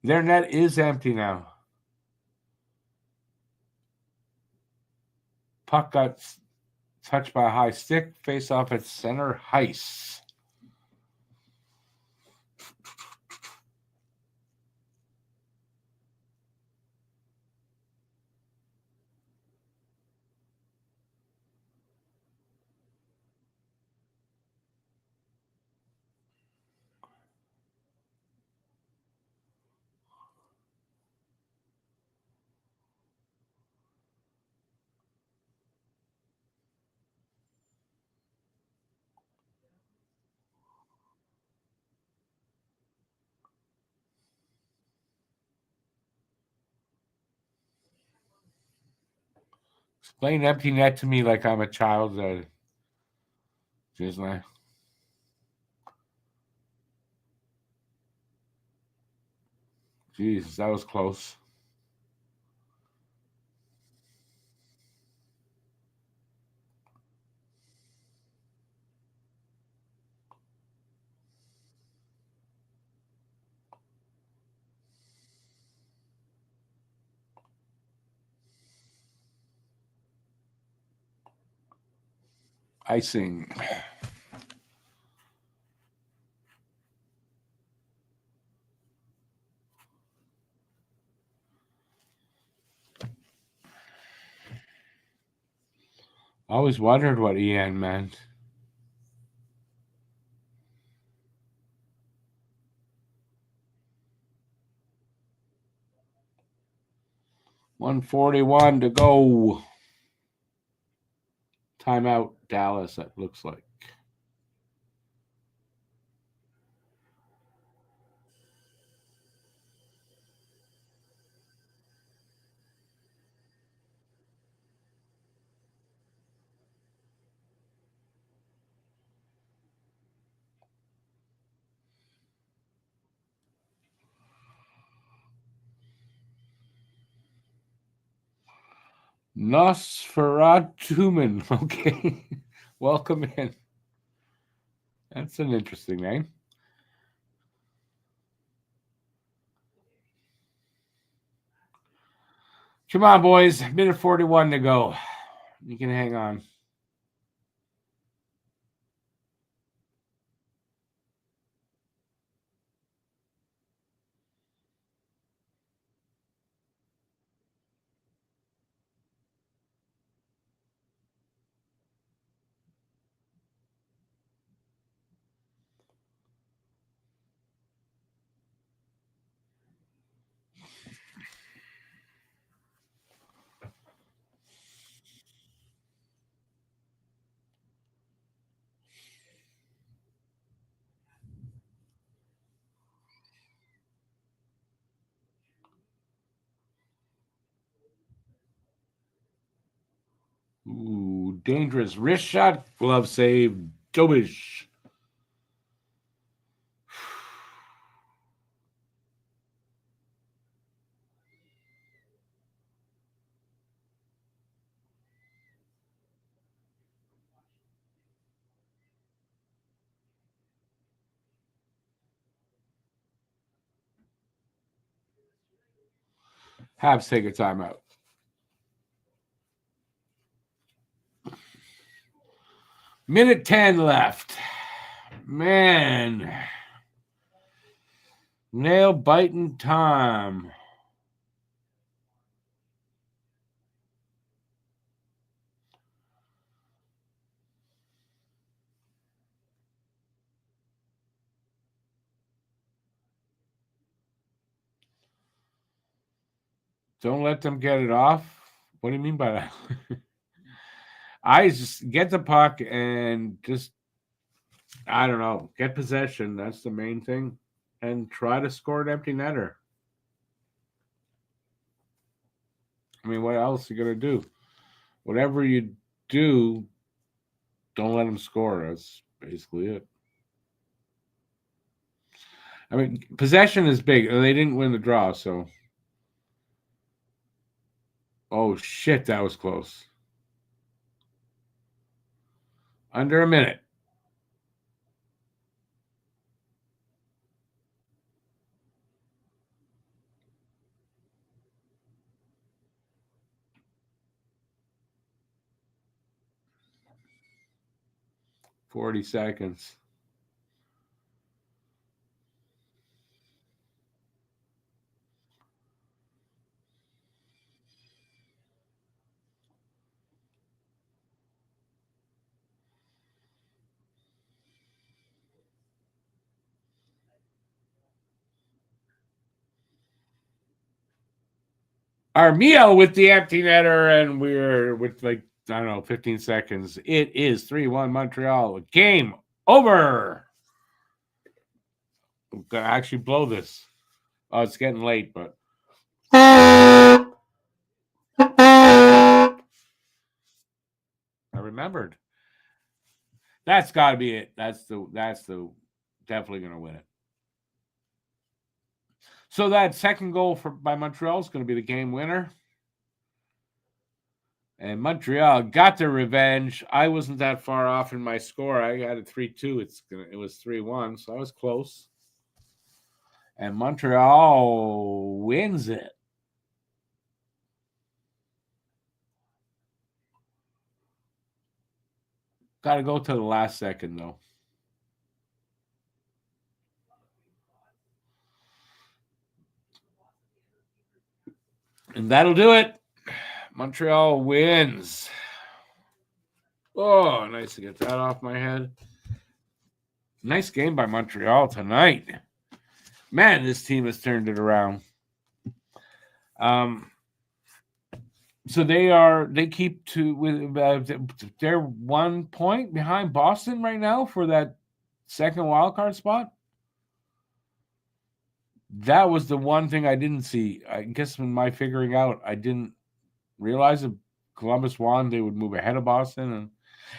Their net is empty now. Puck got touched by a high stick. Face off at center. Heiss. Explain empty net to me like I'm a child. Disney. Jeez, that was close. Icing. I always wondered what EN meant. $141 to go. Timeout, Dallas, it looks like. Nosferatuman. Okay. Welcome in. That's an interesting name. Come on, boys. Minute 41 to go. You can hang on. Ooh, dangerous wrist shot. Glove save. Dobish. Habs take a timeout. Minute 10 left. Man. Nail biting time. Don't let them get it off. What do you mean by that? I just get the puck and just, I don't know, get possession. That's the main thing. And try to score an empty netter. I mean, what else are you going to do? whatever you do, don't let them score. That's basically it. I mean, possession is big. They didn't win the draw, so. Oh, shit, that was close. Under a minute. $40 seconds. Armia with the empty netter, and we're with like, I don't know, 15 seconds. It is 3-1 Montreal. Game over. I'm going to actually blow this. Oh, it's getting late, but. I remembered. That's got to be it. That's the definitely going to win it. So that second goal by Montreal is going to be the game winner. And Montreal got their revenge. I wasn't that far off in my score. I had it 3-2. It was 3-1, so I was close. And Montreal wins it. Got to go to the last second, though. And that'll do it. Montreal wins. Oh, nice to get that off my head. Nice game by Montreal tonight. Man, this team has turned it around. So they keep they're 1 point behind Boston right now for that second wild card spot. That was the one thing I didn't see. I guess in my figuring out, I didn't realize if Columbus won, they would move ahead of Boston. And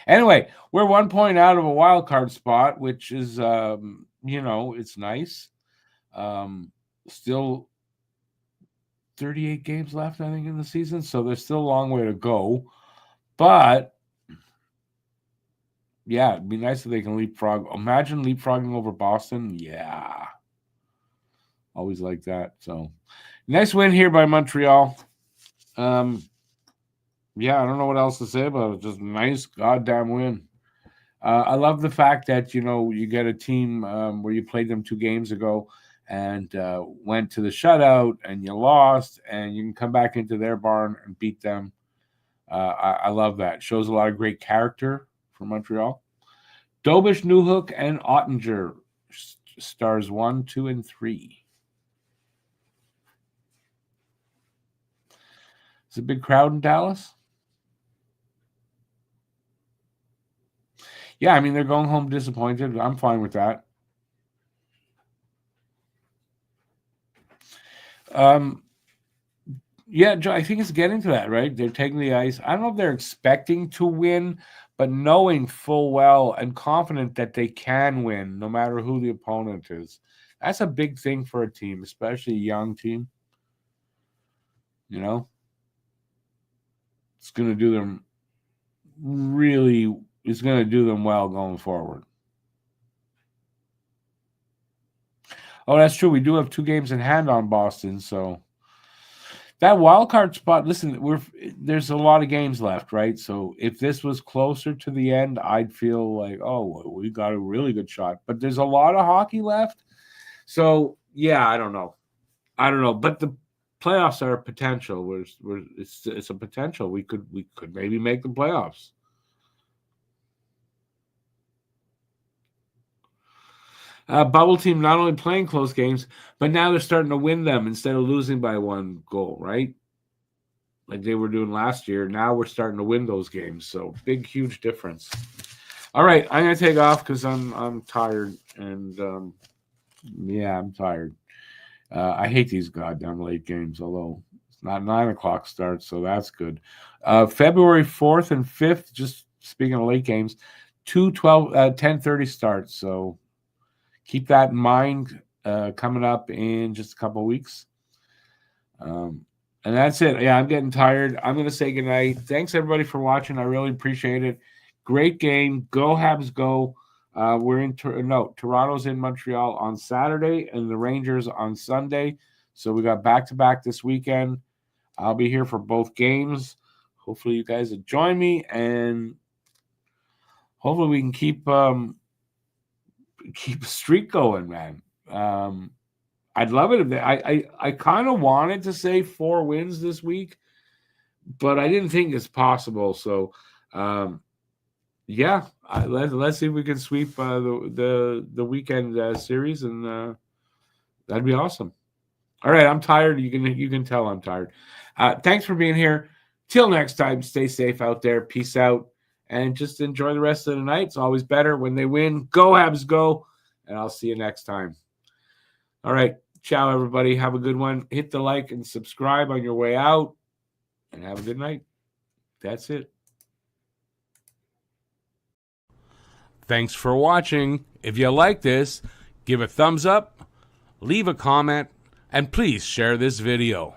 anyway, we're 1 point out of a wild card spot, which is it's nice. Still 38 games left, I think, in the season, so there's still a long way to go. But yeah, it'd be nice if they can leapfrog. Imagine leapfrogging over Boston. Yeah. Always like that. So nice win here by Montreal. Yeah, I don't know what else to say about it. Just nice goddamn win. I love the fact that, you get a team where you played them 2 games ago and went to the shutout and you lost, and you can come back into their barn and beat them. I love that. Shows a lot of great character for Montreal. Dobish, Newhook, and Ottinger stars 1, 2, and 3. It's a big crowd in Dallas. Yeah, I mean, they're going home disappointed. I'm fine with that. Yeah, I think it's getting to that, right? They're taking the ice. I don't know if they're expecting to win, but knowing full well and confident that they can win no matter who the opponent is. That's a big thing for a team, especially a young team. It's going to do them well going forward. Oh, that's true. We do have 2 games in hand on Boston, so that wild card spot. Listen, there's a lot of games left, right? So if this was closer to the end, I'd feel like, oh, we got a really good shot. But there's a lot of hockey left, so yeah, I don't know. But the playoffs are a potential. It's a potential. We could maybe make the playoffs. Bubble team not only playing close games, but now they're starting to win them instead of losing by 1 goal, right? Like they were doing last year. Now we're starting to win those games. So big, huge difference. All right, I'm gonna take off because I'm tired, and I'm tired. I hate these goddamn late games, although it's not 9 o'clock start, so that's good. February 4th and 5th, just speaking of late games, 10:30 starts. So keep that in mind coming up in just a couple of weeks. And that's it. Yeah, I'm getting tired. I'm going to say goodnight. Thanks, everybody, for watching. I really appreciate it. Great game. Go Habs, go. We're in Toronto's in Montreal on Saturday and the Rangers on Sunday. So we got back-to-back this weekend. I'll be here for both games. Hopefully you guys will join me, and hopefully we can keep a streak going, man. I'd love it if I kind of wanted to say 4 wins this week, but I didn't think it's possible. So yeah, let's see if we can sweep the weekend series, and that'd be awesome. All right, I'm tired. You can tell I'm tired. Thanks for being here. Till next time, stay safe out there. Peace out, and just enjoy the rest of the night. It's always better when they win. Go Habs, go! And I'll see you next time. All right, ciao, everybody. Have a good one. Hit the like and subscribe on your way out, and have a good night. That's it. Thanks for watching. If you like this, give a thumbs up, leave a comment, and please share this video.